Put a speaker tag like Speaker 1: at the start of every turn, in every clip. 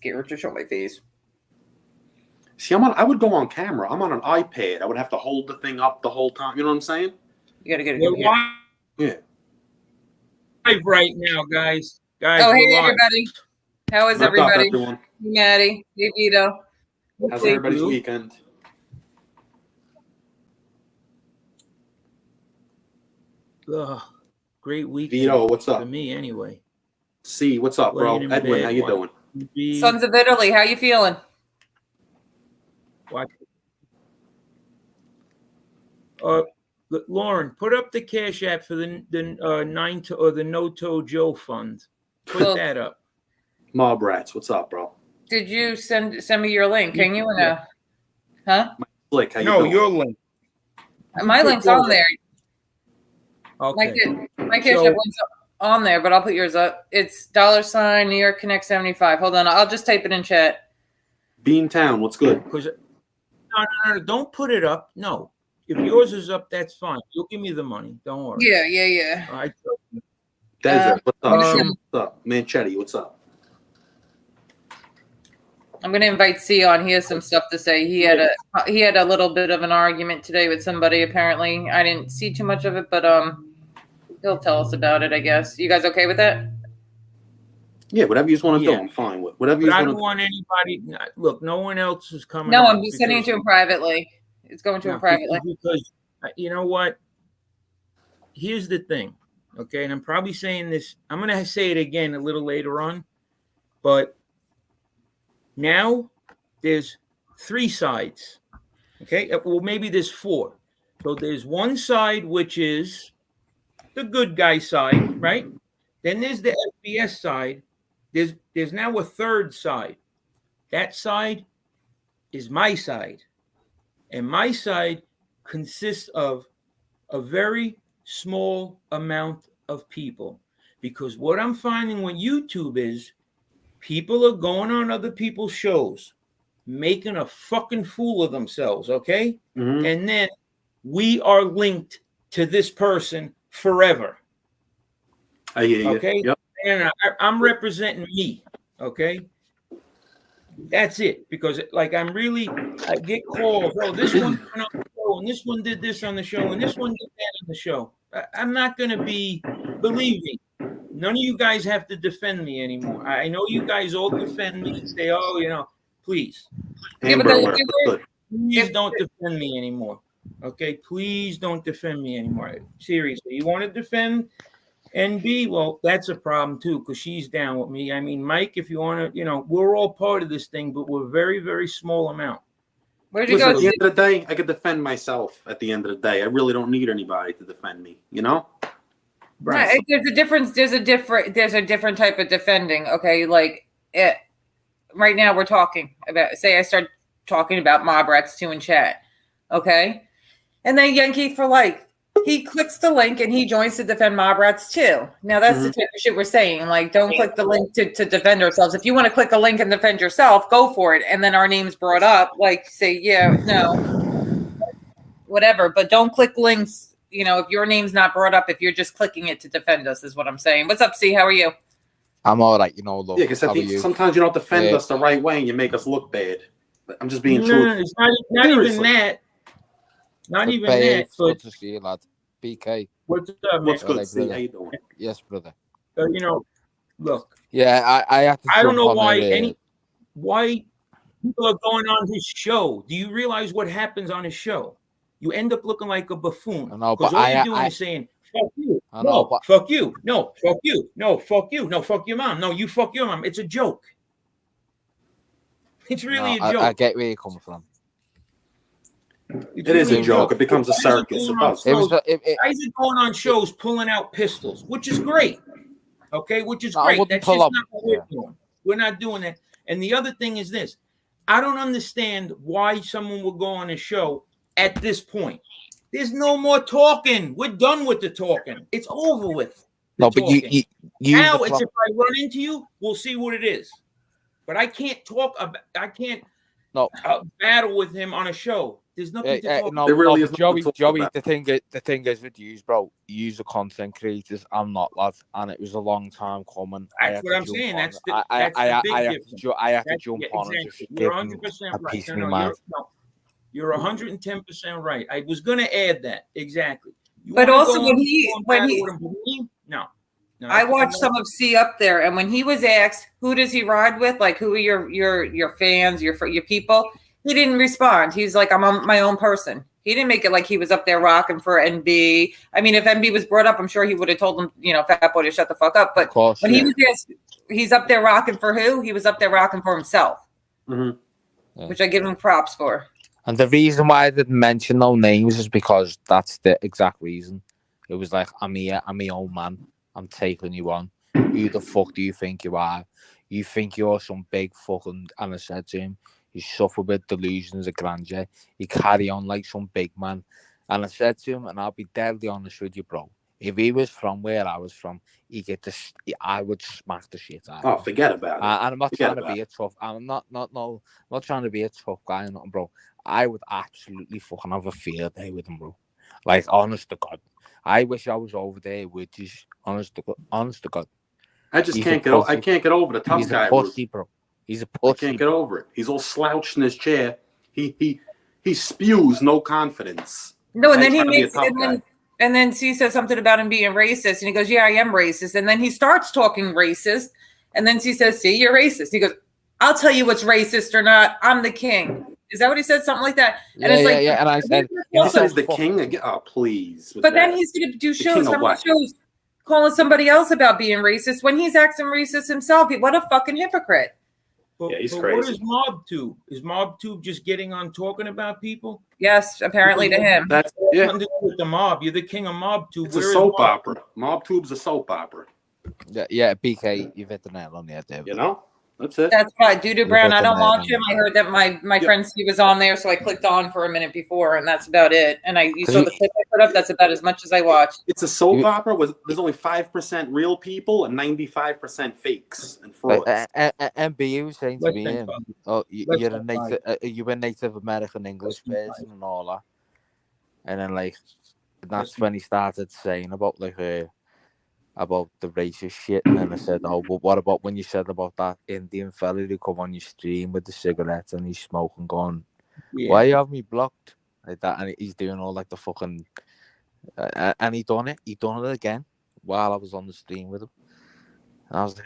Speaker 1: scared to show my face.
Speaker 2: See, I would go on camera. I'm on an iPad. I would have to hold the thing up the whole time. You know what I'm saying?
Speaker 1: You gotta get a
Speaker 3: We're
Speaker 1: computer.
Speaker 3: live
Speaker 2: Yeah.
Speaker 3: right now, guys.
Speaker 1: Oh, hey, everybody. How is
Speaker 2: What's up,
Speaker 1: everybody?
Speaker 2: everyone?
Speaker 1: Hey, Maddie. Hey, Vito.
Speaker 2: How's everybody's weekend?
Speaker 3: Great weekend.
Speaker 2: Vito, what's up?
Speaker 3: For me, anyway.
Speaker 2: C, what's up, bro?
Speaker 3: Laying in
Speaker 2: Edwin,
Speaker 3: bed,
Speaker 2: how you doing?
Speaker 3: TV,
Speaker 1: Sons of Italy, how you feeling?
Speaker 3: watch- Lauren, put up the Cash App for the the No Toe Joe Fund. Put
Speaker 1: Well,
Speaker 3: that up.
Speaker 2: Mob Rats, what's up, bro?
Speaker 1: Did you send me your link? Can you?
Speaker 3: Yeah.
Speaker 1: Huh?
Speaker 2: Slick, how you
Speaker 3: No,
Speaker 2: doing?
Speaker 3: your link.
Speaker 1: My link's on there.
Speaker 3: Okay.
Speaker 1: My Cash App link's on there, but I'll put yours up. It's $ New York Connect 75. Hold on, I'll just type it in chat.
Speaker 2: Beantown, what's good?
Speaker 3: Because no, don't put it up. No, if yours is up, that's fine. You'll give me the money. Don't worry.
Speaker 1: Yeah.
Speaker 3: All right.
Speaker 2: Desert, what's up?
Speaker 3: um,
Speaker 2: What's up? Manchetti, what's up?
Speaker 1: I'm gonna invite C on. He has some stuff to say. He had a little bit of an argument today with somebody. Apparently, I didn't see too much of it, but he'll tell us about it. I guess. You guys okay with that?
Speaker 2: Yeah, whatever you just want to do, I'm fine with. Whatever you
Speaker 3: But I
Speaker 2: want
Speaker 3: don't
Speaker 2: to
Speaker 3: want anybody. Look, no one else is coming.
Speaker 1: No,
Speaker 3: up
Speaker 1: I'm just sending it to him privately. It's going to him privately.
Speaker 3: Because you know what? Here's the thing, okay? And I'm probably saying this. I'm going to say it again a little later on, but now there's 3 sides, okay? Well, maybe there's 4. So there's one side which is the good guy side, right? Then there's the FBS side. There's now a third side. That side is my side. And my side consists of a very small amount of people. Because what I'm finding with YouTube is people are going on other people's shows, making a fucking fool of themselves, okay?
Speaker 2: Mm-hmm.
Speaker 3: And then we are linked to this person forever.
Speaker 2: I hear you.
Speaker 3: Okay?
Speaker 2: Yep.
Speaker 3: And I'm representing me, okay? That's it. Because I get calls. Oh, this one went on the show, and this one did this on the show, and this one did that on the show. I'm not going to believe me. None of you guys have to defend me anymore. I know you guys all defend me and say, oh, please. Please don't defend me anymore. Okay? Please don't defend me anymore. Seriously. You want to defend NB? Well, that's a problem too, because she's down with me. I mean, Mike, if you want to, we're all part of this thing, but we're very, very small amount.
Speaker 1: Where'd you go?
Speaker 2: At the end of the day, I could defend myself. At the end of the day, I really don't need anybody to defend me.
Speaker 3: Right.
Speaker 1: There's a difference. There's a different type of defending. Okay, right now we're talking about. Say I start talking about Mob Rats 2 in chat. Okay, and then Yankee for he clicks the link and he joins to defend Mob Rats 2. Now that's the type of shit we're saying. Don't click the link to defend ourselves. If you want to click a link and defend yourself, go for it. And then our name's brought up. Say, yeah, no, whatever. But don't click links. If your name's not brought up, if you're just clicking it to defend us, is what I'm saying. What's up, C? How are you?
Speaker 4: I'm all right, look.
Speaker 2: Yeah, because sometimes you don't defend us the right way and you make us look bad. But I'm just being truthful.
Speaker 3: No, it's not even that. Not even that.
Speaker 4: Good to see you, lad. BK.
Speaker 3: What's up, man?
Speaker 2: What's good, C? How you doing?
Speaker 4: Yes, brother.
Speaker 3: Look.
Speaker 4: Yeah, I have to.
Speaker 3: I don't know why people are going on his show. Do you realize what happens on his show? You end up looking like a buffoon. Because all you're doing is saying, fuck you. Fuck you. No, fuck you. No, fuck you. No, fuck your mom. No, you fuck your mom. It's a joke. It's really a joke.
Speaker 4: I get where you're coming from.
Speaker 2: It is a joke. It becomes a circus.
Speaker 3: Guys are going on shows pulling out pistols, which is great. Okay, which is great. That's just not what we're doing. We're not doing that. And the other thing is this. I don't understand why someone would go on a show at this point. There's no more talking. We're done with the talking. It's over with.
Speaker 4: No, but you
Speaker 3: now it's if I run into you, we'll see what it is. But I can't talk about. I can't battle with him on a show. There's nothing to talk
Speaker 2: There really
Speaker 3: about.
Speaker 2: is
Speaker 4: Joey,
Speaker 2: nothing to talk
Speaker 4: Joey,
Speaker 2: about.
Speaker 4: the thing is with you, bro. You're the content creators. I'm not, lad, and it was a long time coming.
Speaker 3: That's what I'm saying. That's the big difference.
Speaker 4: I have to jump on and just
Speaker 3: You're
Speaker 4: give them
Speaker 3: 100%
Speaker 4: a
Speaker 3: right.
Speaker 4: piece of my mind.
Speaker 3: You're 110% right. I was going to add that exactly.
Speaker 1: But also when he no. I watched some of C up there, and when he was asked who does he ride with, like who are your fans, your people, he didn't respond. He's like, I'm my own person. He didn't make it like he was up there rocking for NB. I mean, if NB was brought up, I'm sure he would have told him, Fat Boy to shut the fuck up. But when he was asked, he's up there rocking for who? He was up there rocking for himself, which I give him props for.
Speaker 4: And the reason why I didn't mention no names is because that's the exact reason. It was like, I'm here, I'm my own man. I'm taking you on. Who the fuck do you think you are? You think you're some big fucking... And I said to him, you suffer with delusions of grandeur. You carry on like some big man. And I said to him, and I'll be deadly honest with you, bro. If he was from where I was from, I would smack the shit out of him.
Speaker 2: Oh, forget about it.
Speaker 4: And I'm not trying to be a tough... I'm not trying to be a tough guy, nothing, bro. I would absolutely fucking have a field day with him, bro. Like, honest to God. I wish I was over there with you. Honest to God.
Speaker 2: I just can't get over the tough guy.
Speaker 4: He's a pussy, bro. He's a pussy.
Speaker 2: I can't get over it. He's all slouched in his chair. He spews no confidence.
Speaker 1: No, and then he makes and then C says something about him being racist, and he goes, "Yeah, I am racist." And then he starts talking racist, and then C says, "See, you're racist." He goes, "I'll tell you what's racist or not. I'm the king." Is that what he said? Something like that. And
Speaker 4: it's like, and I said,
Speaker 2: he says the king again. Oh, please.
Speaker 1: But then he's going to do shows. How many shows calling somebody else about being racist when he's acting racist himself? What a fucking hypocrite.
Speaker 2: Yeah, he's crazy.
Speaker 3: What is MobTube? Is MobTube just getting on talking about people?
Speaker 1: Yes, apparently to him.
Speaker 2: That's
Speaker 3: nothing to do with the mob. You're the king of MobTube.
Speaker 2: It's a soap opera. MobTube's a soap opera.
Speaker 4: Yeah, BK, you've hit the nail on the head there.
Speaker 2: You know? That's it.
Speaker 1: That's right. Duda Brown, I don't watch him. I heard that my friend Steve was on there, so I clicked on for a minute before, and that's about it. And you saw the clip I put up. That's about as much as I watched.
Speaker 2: It's a soap opera with there's only 5% real people and 95% fakes and frauds.
Speaker 4: MB was saying to me, "Oh, you're a Native American English person and all that," and then like that's when he started saying about about the racist shit, and then I said, "Oh, but what about when you said about that Indian fella who come on your stream with the cigarettes and he's smoking, going, why you have me blocked like that?" And he's doing all like the fucking, and he done it again while I was on the stream with him, and I was like,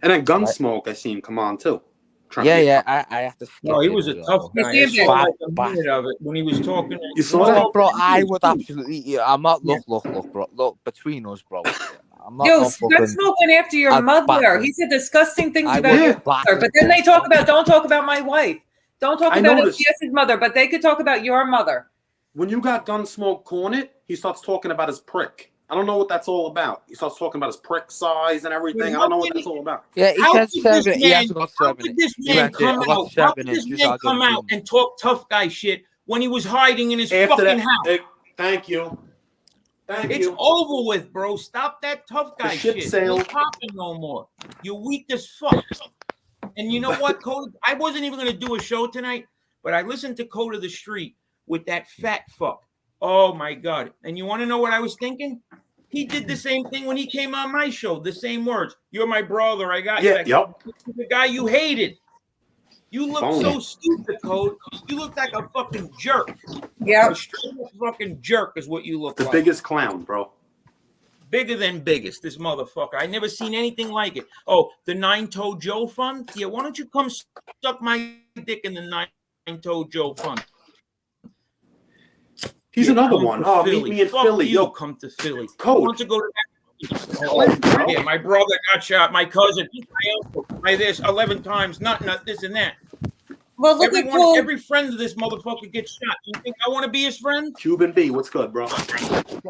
Speaker 2: And then Gunsmoke, I seen come on too.
Speaker 4: I have to.
Speaker 3: No, he was a tough guy. I saw like a minute of it when he was talking.
Speaker 2: You saw that,
Speaker 4: bro? I would absolutely. I'm not. Look, bro. Look between us, bro. I'm not.
Speaker 1: Yo, Gunsmoke went after your mother. He said disgusting things about your mother, but then they don't talk about my wife. Don't talk about his mother, but they could talk about your mother.
Speaker 2: When you got Gunsmoke cornered, he starts talking about his prick. I don't know what that's all about. He starts talking about his prick size and everything. I don't know what that's all about.
Speaker 4: Yeah, he said 7. He has got 7.
Speaker 3: How did this man come out and talk tough guy shit when he was hiding in his fucking house?
Speaker 2: Thank you.
Speaker 3: It's over with, bro. Stop that tough guy shit. You're not popping no more. You're weak as fuck. And you know what, Code? I wasn't even going to do a show tonight, but I listened to Code of the Street with that fat fuck. Oh my God. And you want to know what I was thinking? He did the same thing when he came on my show. The same words. You're my brother. I got you.
Speaker 2: Yep.
Speaker 3: The guy you hated. You look so stupid, Code. You look like a fucking jerk.
Speaker 1: Yeah.
Speaker 3: A straight up fucking jerk is what you look like.
Speaker 2: The biggest clown, bro.
Speaker 3: Bigger than biggest, this motherfucker. I never seen anything like it. Oh, the 9-Toe Joe Fund? Yeah, why don't you come suck my dick in the 9-Toe Joe Fund?
Speaker 2: He's another one. Oh, meet me in Philly.
Speaker 3: Yo, come to Philly.
Speaker 2: Code.
Speaker 3: I want to go to that. Yeah, my brother got shot. My cousin, my uncle, my this 11 times. Not this and that.
Speaker 1: Well, look at Cole.
Speaker 3: Every friend of this motherfucker gets shot. You think I want to be his friend?
Speaker 2: Cuban B, what's good, bro?
Speaker 1: Code's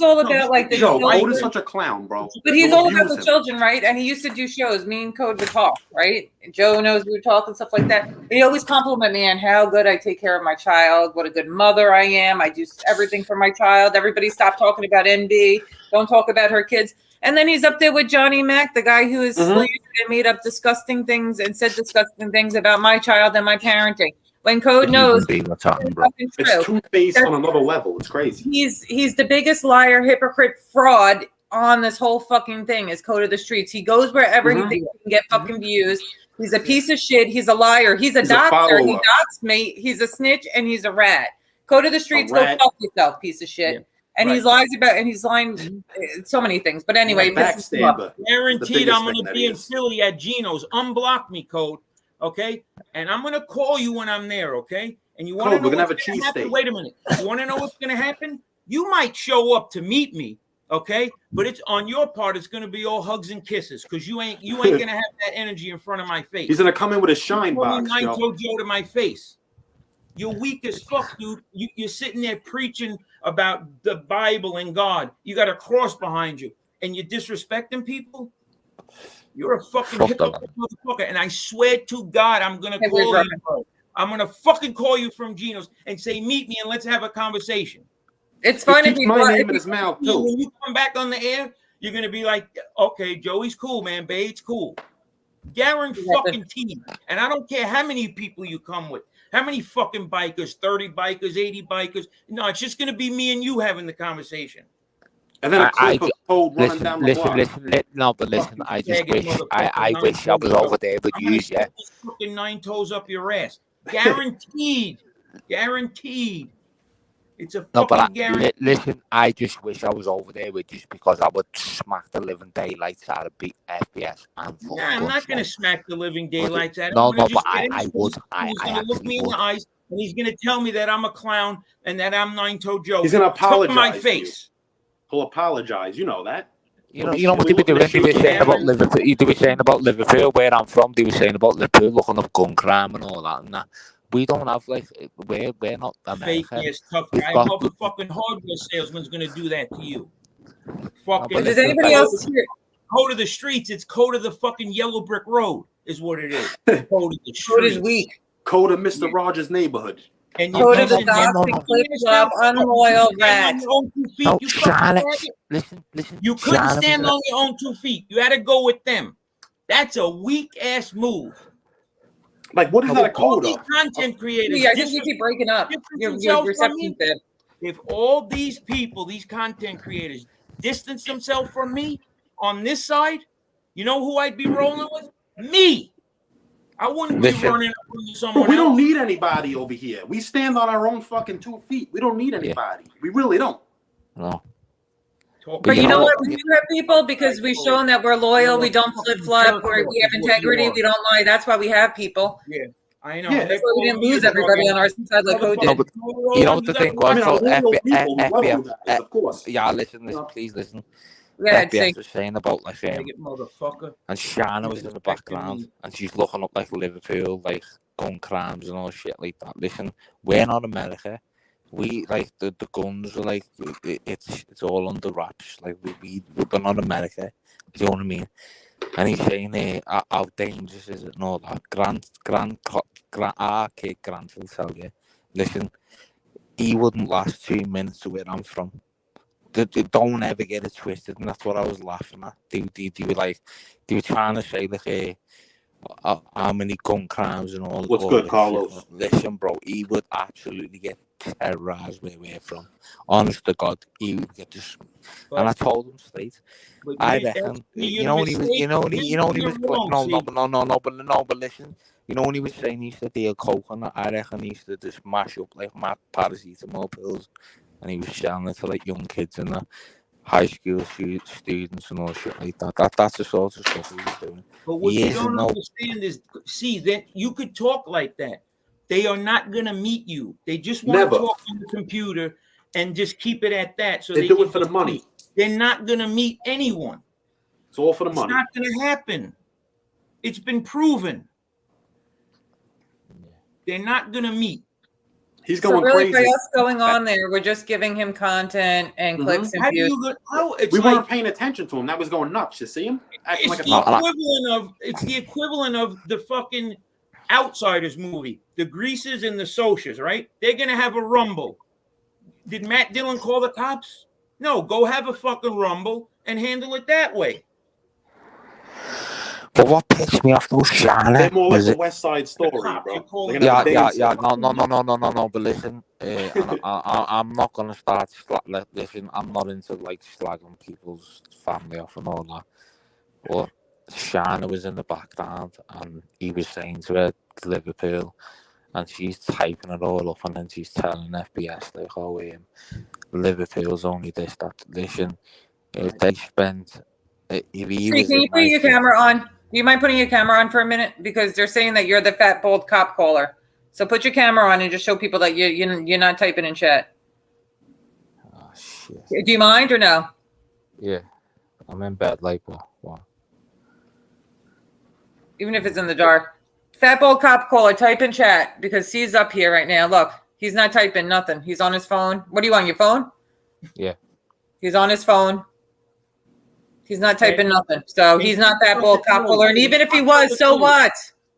Speaker 1: all about like the
Speaker 2: Joe. Code is such a clown, bro.
Speaker 1: But he's all about the children, right? And he used to do shows. Me and Code would talk, right? Joe knows we would talk and stuff like that. But he always compliment me on how good I take care of my child, what a good mother I am. I do everything for my child. Everybody stop talking about NB. Don't talk about her kids. And then he's up there with Johnny Mac, the guy who is slandered and made up disgusting things and said disgusting things about my child and my parenting. When Code knows
Speaker 2: it's two-faced on another level. It's crazy.
Speaker 1: He's the biggest liar, hypocrite, fraud on this whole fucking thing is Code of the Streets. He goes wherever he thinks he can get fucking views. He's a piece of shit. He's a liar. He's a doctor. He docs me. He's a snitch and he's a rat. Code of the Streets, go fuck yourself, piece of shit. Yeah. And he's lying so many things. But anyway,
Speaker 3: guaranteed I'm going to be in Philly at Gino's. Unblock me, Code. Okay? And I'm going to call you when I'm there, okay? And you want to know what's going to happen? Wait a minute. You want to know what's going to happen? You might show up to meet me, okay? But it's on your part. It's going to be all hugs and kisses because you ain't going to have that energy in front of my face.
Speaker 2: He's going to come in with a shine box,
Speaker 3: Joe to my face. You're weak as fuck, dude. You're sitting there preaching about the Bible and God. You got a cross behind you, and you're disrespecting people. You're a fucking hypocrite motherfucker. And I swear to God, I'm gonna call you, bro. I'm gonna fucking call you from Gino's and say, meet me and let's have a conversation.
Speaker 1: It's fun if
Speaker 2: my name in his mouth too.
Speaker 3: When you come back on the air, you're gonna be like, okay, Joey's cool, man. Babe's cool. Guaranteed. And I don't care how many people you come with. How many fucking bikers, 30 bikers, 80 bikers? No, it's just going to be me and you having the conversation.
Speaker 2: And then a clip of Code running down the block.
Speaker 4: Listen, I just wish I wish I was over there with you, yeah.
Speaker 3: Fucking 9 toes up your ass. Guaranteed. Guaranteed. It's a fucking guarantee.
Speaker 4: Listen, I just wish I was over there with you because I would smack the living daylights out of FPS.
Speaker 3: I'm not going to smack the living daylights out of
Speaker 4: him. No, but I would.
Speaker 3: He's going to look me in the eyes and he's going to tell me that I'm a clown and that I'm 9-toe Joe.
Speaker 2: He's going to apologize
Speaker 3: to my face.
Speaker 2: He'll apologize. You know that.
Speaker 4: You know what they were doing? They were saying about Liverpool. They were saying about Liverpool, where I'm from. They were saying about Liverpool looking up gun crime and all that and that. We don't have we're not America.
Speaker 3: Fake ass tough guy. I hope a fucking hardware salesman's gonna do that to you. Fucking.
Speaker 1: Does anybody else hear?
Speaker 3: Code of the Streets. It's Code of the fucking Yellow Brick Road is what it is. Code of the Streets.
Speaker 1: Code is weak.
Speaker 2: Code of Mr. Rogers' neighborhood.
Speaker 1: And Code of the dogs and clips up, unloyal rat.
Speaker 3: Listen. You couldn't stand on your own 2 feet. You had to go with them. That's a weak ass move.
Speaker 2: Like, what is that a code of?
Speaker 3: Content creators.
Speaker 1: Yeah, I think you keep breaking up. Your reception bit.
Speaker 3: If all these people, these content creators, distance themselves from me on this side, you know who I'd be rolling with? Me. I wouldn't be running up with someone.
Speaker 2: We don't need anybody over here. We stand on our own fucking 2 feet. We don't need anybody. We really don't.
Speaker 4: No.
Speaker 1: But you know what? We do have people because we've shown that we're loyal. We don't flip-flop. We have integrity. We don't lie. That's why we have people.
Speaker 3: Yeah, I know.
Speaker 1: Yeah, that's why we didn't lose everybody on our side like Code did.
Speaker 4: No, but you know what the thing was? FPS, of course. Yeah, listen, please listen.
Speaker 1: Yeah,
Speaker 4: FPS was saying about like and Shana was in the background and she's looking up like Liverpool, like gun crimes and all shit like that. Listen, we're not America. We like the guns are like it's all under wraps. Like we're not America. Do you know what I mean? And he's saying how dangerous is it and all that. Our kid Grant will tell you. Listen, he wouldn't last 2 minutes to where I'm from. They don't ever get it twisted, and that's what I was laughing at. They were trying to say like how many gun crimes and all.
Speaker 2: What's good, Carlos?
Speaker 4: Shit. Listen, bro, he would absolutely get terrorized where we're from. Honest to God, he would get this. And I told him straight. I reckon. You know when he was. But listen. You know when he was saying he used to deal coke on that. I reckon he used to just mash up like mad paracetamol pills, and he was selling it to like young kids and that. High school students and all shit like that. That's the sort of stuff he was doing.
Speaker 3: But what you don't understand is, see, that you could talk like that. They are not going to meet you. They just want to talk on the computer and just keep it at that. So
Speaker 2: they do it for the money.
Speaker 3: They're not going to meet anyone.
Speaker 2: It's all for the money.
Speaker 3: It's not going to happen. It's been proven. They're not going to meet.
Speaker 2: He's going
Speaker 1: really
Speaker 2: crazy.
Speaker 1: For us going on there, we're just giving him content and clicks and views.
Speaker 2: We weren't paying attention to him. That was going nuts. You see him?
Speaker 3: It's the equivalent of the fucking Outsiders movie, the Greasers and the Socias, right? They're gonna have a rumble. Did Matt Dillon call the cops? No, go have a fucking rumble. and handle it that way.
Speaker 4: But what pissed me off though, Shana,
Speaker 2: They're more like the West Side Story, bro.
Speaker 4: Yeah. No. But listen, I'm not gonna start. Listen, I'm not into like slagging people's family off and all that. But Shana was in the background, and he was saying to her Liverpool, and she's typing it all up, and then she's telling FBS like, "Oh, Liverpool's only this, that." Listen, if they spent, if he
Speaker 1: Can you put your camera on? Do you mind putting your camera on for a minute? Because they're saying that you're the fat, bald cop caller. So put your camera on and just show people that you're not typing in chat.
Speaker 4: Oh, shit.
Speaker 1: Do you mind or no?
Speaker 4: Yeah. I'm in bed, like, what?
Speaker 1: Even if it's in the dark. Fat, bald cop caller, type in chat because he's up here right now. Look, he's not typing nothing. He's on his phone. What do you want, your phone?
Speaker 4: Yeah.
Speaker 1: He's on his phone. He's not typing nothing. So he's not that bald cop caller. And even if he was, so what?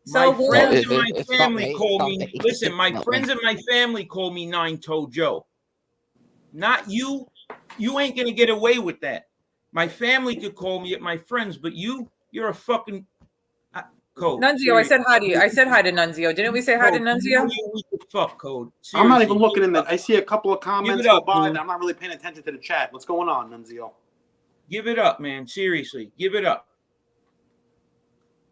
Speaker 1: So
Speaker 3: my friends and my family call me. Listen, my friends and my family call me Nine-Toe Joe. Not you. You ain't gonna get away with that. My family could call me at my friends, but you're a fucking Code.
Speaker 1: Nunzio, I said hi to you. I said hi to Nunzio. Didn't we say hi to Nunzio?
Speaker 3: Fuck, Code. Seriously.
Speaker 2: I'm not even looking in that. I see a couple of comments go by, and I'm not really paying attention to the chat. What's going on, Nunzio?
Speaker 3: Give it up, man. Seriously, give it up.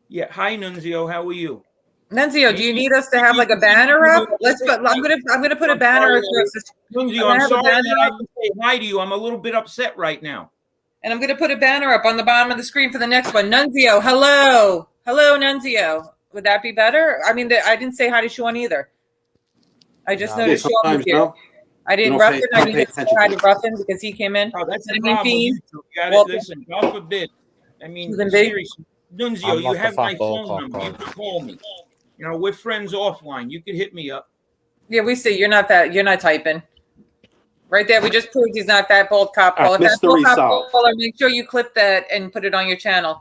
Speaker 3: Yeah, hi Nunzio. How are you?
Speaker 1: Nunzio, do you need us to have like a banner up? I'm gonna put a banner across this.
Speaker 3: Nunzio, I'm sorry that I didn't say hi to you. I'm a little bit upset right now.
Speaker 1: And I'm gonna put a banner up on the bottom of the screen for the next one. Nunzio, hello. Hello, Nunzio. Would that be better? I mean, I didn't say hi to Sean either. I just noticed Sean was here.
Speaker 2: No.
Speaker 1: I didn't rough it. I needed to say hi to Ruffin because he came in.
Speaker 3: Oh, that's the problem. You got it. Listen, God forbid. I mean, seriously. Nunzio, you have my phone number. You can call me. You know, we're friends offline. You can hit me up.
Speaker 1: Yeah, we see. You're not typing. Right there. We just proved he's not that bald cop caller. If that bald cop caller, make sure you clip that and put it on your channel.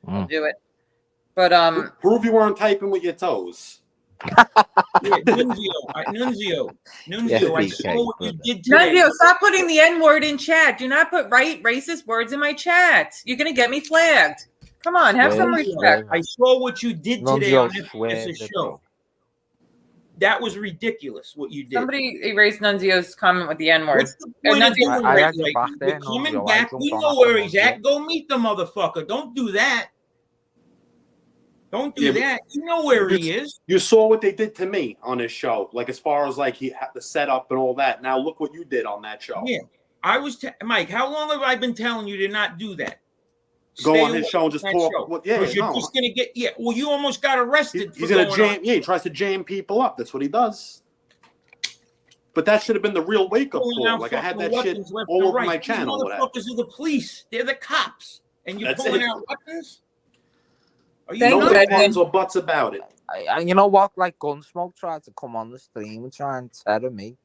Speaker 1: I'll do it. But
Speaker 2: prove you weren't typing with your toes.
Speaker 3: Nunzio, I saw what you did today.
Speaker 1: Nunzio, stop putting the N-word in chat. Do not put racist words in my chat. You're gonna get me flagged. Come on, have some respect.
Speaker 3: I saw what you did today on this show. That was ridiculous what you did.
Speaker 1: Somebody erased Nunzio's comment with the N-word.
Speaker 3: What's the point of doing that? Coming back, we know where he's at. Go meet the motherfucker. Don't do that. Don't do that. You know where he is.
Speaker 2: You saw what they did to me on his show, like as far as like he had the setup and all that. Now look what you did on that show.
Speaker 3: Yeah, I was Mike. How long have I been telling you to not do that?
Speaker 2: Go on his show and just talk. Well, yeah,
Speaker 3: you're just gonna get. Yeah, well, you almost got arrested.
Speaker 2: He's gonna jam. Yeah, he tries to jam people up. That's what he does. But that should have been the real wake up call. Like I had that shit all over my channel.
Speaker 3: These motherfuckers are the police. They're the cops, and you're pulling out weapons.
Speaker 2: No ifs or buts about it.
Speaker 4: You know what? Like Gunsmoke tried to come on the stream and try and tether me.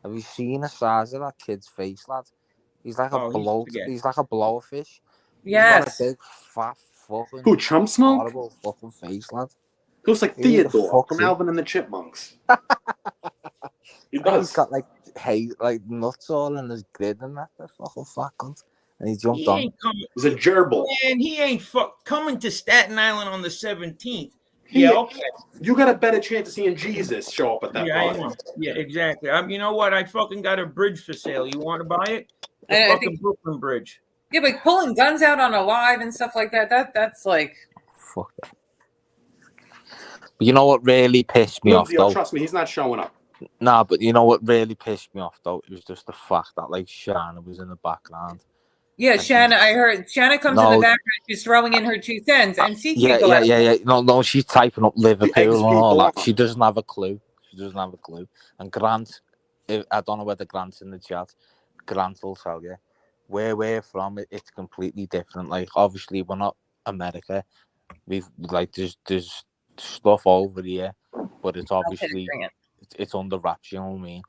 Speaker 4: Have you seen the size of that kid's face, lad? He's like a he's like a blowfish.
Speaker 1: Yes.
Speaker 4: He's got a big fat fucking.
Speaker 2: Who, Chump Smoke?
Speaker 4: Horrible fucking face, lad.
Speaker 2: He looks like Theodore from Alvin and the Chipmunks. He does.
Speaker 4: He's got like nuts all in his grid and that. The fucking fat cunt. And he jumped on.
Speaker 2: He's a gerbil.
Speaker 3: Man, he ain't coming to Staten Island on the 17th. Yeah, okay.
Speaker 2: You got a better chance of seeing Jesus show up at that party.
Speaker 3: Yeah, exactly. You know what? I fucking got a bridge for sale. You want to buy it? The fucking Brooklyn Bridge.
Speaker 1: Yeah, but pulling guns out on a live and stuff like that's like.
Speaker 4: Fuck that. But you know what really pissed me off, though?
Speaker 2: Trust me, he's not showing up.
Speaker 4: Nah, but you know what really pissed me off, though? It was just the fact that, like, Shana was in the background.
Speaker 1: Yeah, Shanna, I heard Shanna comes in the background. She's throwing in her 2 cents, and she
Speaker 4: yeah. No, she's typing up Liverpool and all that. She doesn't have a clue. And Grant, I don't know whether Grant's in the chat. Grant will tell you where we're from. It's completely different. Like, obviously, we're not America. We've like there's stuff over here, but it's obviously it's under wraps. You know what I mean?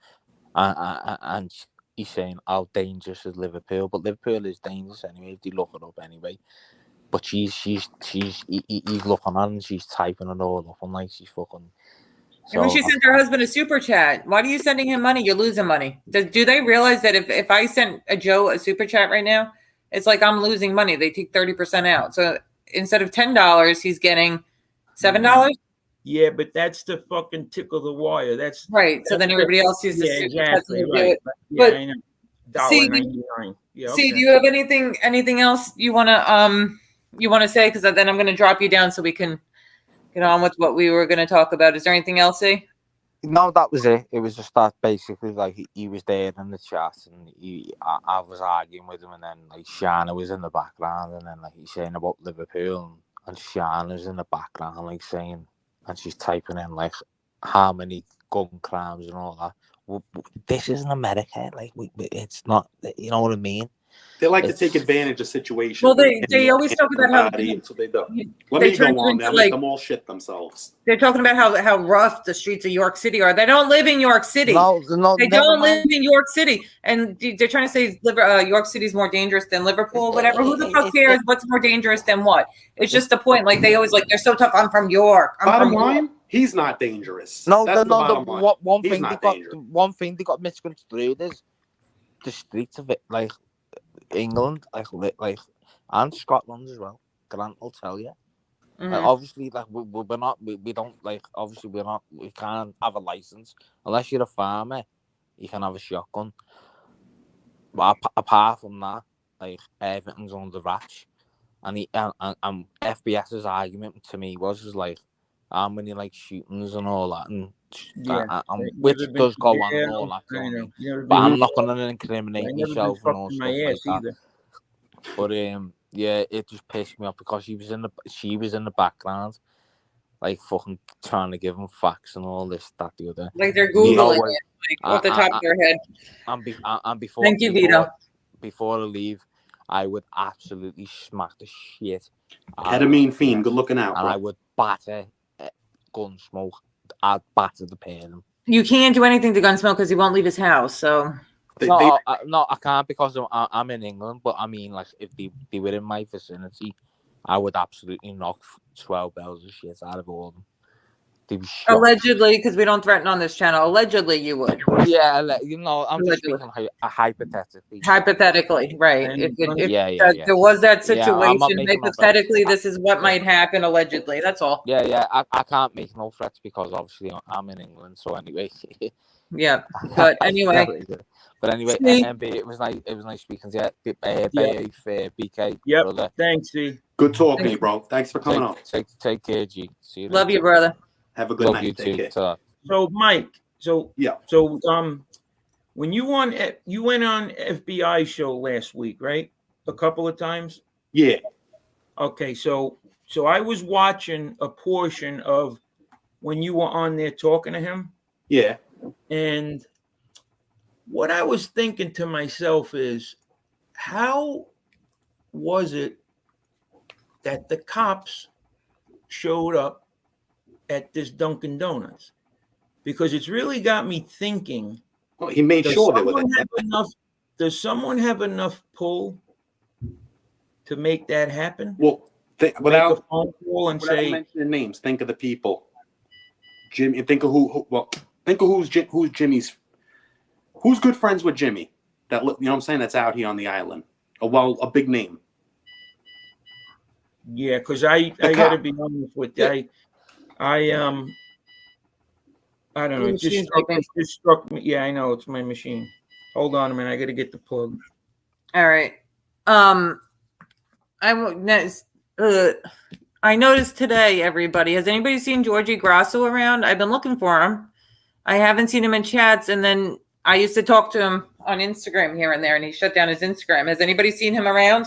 Speaker 4: And he's saying how dangerous is Liverpool, but Liverpool is dangerous anyway. If you look it up anyway, but he's looking at and she's typing it all up and like she's fucking.
Speaker 1: So, and when she sent her husband a super chat, why are you sending him money? You're losing money. Do they realize that if I sent a Joe a super chat right now, it's like I'm losing money. They take 30% out. So instead of $10, he's getting $7.
Speaker 3: Yeah, but that's the fucking tickle the wire. That's
Speaker 1: right. So then everybody else uses
Speaker 3: yeah,
Speaker 1: the
Speaker 3: exactly
Speaker 1: do
Speaker 3: right.
Speaker 1: it.
Speaker 3: Yeah,
Speaker 1: But
Speaker 3: I know.
Speaker 1: see,
Speaker 3: $1.99. Yeah,
Speaker 1: see,
Speaker 3: okay.
Speaker 1: do you have anything else you wanna say? Because then I'm gonna drop you down so we can get on with what we were gonna talk about. Is there anything else, see?
Speaker 4: No, that was it. It was just that basically, like he was there in the chat, and I was arguing with him, and then like Shana was in the background, and then like he's saying about Liverpool, and Shana's in the background, like saying, and she's typing in like how many gun crimes and all that. This isn't America, like it's not. You know what I mean?
Speaker 2: They like to take advantage of situations.
Speaker 1: Well, they always talk about how
Speaker 2: that's what they do. Let
Speaker 1: they
Speaker 2: me go
Speaker 1: turn
Speaker 2: on.
Speaker 1: into,
Speaker 2: They'll
Speaker 1: like,
Speaker 2: make them all shit themselves.
Speaker 1: they're talking about how rough the streets of York City are. They don't live in York City.
Speaker 4: No,
Speaker 1: They
Speaker 4: never
Speaker 1: don't
Speaker 4: mind.
Speaker 1: live in York City, and they're trying to say York City is more dangerous than Liverpool, or whatever. Who the fuck cares what's more dangerous than what? It's just the point. Like they always like they're so tough. I'm from York.
Speaker 2: Bottom line, he's not dangerous.
Speaker 4: No,
Speaker 2: That's
Speaker 4: no,
Speaker 2: the bottom line.
Speaker 4: one
Speaker 2: He's
Speaker 4: thing
Speaker 2: not
Speaker 4: they got,
Speaker 2: dangerous.
Speaker 4: one thing they got misconstrued is the streets of it, like England, like and Scotland as well. Grant will tell you. Obviously, like we're not, we don't like. Obviously, we can't have a license unless you're a farmer. You can have a shotgun, but apart from that, like everything's under wraps. And FBS's argument to me was like, how many like shootings and all that, and which does go on and all that. But I'm not going to incriminate myself and all stuff like that. But yeah, it just pissed me off because she was in the background, like fucking trying to give them facts and all this, that, the other.
Speaker 1: Like they're googling it, like off the top of their head.
Speaker 4: And before,
Speaker 1: thank you, Vito.
Speaker 4: Before I leave, I would absolutely smack the shit.
Speaker 2: Ketamine fiend, good looking out.
Speaker 4: And
Speaker 2: bro.
Speaker 4: I would batter Gunsmoke. I'd batter the pair of them.
Speaker 1: You can't do anything to Gunsmoke because he won't leave his house. So
Speaker 4: no, I can't because I'm in England. But I mean, like if they were in my vicinity, I would absolutely knock 12 bells of shit out of all of them.
Speaker 1: Allegedly, because we don't threaten on this channel. Allegedly, you would.
Speaker 4: Yeah, I'm just speaking hypothetically.
Speaker 1: Hypothetically, right? If there was that situation, hypothetically, this is what might happen. Allegedly, that's all.
Speaker 4: Yeah. I can't make no threats because obviously I'm in England. So anyway.
Speaker 1: Yeah, but anyway.
Speaker 4: But anyway, MB, it was nice speaking to you. BK.
Speaker 3: Yep.
Speaker 4: Brother.
Speaker 3: Thanks, G.
Speaker 2: Good talking, bro. Thanks for coming on.
Speaker 4: Take care, G. See you
Speaker 1: Love you, brother.
Speaker 2: Have a good night. Take care.
Speaker 3: So, Mike.
Speaker 2: Yeah.
Speaker 3: So, when you went on FBI show last week, right? A couple of times.
Speaker 2: Yeah.
Speaker 3: Okay, so I was watching a portion of when you were on there talking to him.
Speaker 2: Yeah.
Speaker 3: And what I was thinking to myself is, how was it that the cops showed up at this Dunkin' Donuts? Because it's really got me thinking.
Speaker 2: Well, he made sure they were
Speaker 3: there. Does someone have enough pull to make that happen?
Speaker 2: Well, without
Speaker 3: a phone call and say
Speaker 2: mentioning names, think of the people. Jimmy, think of who's Jimmy's. Who's good friends with Jimmy? That, you know what I'm saying? That's out here on the island. A big name.
Speaker 3: Yeah, because I got to be honest with you. I don't know. It just struck me. Yeah, I know it's my machine. Hold on a minute. I got to get the plug.
Speaker 1: All right. I noticed today, everybody. Has anybody seen Georgie Grasso around? I've been looking for him. I haven't seen him in chats, and then I used to talk to him on Instagram here and there, and he shut down his Instagram. Has anybody seen him around?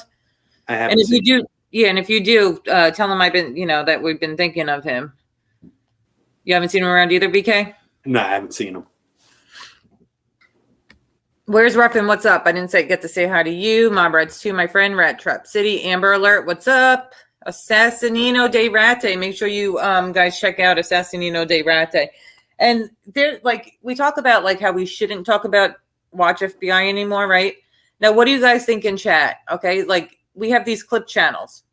Speaker 2: I haven't.
Speaker 1: And if you do, and if you do, tell him I've been, that we've been thinking of him. You haven't seen him around either, BK?
Speaker 2: No, I haven't seen him.
Speaker 1: Where's Ruffin? What's up? I didn't get to say hi to you. Mob Rats 2, my friend. Rat Trap City. Amber Alert. What's up? Assassinino de Rate. Make sure you guys check out Assassinino de Rate. And there, like, we talk about like how we shouldn't talk about Watch FBI anymore, right? Now, what do you guys think in chat? Okay, like we have these clip channels.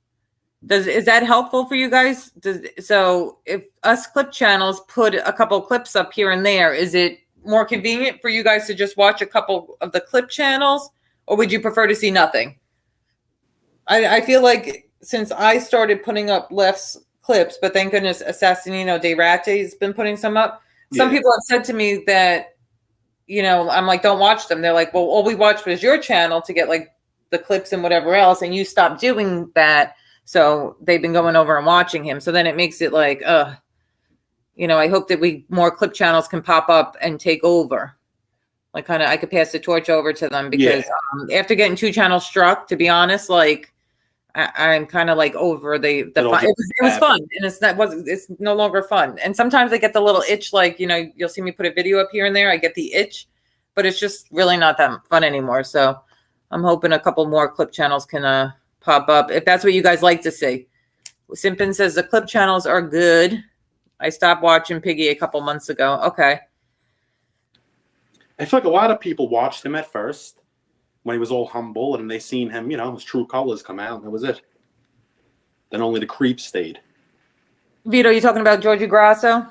Speaker 1: Is that helpful for you guys? So if us clip channels put a couple clips up here and there, is it more convenient for you guys to just watch a couple of the clip channels, or would you prefer to see nothing? I feel like since I started putting up Left's clips, but thank goodness Assassinino de Rate's been putting some up. Some people have said to me that, I'm like, don't watch them. They're like, well, all we watched was your channel to get like the clips and whatever else, and you stopped doing that. So they've been going over and watching him. So then it makes it like, I hope that more clip channels can pop up and take over. Like I could pass the torch over to them because after getting 2 channels struck, to be honest, like I'm kind of like over the fun. It was fun, and it's no longer fun. And sometimes I get the little itch, like you'll see me put a video up here and there. I get the itch, but it's just really not that fun anymore. So I'm hoping a couple more clip channels can pop up if that's what you guys like to see. Simpin says the clip channels are good. I stopped watching Piggy a couple months ago. Okay.
Speaker 2: I feel like a lot of people watched him at first when he was all humble, and they seen him, his true colors come out, and that was it. Then only the creep stayed.
Speaker 1: Vito, you talking about Georgie Grasso?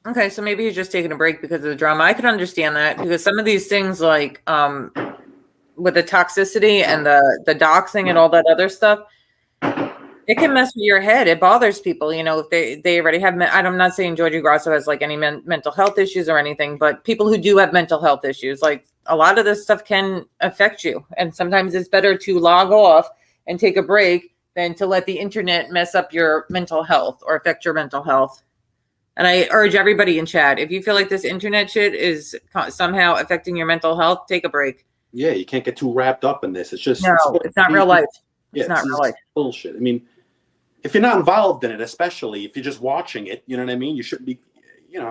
Speaker 1: Okay, so maybe he's just taking a break because of the drama. I can understand that because some of these things, like with the toxicity and the doxing and all that other stuff, it can mess with your head. It bothers people, if they already have. I'm not saying Georgie Grasso has like any mental health issues or anything, but people who do have mental health issues, like a lot of this stuff can affect you. And sometimes it's better to log off and take a break than to let the internet mess up your mental health or affect your mental health. And I urge everybody in chat, if you feel like this internet shit is somehow affecting your mental health, take a break.
Speaker 2: Yeah, you can't get too wrapped up in this. It's just
Speaker 1: it's not real life.
Speaker 2: It's not real life. Bullshit. I mean, if you're not involved in it, especially if you're just watching it, you know what I mean? You shouldn't be,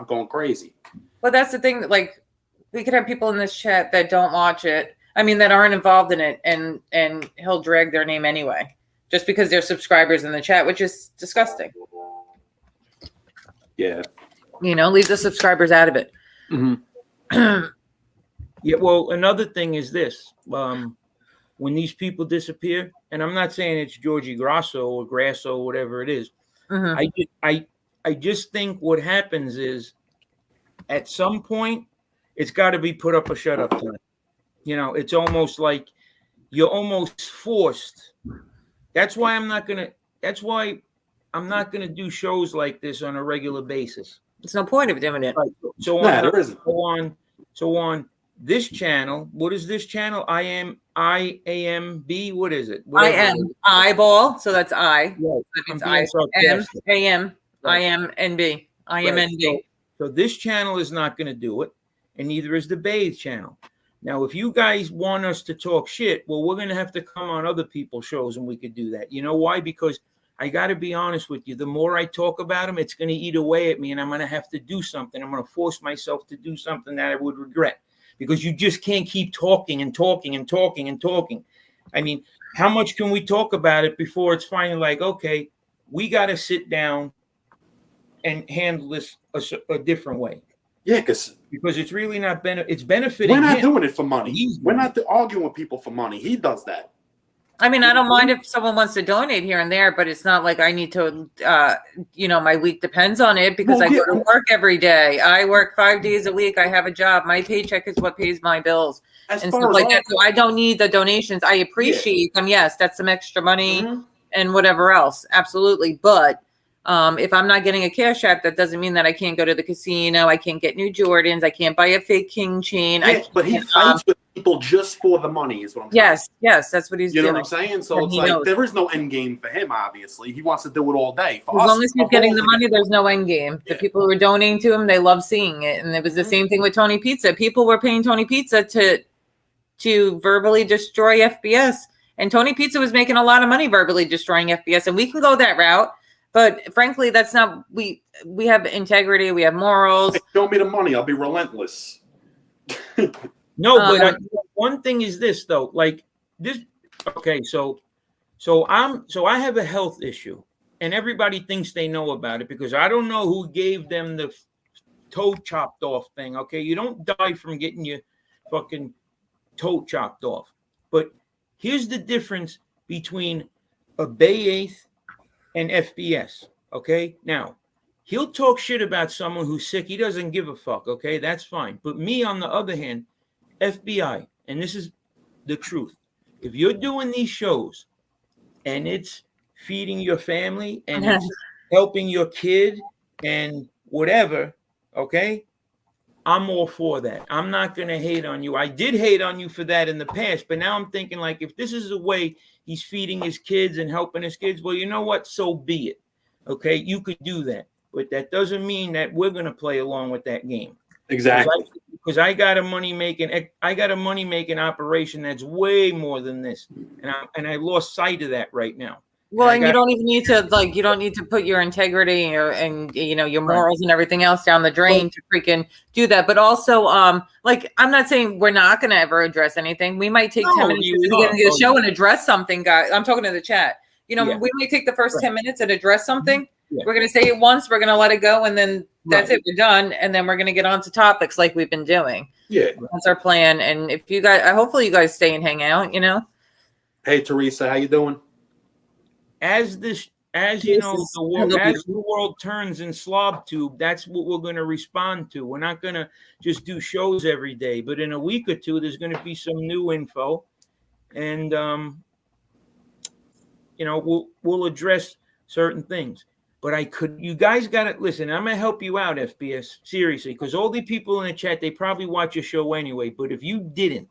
Speaker 2: going crazy.
Speaker 1: Well, that's the thing. Like, we could have people in this chat that don't watch it. I mean, that aren't involved in it, and he'll drag their name anyway, just because they're subscribers in the chat, which is disgusting.
Speaker 2: Yeah.
Speaker 1: Leave the subscribers out of it.
Speaker 3: Mm-hmm. Yeah. Well, another thing is this. When these people disappear, and I'm not saying it's Georgie Grasso or Grasso, whatever it is, I just think what happens is at some point it's got to be put up or shut up time. It's almost like you're almost forced. That's why I'm not gonna do shows like this on a regular basis.
Speaker 1: There's no point of doing it.
Speaker 3: Right.
Speaker 2: There isn't.
Speaker 3: So on this channel, what is this channel? IAMB. What is it?
Speaker 1: Eyeball. So that's I.
Speaker 3: Right.
Speaker 1: That means IMNB.
Speaker 3: So this channel is not going to do it, and neither is the Bathe channel. Now, if you guys want us to talk shit, well, we're going to have to come on other people's shows, and we could do that. You know why? Because I got to be honest with you. The more I talk about them, it's going to eat away at me, and I'm going to have to do something. I'm going to force myself to do something that I would regret. Because you just can't keep talking and talking and talking and talking. I mean, how much can we talk about it before it's finally like, okay, we got to sit down and handle this a different way?
Speaker 2: Yeah, because
Speaker 3: it's really not it's benefiting.
Speaker 2: We're not
Speaker 3: him.
Speaker 2: doing it for money. We're not arguing with people for money. He does that.
Speaker 1: I mean, I don't mind if someone wants to donate here and there, but it's not like I need to, my week depends on it because I go to work every day. I work 5 days a week. I have a job. My paycheck is what pays my bills and stuff like that. So I don't need the donations. I appreciate them. Yes, that's some extra money and whatever else. Absolutely. But if I'm not getting a cash app, that doesn't mean that I can't go to the casino. I can't get new Jordans. I can't buy a fake King chain.
Speaker 2: But he fights with people just for the money is what I'm saying.
Speaker 1: Yes, that's what he's doing.
Speaker 2: You know what I'm saying? So it's like there is no end game for him, obviously. He wants to do it all day.
Speaker 1: For as long as he's getting the money, there's no end game. The people who are donating to him, they love seeing it. And it was the same thing with Tony Pizza. People were paying Tony Pizza to verbally destroy FBS. And Tony Pizza was making a lot of money verbally destroying FBS. And we can go that route. But frankly, that's not, we have integrity, we have morals.
Speaker 2: Hey, show me the money, I'll be relentless.
Speaker 3: No, but one thing is this though, like this. Okay, so I have a health issue, and everybody thinks they know about it because I don't know who gave them the toe chopped off thing. Okay, you don't die from getting your fucking toe chopped off. But here's the difference between a Bay-8 and FBS. Okay, now he'll talk shit about someone who's sick. He doesn't give a fuck. Okay, that's fine. But me, on the other hand, FBI, and this is the truth. If you're doing these shows and it's feeding your family and it's helping your kid and whatever, okay, I'm all for that. I'm not going to hate on you. I did hate on you for that in the past, but now I'm thinking, like, if this is the way he's feeding his kids and helping his kids, well, you know what? So be it. Okay, you could do that, but that doesn't mean that we're going to play along with that game.
Speaker 2: Exactly.
Speaker 3: Because I got a money making operation that's way more than this, and I lost sight of that right now.
Speaker 1: Well, and you don't even need to you don't need to put your integrity and your morals and everything else down the drain to freaking do that. But also, like, I'm not saying we're not going to ever address anything. We might take 10 minutes at the beginning of the show and address something, guys. I'm talking to the chat. We may take the first 10 minutes and address something. Yeah. We're going to say it once, we're going to let it go, and then that's it. We're done, and then we're going to get on to topics like we've been doing.
Speaker 2: Yeah,
Speaker 1: that's our plan. And if you guys, hopefully you guys stay and hang out.
Speaker 2: Hey, Teresa, how you doing?
Speaker 3: As the world turns in Slob Tube, that's what we're going to respond to. We're not going to just do shows every day, but in a week or two, there's going to be some new info, and we'll address certain things. But you guys got to listen. I'm going to help you out, FBS, seriously, because all the people in the chat, they probably watch your show anyway. But if you didn't,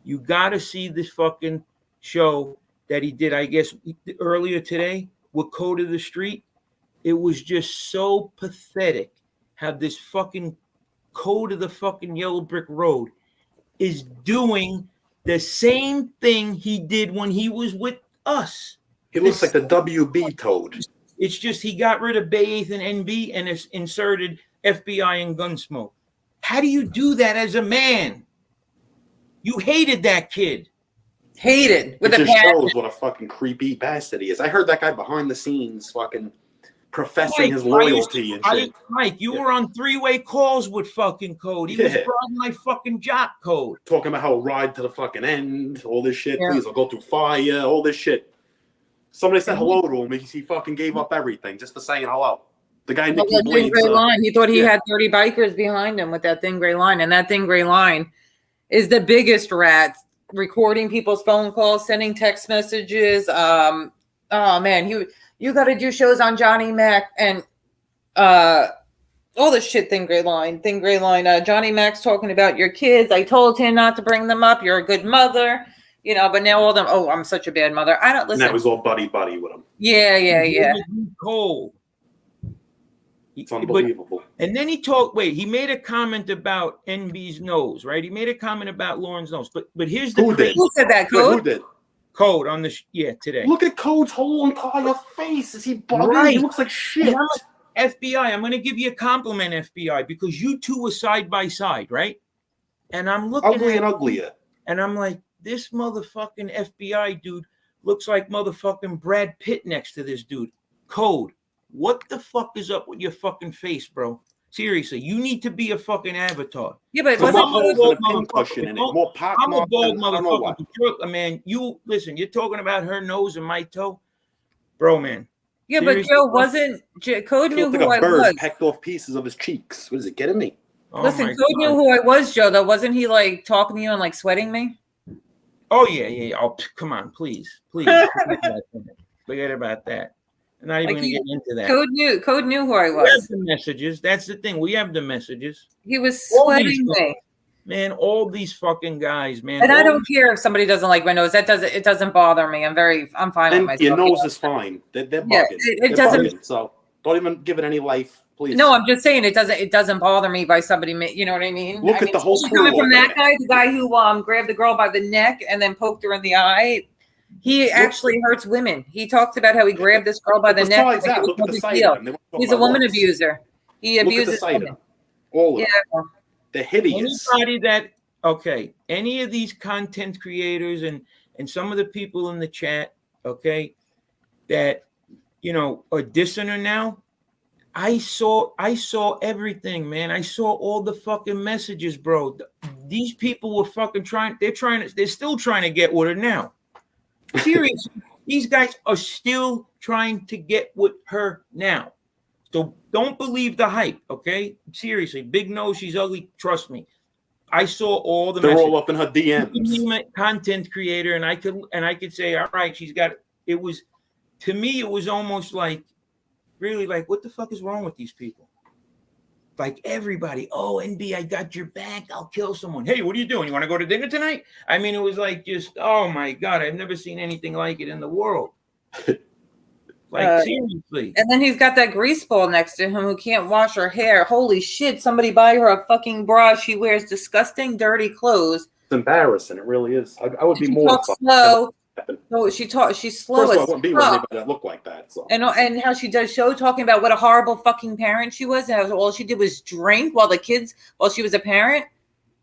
Speaker 3: you got to see this fucking show that he did, I guess, earlier today with Code of the Street. It was just so pathetic how this fucking Code of the fucking Yellow Brick Road is doing the same thing he did when he was with us.
Speaker 2: He looks like the WB Toad.
Speaker 3: It's just he got rid of Bay 8th and NB and it's inserted FBI and Gunsmoke. How do you do that as a man? You hated that kid.
Speaker 1: Hated.
Speaker 2: It just shows what a fucking creepy bastard he is. I heard that guy behind the scenes fucking professing his loyalty and shit.
Speaker 3: Mike, you were on three-way calls with fucking Code. He was riding my fucking jock Code.
Speaker 2: Talking about how ride to the fucking end, all this shit. Yeah. Please, I'll go through fire, all this shit. Somebody said hello to him because he fucking gave up everything just for saying hello. The guy in the
Speaker 1: thin gray line. He thought he had 30 bikers behind him with that thin gray line. And that thin gray line is the biggest rat. Recording people's phone calls, sending text messages. Oh man, you got to do shows on Johnny Mac and all this shit. Thin gray line. Johnny Mac's talking about your kids. I told him not to bring them up. You're a good mother, But now all them. Oh, I'm such a bad mother. I don't listen.
Speaker 2: And that was all buddy with him.
Speaker 1: Yeah.
Speaker 3: Cole.
Speaker 2: It's unbelievable.
Speaker 3: And then he made a comment about NB's nose, right? He made a comment about Lauren's nose. But here's the
Speaker 1: Who said that, Code?
Speaker 2: Who did?
Speaker 3: Code on the today.
Speaker 2: Look at Code's whole entire face. Is he bugging? Right. He looks like shit.
Speaker 3: FBI, I'm going to give you a compliment, FBI, because you two were side by side, right? And I'm looking
Speaker 2: ugly and uglier.
Speaker 3: And I'm like, this motherfucking FBI dude looks like motherfucking Brad Pitt next to this dude. Code. What the fuck is up with your fucking face, bro? Seriously, you need to be a fucking avatar.
Speaker 1: Yeah, but
Speaker 2: I'm a bald
Speaker 3: motherfucker. Man, you listen, you're talking about her nose and my toe. Bro, man.
Speaker 1: Yeah, seriously? But Joe Code knew who I was.
Speaker 2: Pecked off pieces of his cheeks. What is it getting me?
Speaker 1: Listen, Code knew who I was, Joe, though. Wasn't he like talking to you and like sweating me?
Speaker 3: Oh, yeah. Oh, come on, please. Forget about that. I'm not even going to get into that.
Speaker 1: Code knew who I was.
Speaker 3: We have the messages. That's the thing. We have the messages.
Speaker 1: He was sweating me.
Speaker 3: Man, all these fucking guys, man.
Speaker 1: And I don't care if somebody doesn't like my nose. It doesn't bother me. I'm fine with myself.
Speaker 2: Your nose is fine. They're bugging.
Speaker 1: It doesn't.
Speaker 2: Bugging, so don't even give it any life, please.
Speaker 1: No, I'm just saying it doesn't bother me by somebody. You know what I mean?
Speaker 2: Look at the whole crew
Speaker 1: coming from that guy, the guy who grabbed the girl by the neck and then poked her in the eye. He actually hurts women. He talked about how he grabbed this girl by the neck.
Speaker 2: Look at the sight of them.
Speaker 1: He's a woman abuser. He abuses women.
Speaker 2: All of them. They're hideous.
Speaker 3: Any of these content creators and some of the people in the chat, that are dissing her now. I saw everything, man. I saw all the fucking messages, bro. These people were fucking they're still trying to get with her now. Seriously, these guys are still trying to get with her now. So don't believe the hype, okay? Seriously, big nose, she's ugly. Trust me. I saw all the
Speaker 2: They're
Speaker 3: messages.
Speaker 2: all up in her DMs.
Speaker 3: Content creator, and I could say, all right, she's got it. Was, to me, it was almost like, really, like, what the fuck is wrong with these people? Like, everybody, oh, NB, I got your back. I'll kill someone. Hey, what are you doing? You want to go to dinner tonight? I mean, it was like, just, oh my God, I've never seen anything like it in the world. Like, seriously.
Speaker 1: And then he's got that grease ball next to him who can't wash her hair. Holy shit, somebody buy her a fucking bra. She wears disgusting, dirty clothes.
Speaker 2: It's embarrassing. It really is. I would be more.
Speaker 1: Talks slow. No, she's slow.
Speaker 2: First of all, I wouldn't be with anybody that looked like that. So.
Speaker 1: And how she does show talking about what a horrible fucking parent she was, and all she did was drink while she was a parent.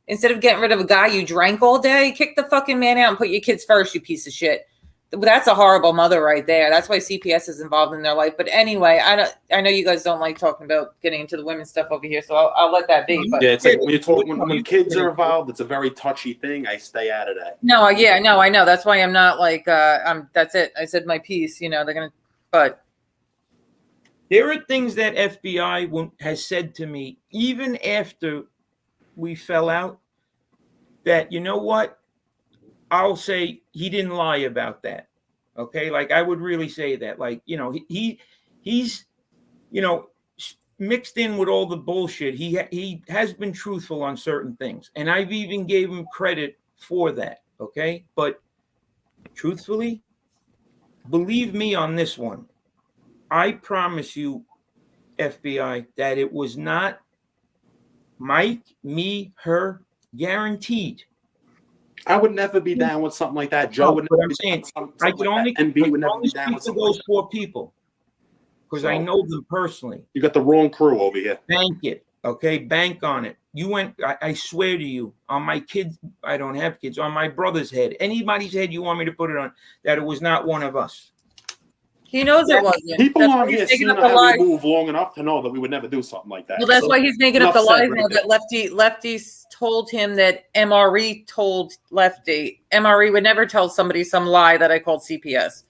Speaker 1: Instead of getting rid of a guy you drank all day, kick the fucking man out and put your kids first, you piece of shit. That's a horrible mother right there. That's why CPS is involved in their life. But anyway, I know you guys don't like talking about getting into the women's stuff over here, so I'll let that be. But
Speaker 2: yeah, it's like when kids are involved, it's a very touchy thing. I stay out of that.
Speaker 1: No, yeah, no, I know. That's why I'm not like that's it. I said my piece. You know, they're gonna. But
Speaker 3: there are things that FBI has said to me even after we fell out. That, you know what? I'll say he didn't lie about that. Okay. Like, I would really say that, like, you know, he's, you know, mixed in with all the bullshit. He has been truthful on certain things. And I've even gave him credit for that. Okay. But truthfully, believe me on this one. I promise you, FBI, that it was not Mike, me, her, guaranteed.
Speaker 2: I would never be down with something like that. Joe would never be down with something
Speaker 3: I could only,
Speaker 2: like that. NB would never be down with something
Speaker 3: those
Speaker 2: like
Speaker 3: four people because I know them personally.
Speaker 2: You got the wrong crew over here.
Speaker 3: Bank it, okay? Bank on it. You went. I swear to you, on my kids. I don't have kids. On my brother's head, anybody's head you want me to put it on, that it was not one of us.
Speaker 1: He knows it wasn't.
Speaker 2: People on here seen how we move long enough to know that we would never do something like that.
Speaker 1: Well, that's why he's making up the lies now that Lefty told him that MRE told Lefty. MRE would never tell somebody some lie that I called CPS.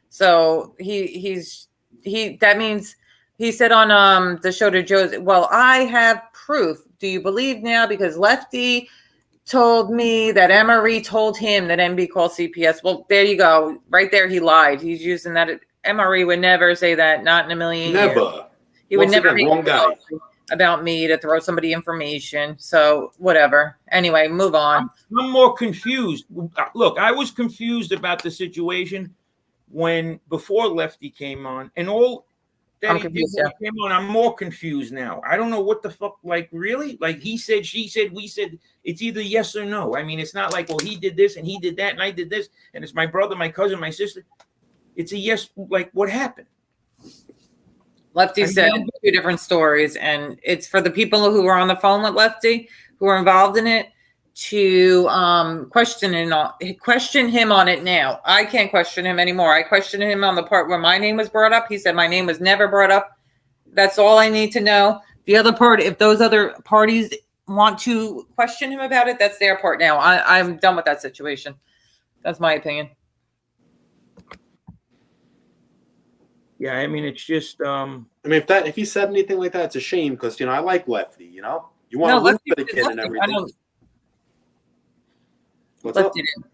Speaker 1: So that means he said on the show to Joe's, well, I have proof. Do you believe now? Because Lefty told me that MRE told him that MB called CPS. Well, there you go. Right there, he lied. He's using that. MRE would never say that, not in a million years.
Speaker 2: Never.
Speaker 1: He would never make about me to throw somebody information. So whatever. Anyway, move on.
Speaker 3: I'm more confused. Look, I was confused about the situation before Lefty came on, and all that came on. I'm more confused now. I don't know what the fuck. Like, really? Like, he said, she said, we said. It's either yes or no. I mean, it's not like, well, he did this and he did that and I did this and it's my brother, my cousin, my sister. It's a yes. Like, what happened?
Speaker 1: Lefty said two different stories, and it's for the people who were on the phone with Lefty, who were involved in it, to question him on it now. I can't question him anymore. I questioned him on the part where my name was brought up. He said my name was never brought up. That's all I need to know. The other part, if those other parties want to question him about it, that's their part now. I'm done with that situation. That's my opinion.
Speaker 3: Yeah, I mean, it's just.
Speaker 2: I mean, if he said anything like that, it's a shame because I like Lefty. You want to root for the kid and everything.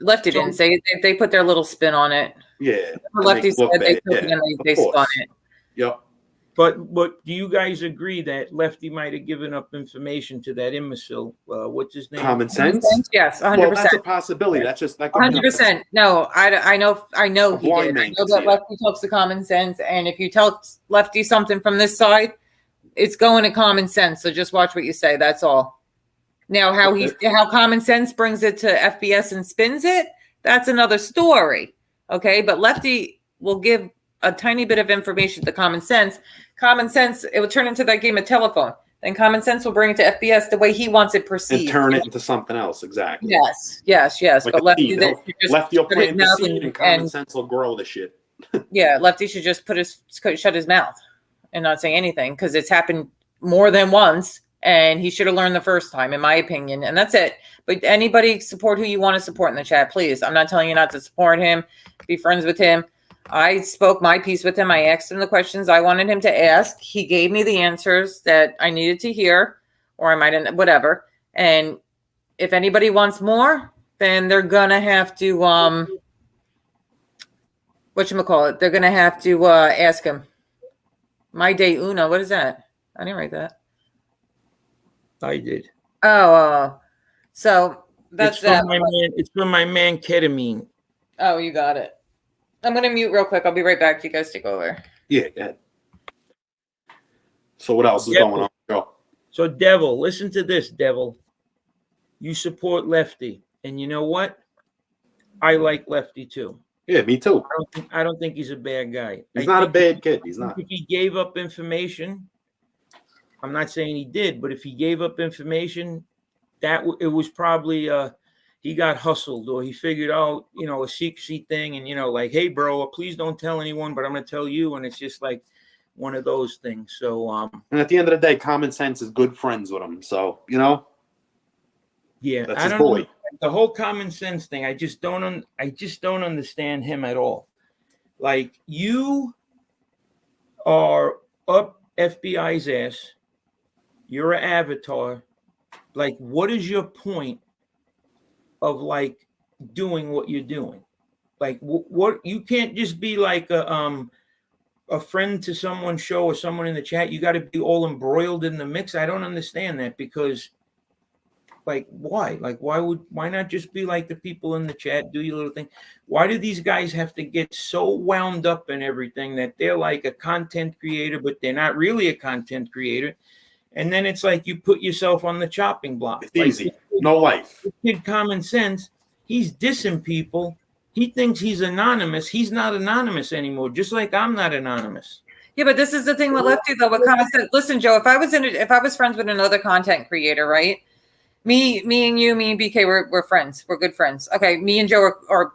Speaker 1: Lefty didn't say it. They put their little spin on it.
Speaker 2: Yeah.
Speaker 1: Lefty said they took it and they spun it.
Speaker 2: Yep.
Speaker 3: But do you guys agree that Lefty might have given up information to that imbecile? What's his name?
Speaker 2: Common sense?
Speaker 1: Yes, 100%.
Speaker 2: Well, that's a possibility. That's just like
Speaker 1: 100%. No, I know he did. I know that Lefty talks to Common Sense, and if you tell Lefty something from this side, it's going to Common Sense. So just watch what you say. That's all. Now, how Common Sense brings it to FBS and spins it, that's another story. Okay, but Lefty will give a tiny bit of information to Common Sense. Common Sense, it will turn into that game of telephone. Then Common Sense will bring it to FBS the way he wants it perceived.
Speaker 2: And turn it into something else, exactly.
Speaker 1: Yes.
Speaker 2: Like
Speaker 1: but Lefty
Speaker 2: will plant the seed and Common Sense will grow the shit.
Speaker 1: Yeah, Lefty should just shut his mouth and not say anything because it's happened more than once and he should have learned the first time, in my opinion. And that's it. But anybody support who you want to support in the chat, please. I'm not telling you not to support him, be friends with him. I spoke my piece with him. I asked him the questions I wanted him to ask. He gave me the answers that I needed to hear, or I might have, whatever. And if anybody wants more, then they're gonna have to whatchamacallit, they're gonna have to ask him. My day uno, what is that? I didn't write that.
Speaker 3: I did.
Speaker 1: Oh, so that's that.
Speaker 3: It's from my man Ketamine.
Speaker 1: Oh, you got it. I'm gonna mute real quick. I'll be right back. You guys take over.
Speaker 2: Yeah, go ahead. So what else is going on? Go.
Speaker 3: So Devil, listen to this, Devil. You support Lefty, and you know what? I like Lefty too.
Speaker 2: Yeah, me too.
Speaker 3: I don't think he's a bad guy.
Speaker 2: He's not a bad kid. He's not.
Speaker 3: If he gave up information, I'm not saying he did, but if he gave up information, it was probably he got hustled, or he figured out, a secrecy thing, and like, hey, bro, please don't tell anyone, but I'm gonna tell you, and it's just like one of those things. So
Speaker 2: and at the end of the day, common sense is good friends with him. So
Speaker 3: yeah,
Speaker 2: that's
Speaker 3: I
Speaker 2: his
Speaker 3: don't
Speaker 2: boy.
Speaker 3: know. The whole common sense thing, I just don't understand him at all. Like, you are up FBI's ass. You're an avatar. Like, what is your point of like doing what you're doing? Like, what you can't just be like a friend to someone's show or someone in the chat. You got to be all embroiled in the mix. I don't understand that, because like, why? Like, why not just be like the people in the chat, do your little thing? Why do these guys have to get so wound up in everything that they're like a content creator, but they're not really a content creator? And then it's like you put yourself on the chopping block.
Speaker 2: It's easy. No life.
Speaker 3: Kid Common Sense, he's dissing people. He thinks he's anonymous. He's not anonymous anymore, just like I'm not anonymous.
Speaker 1: Yeah, but this is the thing with Lefty, though. What Common Sense? Listen, Joe, if I was friends with another content creator, right? Me and you, me and BK, we're friends. We're good friends. Okay, me and Joe are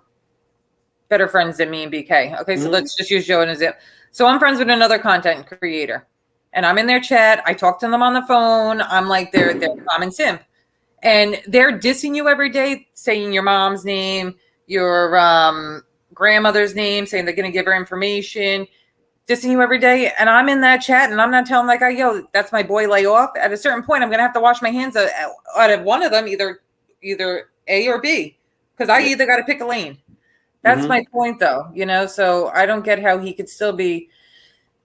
Speaker 1: better friends than me and BK. Okay, so let's just use Joe as it. So I'm friends with another content creator, and I'm in their chat. I talk to them on the phone. I'm like their common simp, and they're dissing you every day, saying your mom's name, your grandmother's name, saying they're going to give her information, dissing you every day. And I'm in that chat, and I'm not telling like, yo, that's my boy, lay off. At a certain point, I'm going to have to wash my hands out of one of them, either A or B, because I either got to pick a lane. That's my point, though, so I don't get how he could still be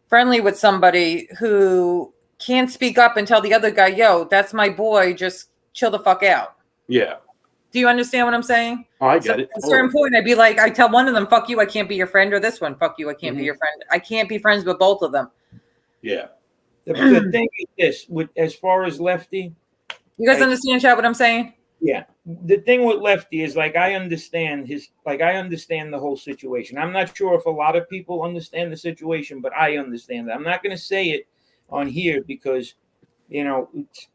Speaker 1: friendly with somebody who can't speak up and tell the other guy, yo, that's my boy, just chill the fuck out.
Speaker 2: Yeah.
Speaker 1: Do you understand what I'm saying?
Speaker 2: Oh, I get it.
Speaker 1: At a certain point, I'd be like, I tell one of them, fuck you, I can't be your friend, or this one, fuck you, I can't be your friend. I can't be friends with both of them.
Speaker 2: Yeah.
Speaker 3: The thing is this, as far as Lefty.
Speaker 1: You guys understand, chat, what I'm saying?
Speaker 3: Yeah. The thing with Lefty is, like, I understand the whole situation. I'm not sure if a lot of people understand the situation, but I understand that. I'm not going to say it on here because, it's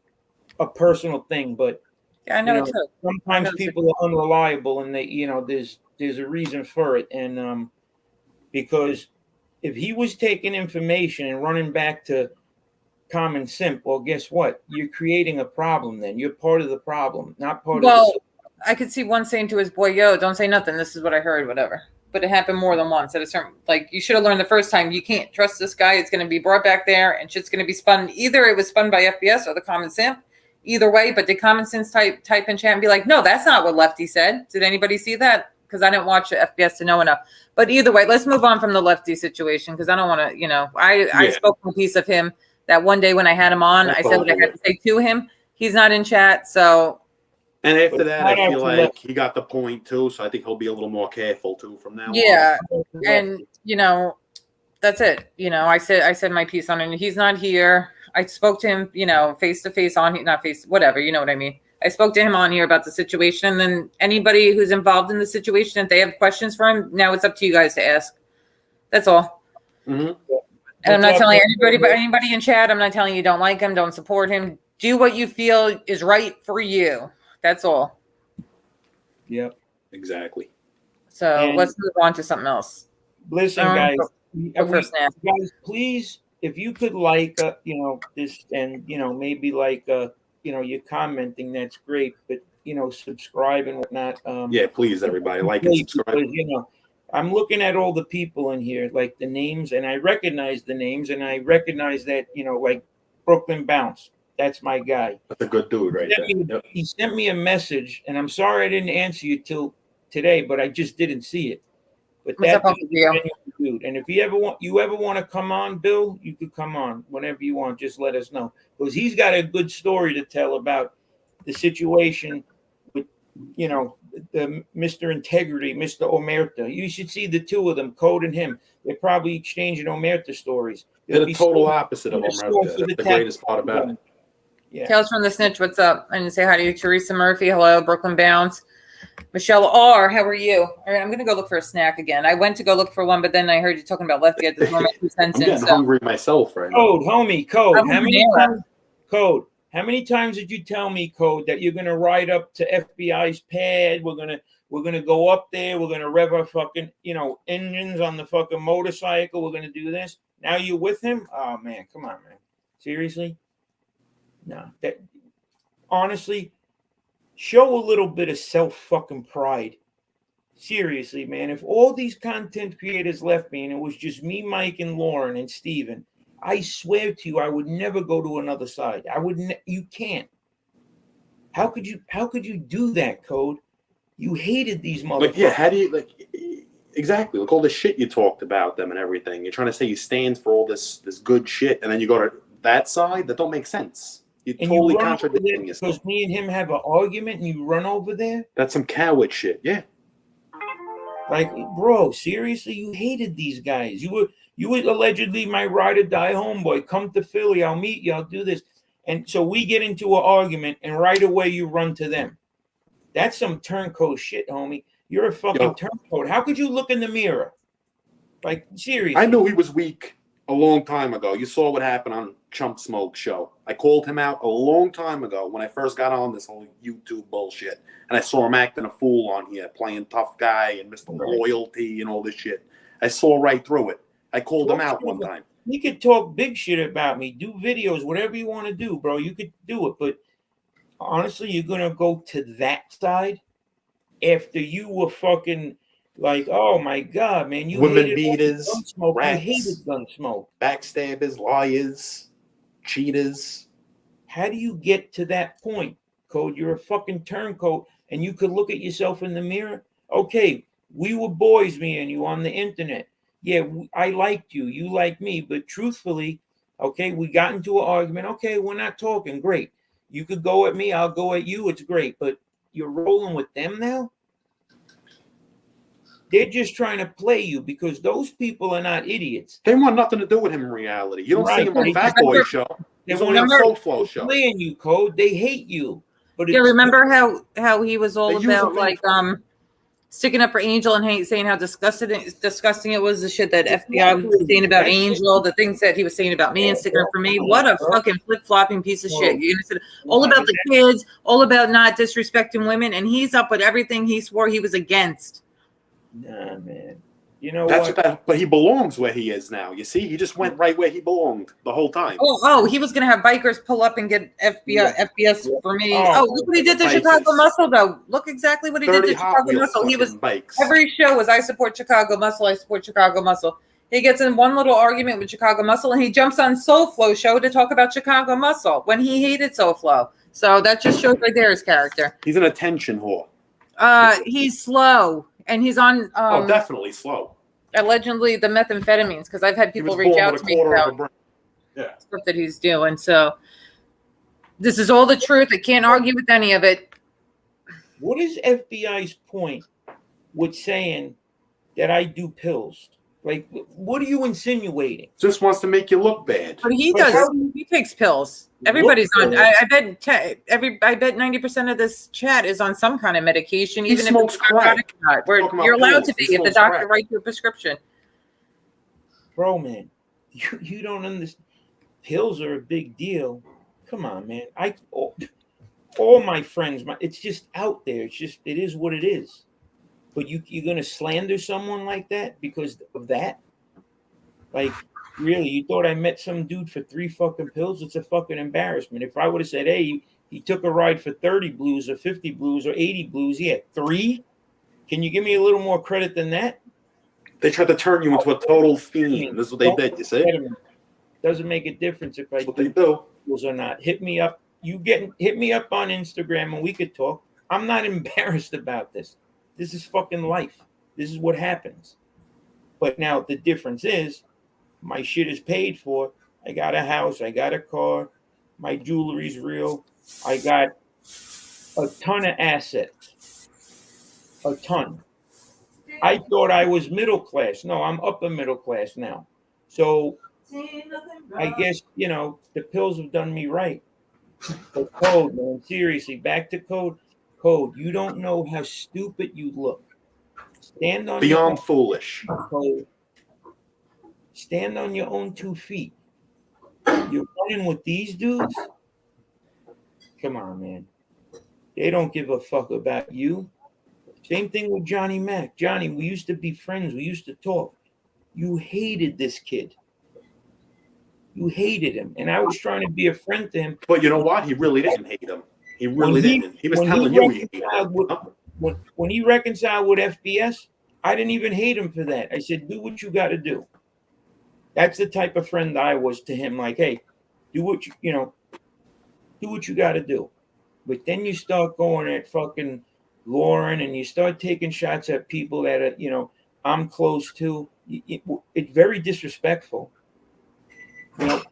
Speaker 3: a personal thing, but
Speaker 1: yeah, I know too.
Speaker 3: Sometimes people are unreliable, and they, there's a reason for it. And because if he was taking information and running back to Common Simp, well, guess what? You're creating a problem. Then you're part of the problem, not part of the.
Speaker 1: I could see one saying to his boy, "Yo, don't say nothing. This is what I heard, whatever." But it happened more than once at a certain. Like, you should have learned the first time. You can't trust this guy. It's going to be brought back there, and shit's going to be spun. Either it was spun by FBS or the Common Simp. Either way, but did Common Sense type in chat and be like, no, that's not what Lefty said. Did anybody see that? Because I didn't watch FBS to know enough. But either way, let's move on from the Lefty situation, because I don't want to, I spoke a piece of him that one day when I had him on. I said what I had to say to him. He's not in chat, so.
Speaker 2: And after that, I feel like he got the point too, so I think he'll be a little more careful too from now on.
Speaker 1: Yeah, and that's it. I said my piece on it. And he's not here. I spoke to him, face to face whatever, you know what I mean. I spoke to him on here about the situation, and then anybody who's involved in the situation, if they have questions for him, now it's up to you guys to ask. That's all. And I'm not telling anybody in chat, I'm not telling you don't like him, don't support him. Do what you feel is right for you. That's all.
Speaker 3: Yep.
Speaker 2: Exactly.
Speaker 1: So let's move on to something else.
Speaker 3: Listen, guys, please, if you could this, and maybe you're commenting, that's great, but subscribe and whatnot.
Speaker 2: Yeah, please, everybody, like and subscribe.
Speaker 3: Because, I'm looking at all the people in here, like the names, and I recognize the names, and I recognize that like Brooklyn Bounce. That's my guy.
Speaker 2: That's a good dude right there. Yep.
Speaker 3: He sent me a message, and I'm sorry I didn't answer you till today, but I just didn't see it. But that dude, and if you ever want to come on, Bill, you could come on whenever you want. Just let us know, because he's got a good story to tell about the situation with, the Mr. Integrity, Mr. Omerta. You should see the two of them, Code and him. They're probably exchanging Omerta stories.
Speaker 2: They're the total opposite of Omerta. That's the greatest part about it.
Speaker 1: Yeah. Tales from the Snitch, what's up? I didn't say hi to you. Teresa Murphy, hello. Brooklyn Bounce. Michelle R., how are you? All right, I'm going to go look for a snack again. I went to go look for one, but then I heard you talking about Lefty at the moment.
Speaker 2: I'm getting hungry myself right now.
Speaker 3: Code, homie, Code. How many times did you tell me, Code, that you're going to ride up to FBI's pad? We're going to go up there. We're going to rev our fucking, engines on the fucking motorcycle. We're going to do this. Now you're with him? Oh, man, come on, man. Seriously? No. Honestly, show a little bit of self-fucking pride. Seriously, man. If all these content creators left me and it was just me, Mike, and Lauren and Steven, I swear to you, I would never go to another side. You can't. How could you do that, Code? You hated these motherfuckers.
Speaker 2: How do you exactly? Look, all the shit you talked about them and everything. You're trying to say you stand for all this good shit, and then you go to that side. That don't make sense. You're totally contradicting yourself.
Speaker 3: Because me and him have an argument, and you run over there.
Speaker 2: That's some coward shit. Yeah.
Speaker 3: Like, bro, seriously, you hated these guys. You were allegedly my ride or die homeboy. Come to Philly, I'll meet you, I'll do this. And so we get into an argument, and right away you run to them. That's some turncoat shit, homie. You're a fucking turncoat. How could you look in the mirror? Like, seriously.
Speaker 2: I knew he was weak a long time ago. You saw what happened on Chump Smoke's show. I called him out a long time ago when I first got on this whole YouTube bullshit. And I saw him acting a fool on here, playing tough guy and Mr. Loyalty and all this shit. I saw right through it. I called him out one time.
Speaker 3: You could talk big shit about me, do videos, whatever you want to do, bro. You could do it. But honestly, you're going to go to that side after you were fucking like, oh my God, man. You
Speaker 2: women beaters,
Speaker 3: rats, you hated Gunsmoke.
Speaker 2: Backstabbers, liars, cheaters.
Speaker 3: How do you get to that point, Code? You're a fucking turncoat, and you could look at yourself in the mirror. Okay, we were boys, me and you, on the internet. Yeah, I liked you. You liked me. But truthfully, okay, we got into an argument. Okay, we're not talking. Great. You could go at me. I'll go at you. It's great. But you're rolling with them now? They're just trying to play you because those people are not idiots.
Speaker 2: They want nothing to do with him in reality. You don't see him on Fat Boy show. He's on the Soul Flow show.
Speaker 3: Playing you, Code. They hate you. But
Speaker 1: remember how he was all about like sticking up for Angel and saying how disgusting it was, the shit that FBI was saying about Angel, the things that he was saying about me and sticking up for me. What a fucking flip-flopping piece of shit. You know, all about the kids, all about not disrespecting women, and he's up with everything he swore he was against.
Speaker 3: Nah, man. You know what?
Speaker 2: But he belongs where he is now. You see, he just went right where he belonged the whole time.
Speaker 1: Oh, he was gonna have bikers pull up and get FBS for me. Oh, look what he did to Chicago Muscle, though. Look exactly what he did to Chicago Muscle. He was every show was I support Chicago Muscle. I support Chicago Muscle. He gets in one little argument with Chicago Muscle, and he jumps on Soul Flow show to talk about Chicago Muscle when he hated Soul Flow. So that just shows right there his character.
Speaker 2: He's an attention whore.
Speaker 1: He's slow. And he's on
Speaker 2: definitely slow.
Speaker 1: Allegedly the methamphetamines, because I've had people reach out to me about stuff that he's doing. So this is all the truth. I can't argue with any of it.
Speaker 3: What is FBI's point with saying that I do pills? Like, what are you insinuating?
Speaker 2: Just wants to make you look bad.
Speaker 1: But he does. He takes pills. Everybody's on. I bet 90% of this chat is on some kind of medication, even if it's narcotic or not. You're allowed to be if the doctor writes you a prescription.
Speaker 3: Bro, man, you don't understand. Pills are a big deal. Come on, man. All my friends, it's just out there. It is what it is. But you're going to slander someone like that because of that? Like, really, you thought I met some dude for 3 fucking pills? It's a fucking embarrassment. If I would have said, hey, he took a ride for 30 blues or 50 blues or 80 blues, he had 3? Can you give me a little more credit than that?
Speaker 2: They tried to turn you into a total fiend. This is what they did, you see?
Speaker 3: Doesn't make a difference if I
Speaker 2: That's what they do.
Speaker 3: pills or not. Hit me up. Hit me up on Instagram and we could talk. I'm not embarrassed about this. This is fucking life. This is what happens. But now the difference is my shit is paid for. I got a house. I got a car. My jewelry's real. I got a ton of assets. A ton. I thought I was middle class. No, I'm upper middle class now. So I guess, the pills have done me right. But Code, man, seriously, back to Code. Code, you don't know how stupid you look. Stand on
Speaker 2: Beyond foolish.
Speaker 3: Code. Stand on your own 2 feet. You're running with these dudes? Come on, man. They don't give a fuck about you. Same thing with Johnny Mac. Johnny, we used to be friends. We used to talk. You hated this kid. You hated him. And I was trying to be a friend to him.
Speaker 2: But you know what? He really didn't hate him. He really didn't. He was telling you he hated him.
Speaker 3: When he reconciled with FBS, I didn't even hate him for that. I said, do what you got to do. That's the type of friend I was to him. Like, hey, do what you got to do. But then you start going at fucking Lauren and you start taking shots at people that are, I'm close to. It's very disrespectful. What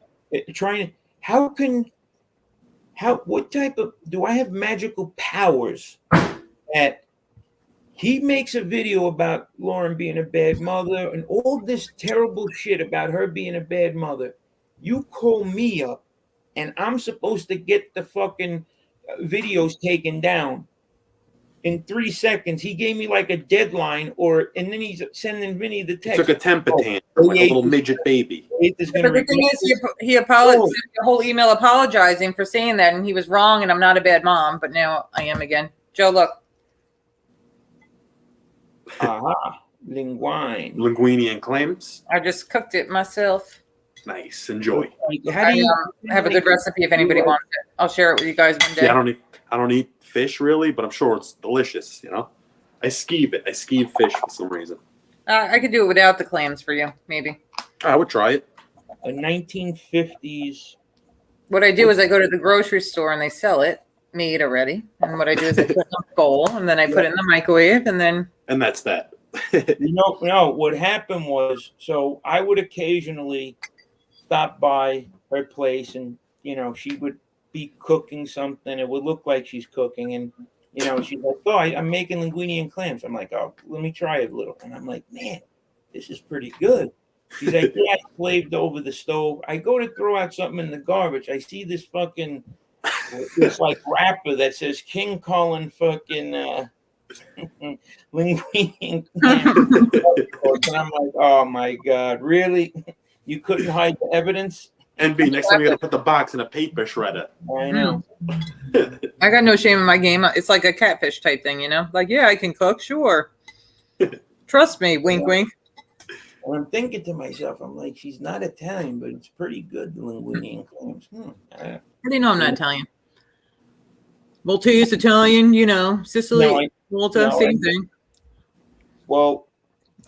Speaker 3: type of, do I have magical powers that he makes a video about Lauren being a bad mother and all this terrible shit about her being a bad mother. You call me up and I'm supposed to get the fucking videos taken down in 3 seconds. He gave me like a deadline, and then he's sending Vinny the text.
Speaker 2: He took a temper tantrum like a little midget baby.
Speaker 1: But the thing is, he apologized, the whole email apologizing for saying that, and he was wrong, and I'm not a bad mom, but now I am again. Joe, look.
Speaker 3: Aha,
Speaker 2: linguinian claims.
Speaker 1: I just cooked it myself.
Speaker 2: Nice, enjoy.
Speaker 1: I have a good recipe if anybody wants it. I'll share it with you guys one day.
Speaker 2: Yeah, I don't eat fish really, but I'm sure it's delicious. I skeeve it. I skeeve fish for some reason.
Speaker 1: I could do it without the clams for you, maybe.
Speaker 2: I would try it.
Speaker 3: A 1950s.
Speaker 1: What I do is I go to the grocery store and they sell it made already. And what I do is I put it in a bowl and then I put it in the microwave and then.
Speaker 2: And that's that.
Speaker 3: No, what happened was, so I would occasionally stop by her place and, she would be cooking something. It would look like she's cooking. And, she's like, oh, I'm making linguine and clams. I'm like, oh, let me try it a little. And I'm like, man, this is pretty good. She's like, yeah, I slaved over the stove. I go to throw out something in the garbage. I see this fucking, this like wrapper that says King Colin fucking linguine and clams. And I'm like, oh my God, really? You couldn't hide the evidence?
Speaker 2: NB, next time you gotta put the box in a paper shredder.
Speaker 3: I know.
Speaker 1: I got no shame in my game. It's like a catfish type thing, Like, yeah, I can cook, sure. Trust me, wink, wink.
Speaker 3: And I'm thinking to myself, I'm like, she's not Italian, but it's pretty good, the linguine and clams.
Speaker 1: How do you know I'm not Italian? Maltese, Italian, Sicily, Malta, same thing.
Speaker 3: Well,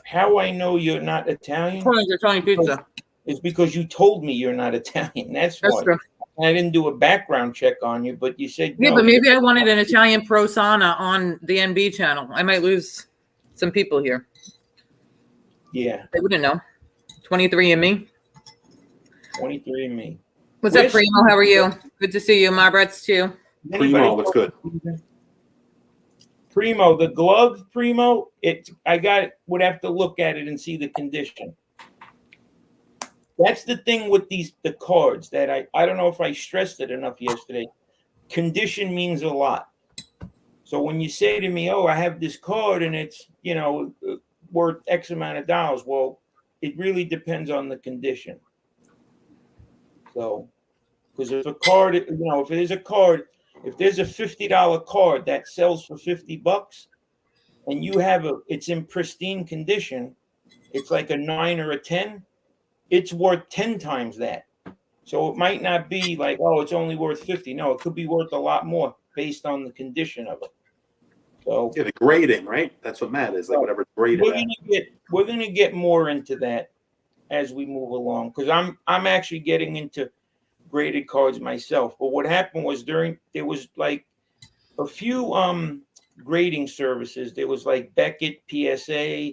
Speaker 3: how I know you're not Italian?
Speaker 1: Italian pizza.
Speaker 3: It's because you told me you're not Italian. That's why.
Speaker 1: True.
Speaker 3: I didn't do a background check on you, but you said
Speaker 1: yeah. No. But maybe I wanted an Italian pro sana on the NB channel. I might lose some people here.
Speaker 3: Yeah,
Speaker 1: they wouldn't know. 23andMe.
Speaker 3: 23andMe.
Speaker 1: What's up, Primo? How are you? Good to see you. My breaths too.
Speaker 2: Primo, what's good?
Speaker 3: Primo, the glove, Primo. Would have to look at it and see the condition. That's the thing with the cards that I don't know if I stressed it enough yesterday. Condition means a lot. So when you say to me, oh, I have this card and it's, worth X amount of dollars, well, it really depends on the condition. So, because if a card, if there's a $50 card that sells for $50 and you have it's in pristine condition, it's like a 9 or a 10. It's worth 10 times that. So it might not be like, oh, it's only worth 50. No, it could be worth a lot more based on the condition of it. So
Speaker 2: yeah, the grading, right? That's what matters. Like whatever graded.
Speaker 3: We're gonna get more into that as we move along because I'm actually getting into graded cards myself. But what happened was there was like a few grading services. There was like Beckett, PSA,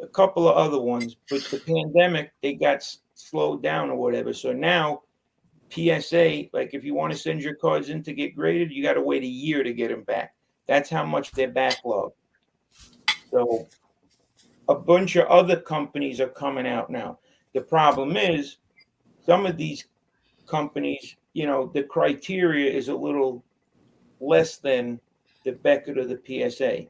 Speaker 3: a couple of other ones. But the pandemic, they got slowed down or whatever. So now PSA, like if you want to send your cards in to get graded, you got to wait a year to get them back. That's how much they're backlogged. So a bunch of other companies are coming out now. The problem is some of these companies, you know, the criteria is a little less than the Beckett or the PSA.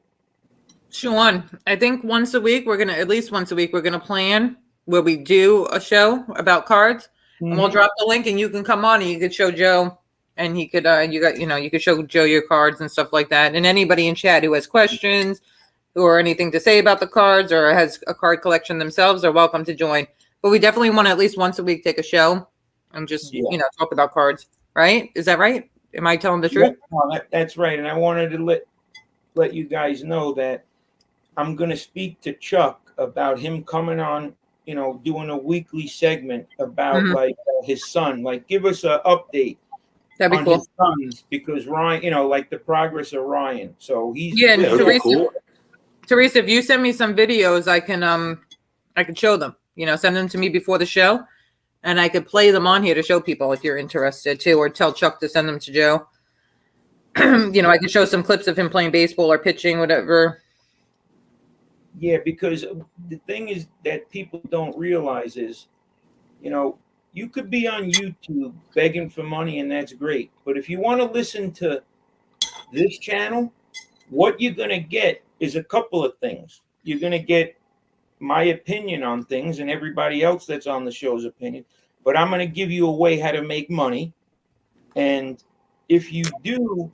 Speaker 1: Sean, I think at least once a week, we're gonna plan where we do a show about cards, and we'll drop the link, and you can come on and you could show Joe, and he could, you could show Joe your cards and stuff like that, and anybody in chat who has questions or anything to say about the cards or has a card collection themselves are welcome to join. But we definitely want to at least once a week take a show and just talk about cards. Right? Is that right? Am I telling the truth?
Speaker 3: No, that's right. And I wanted to let you guys know that I'm going to speak to Chuck about him coming on, you know, doing a weekly segment about like his son. Like, give us an update.
Speaker 1: That'd be cool.
Speaker 3: His sons, because Ryan, you know, like the progress of Ryan. So he's
Speaker 1: Teresa, if you send me some videos, I can show them. You know, send them to me before the show, and I could play them on here to show people if you're interested too, or tell Chuck to send them to Joe. You know, I could show some clips of him playing baseball or pitching, whatever.
Speaker 3: Yeah, because the thing is that people don't realize is, you know, you could be on YouTube begging for money, and that's great. But if you want to listen to this channel, what you're going to get is a couple of things. You're going to get my opinion on things and everybody else that's on the show's opinion. But I'm going to give you a way how to make money. And if you do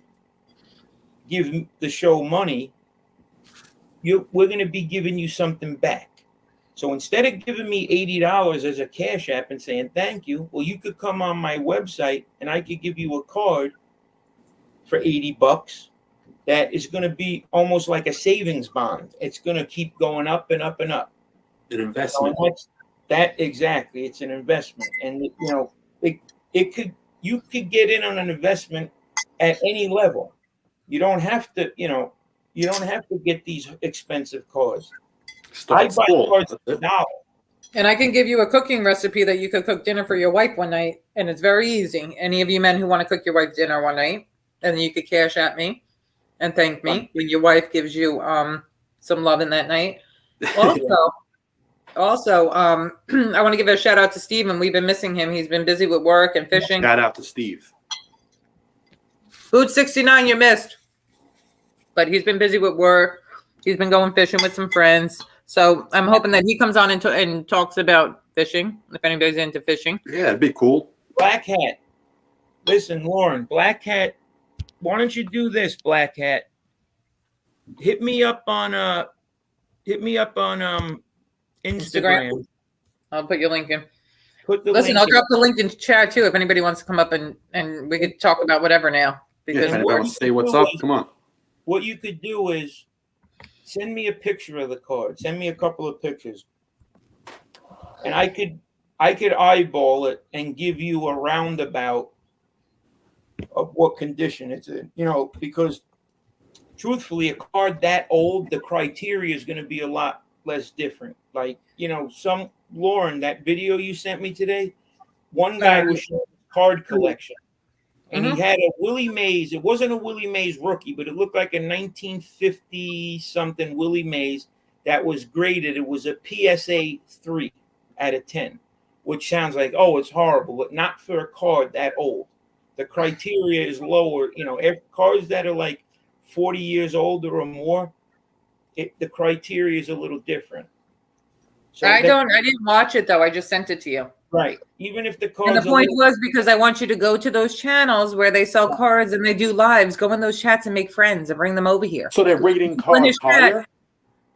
Speaker 3: give the show money, we're going to be giving you something back. So instead of giving me $80 as a cash app and saying thank you, well, you could come on my website and I could give you a card for $80 that is going to be almost like a savings bond. It's going to keep going up and up and up.
Speaker 2: An investment.
Speaker 3: So exactly. It's an investment. And you know, you could get in on an investment at any level. You don't have to, you know, get these expensive cards. I buy cards for $1.
Speaker 1: And I can give you a cooking recipe that you could cook dinner for your wife one night. And it's very easy. Any of you men who want to cook your wife dinner one night, and then you could cash at me and thank me when your wife gives you some love in that night. Also, I want to give a shout out to Steven. We've been missing him. He's been busy with work and fishing.
Speaker 2: Shout out to Steve.
Speaker 1: Boot 69, you missed. But he's been busy with work. He's been going fishing with some friends. So I'm hoping that he comes on and talks about fishing, if anybody's into fishing.
Speaker 2: Yeah, it'd be cool.
Speaker 3: Black Hat. Listen, Lauren, Black Hat, why don't you do this, Black Hat? Hit me up on Instagram.
Speaker 1: I'll put your link in.
Speaker 3: Listen,
Speaker 1: I'll drop the link in chat too if anybody wants to come up and we could talk about whatever now. Because
Speaker 2: if anybody wants to say what's up, come on.
Speaker 3: What you could do is send me a picture of the card. Send me a couple of pictures, and I could eyeball it and give you a roundabout of what condition it's in. You know, because truthfully, a card that old, the criteria is going to be a lot less different. Like, you know, Lauren, that video you sent me today, one guy was showing his card collection. And he had a Willie Mays. It wasn't a Willie Mays rookie, but it looked like a 1950-something Willie Mays that was graded. It was a PSA 3 out of 10, which sounds like, oh, it's horrible, but not for a card that old. The criteria is lower. You know, cards that are like 40 years older or more, the criteria is a little different. So
Speaker 1: I didn't watch it though. I just sent it to you.
Speaker 3: Right. Even if the cards.
Speaker 1: And the point was because I want you to go to those channels where they sell cards and they do lives. Go in those chats and make friends and bring them over here.
Speaker 2: So they're rating cards higher?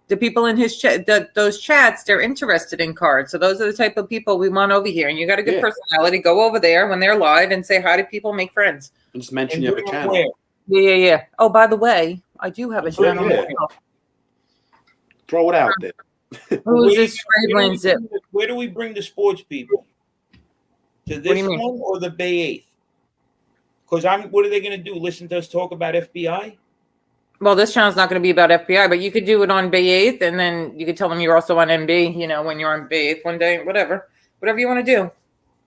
Speaker 1: The people in his chat, those chats, they're interested in cards. So those are the type of people we want over here. And you got a good personality. Go over there when they're live and say hi to people, make friends.
Speaker 2: And just mention you have a channel.
Speaker 1: Yeah. Oh, by the way, I do have a channel.
Speaker 2: Yeah. Throw it out there.
Speaker 1: Who's this?
Speaker 3: Where do we bring the sports people? To
Speaker 1: What do
Speaker 3: this
Speaker 1: you mean?
Speaker 3: one or the Bay 8th? Because what are they going to do? Listen to us talk about FBI?
Speaker 1: Well, this channel's not going to be about FBI, but you could do it on Bay 8th, and then you could tell them you're also on NB, when you're on Bay 8th one day, whatever you want to do.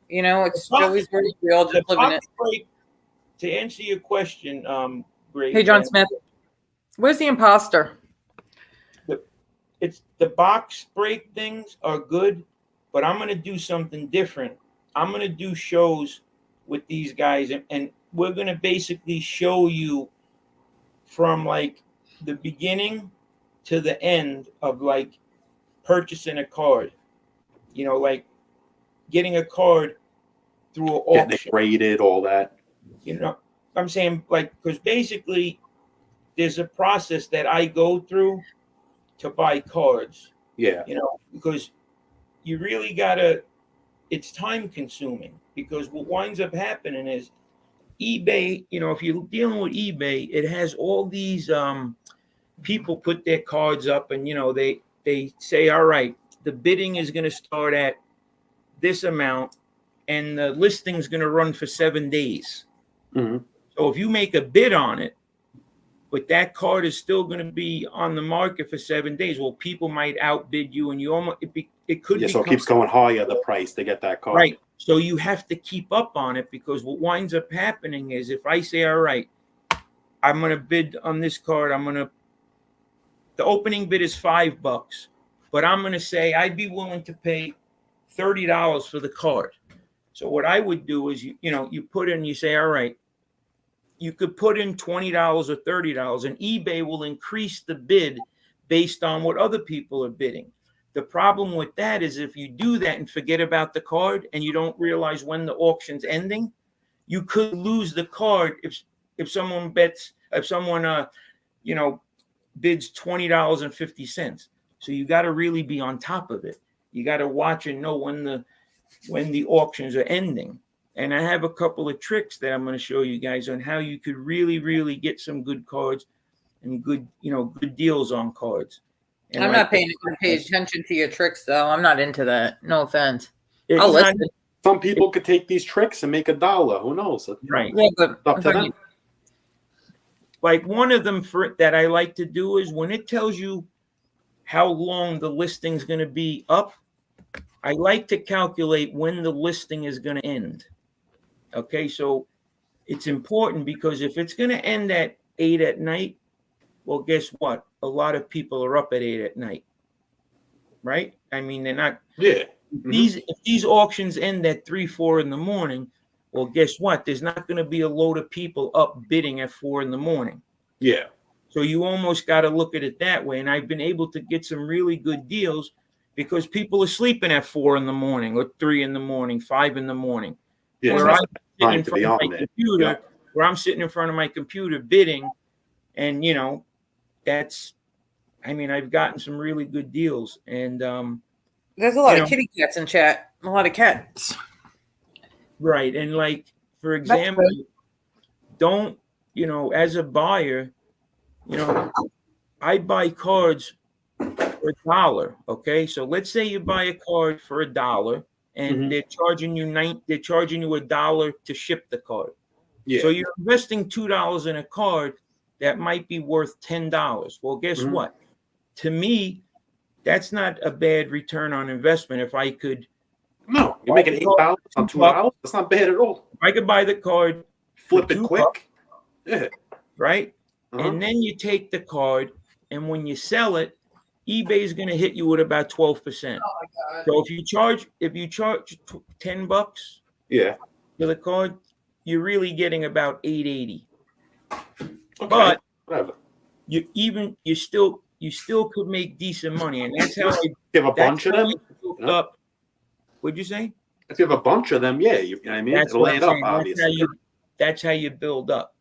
Speaker 1: It's Joey's word. We all just live in it.
Speaker 3: Break, to answer your question, Greg.
Speaker 1: Hey, John Smith. Where's the imposter?
Speaker 3: It's the box break things are good, but I'm going to do something different. I'm going to do shows with these guys, and we're going to basically show you from like the beginning to the end of like purchasing a card, like getting a card through an auction.
Speaker 2: Getting it graded, all that.
Speaker 3: I'm saying, like, because basically there's a process that I go through to buy cards.
Speaker 2: Yeah.
Speaker 3: Because you really gotta, it's time consuming, because what winds up happening is eBay, if you're dealing with eBay, it has all these people put their cards up, and they say, all right, the bidding is going to start at this amount and the listing is going to run for 7 days.
Speaker 2: Mm-hmm.
Speaker 3: So if you make a bid on it, but that card is still going to be on the market for 7 days, well, people might outbid you, and you almost it could.
Speaker 2: Yeah, so it keeps going higher the price to get that card.
Speaker 3: Right. So you have to keep up on it, because what winds up happening is, if I say, all right, I'm going to bid on this card, the opening bid is $5, but I'm going to say I'd be willing to pay $30 for the card. So what I would do is, you put in, you say, all right, you could put in $20 or $30, and eBay will increase the bid based on what other people are bidding. The problem with that is, if you do that and forget about the card and you don't realize when the auction's ending, you could lose the card if someone bids $20.50. So you got to really be on top of it. You got to watch and know when the auctions are ending. And I have a couple of tricks that I'm going to show you guys on how you could really, really get some good cards and good deals on cards. And
Speaker 1: I'm not paying attention to your tricks, though. I'm not into that. No offense. I'll listen.
Speaker 2: Some people could take these tricks and make $1. Who knows?
Speaker 3: Right.
Speaker 1: Yeah, but
Speaker 2: Up to them.
Speaker 3: Like, one of them that I like to do is, when it tells you how long the listing's going to be up, I like to calculate when the listing is going to end. Okay, so it's important, because if it's going to end at 8 at night, well, guess what? A lot of people are up at 8 at night, right? I mean, they're not.
Speaker 2: Yeah.
Speaker 3: If these auctions end at 3, 4 in the morning, well, guess what? There's not going to be a load of people up bidding at 4 in the morning.
Speaker 2: Yeah.
Speaker 3: So you almost got to look at it that way. And I've been able to get some really good deals, because people are sleeping at 4 in the morning or 3 in the morning, 5 in the morning.
Speaker 2: Yeah,
Speaker 3: Where I'm sitting in front of my computer bidding, and I've gotten some really good deals. And
Speaker 1: there's a lot of kitty cats in chat. A lot of cats.
Speaker 3: Right. And, like, for example, don't, as a buyer, I buy cards for $1. Okay. So let's say you buy a card for $1, and they're charging you $1 to ship the card.
Speaker 2: Yeah.
Speaker 3: So you're investing $2 in a card that might be worth $10. Well, guess what? To me, that's not a bad return on investment. If I could,
Speaker 2: no, you're making $8 on $2. That's not bad at all.
Speaker 3: I could buy the card,
Speaker 2: flip it quick, yeah,
Speaker 3: right, and then you take the card, and when you sell it, eBay is going to hit you with about 12%. Oh my God. So if you charge $10,
Speaker 2: yeah,
Speaker 3: for the card, you're really getting about $8.80.
Speaker 2: Okay.
Speaker 3: But
Speaker 2: whatever.
Speaker 3: You still could make decent money, and that's how
Speaker 2: you have a bunch of them.
Speaker 3: Up. What'd you say?
Speaker 2: If you have a bunch of them, yeah, you know what I mean. It'll lay it up, obviously.
Speaker 3: That's how you build up.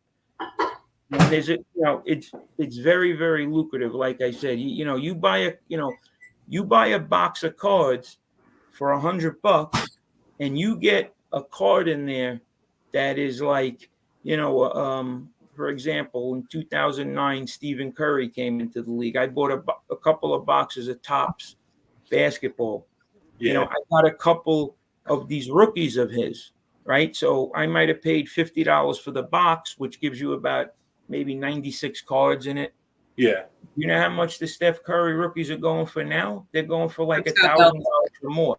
Speaker 3: There's it's very, very lucrative. Like I said, you buy a box of cards for $100, and you get a card in there that is like, for example, in 2009, Stephen Curry came into the league. I bought a couple of boxes of Topps basketball.
Speaker 2: Yeah.
Speaker 3: I got a couple of these rookies of his, right? So I might have paid $50 for the box, which gives you about maybe 96 cards in it.
Speaker 2: Yeah.
Speaker 3: You know how much the Steph Curry rookies are going for now? They're going for like $1,000 or more.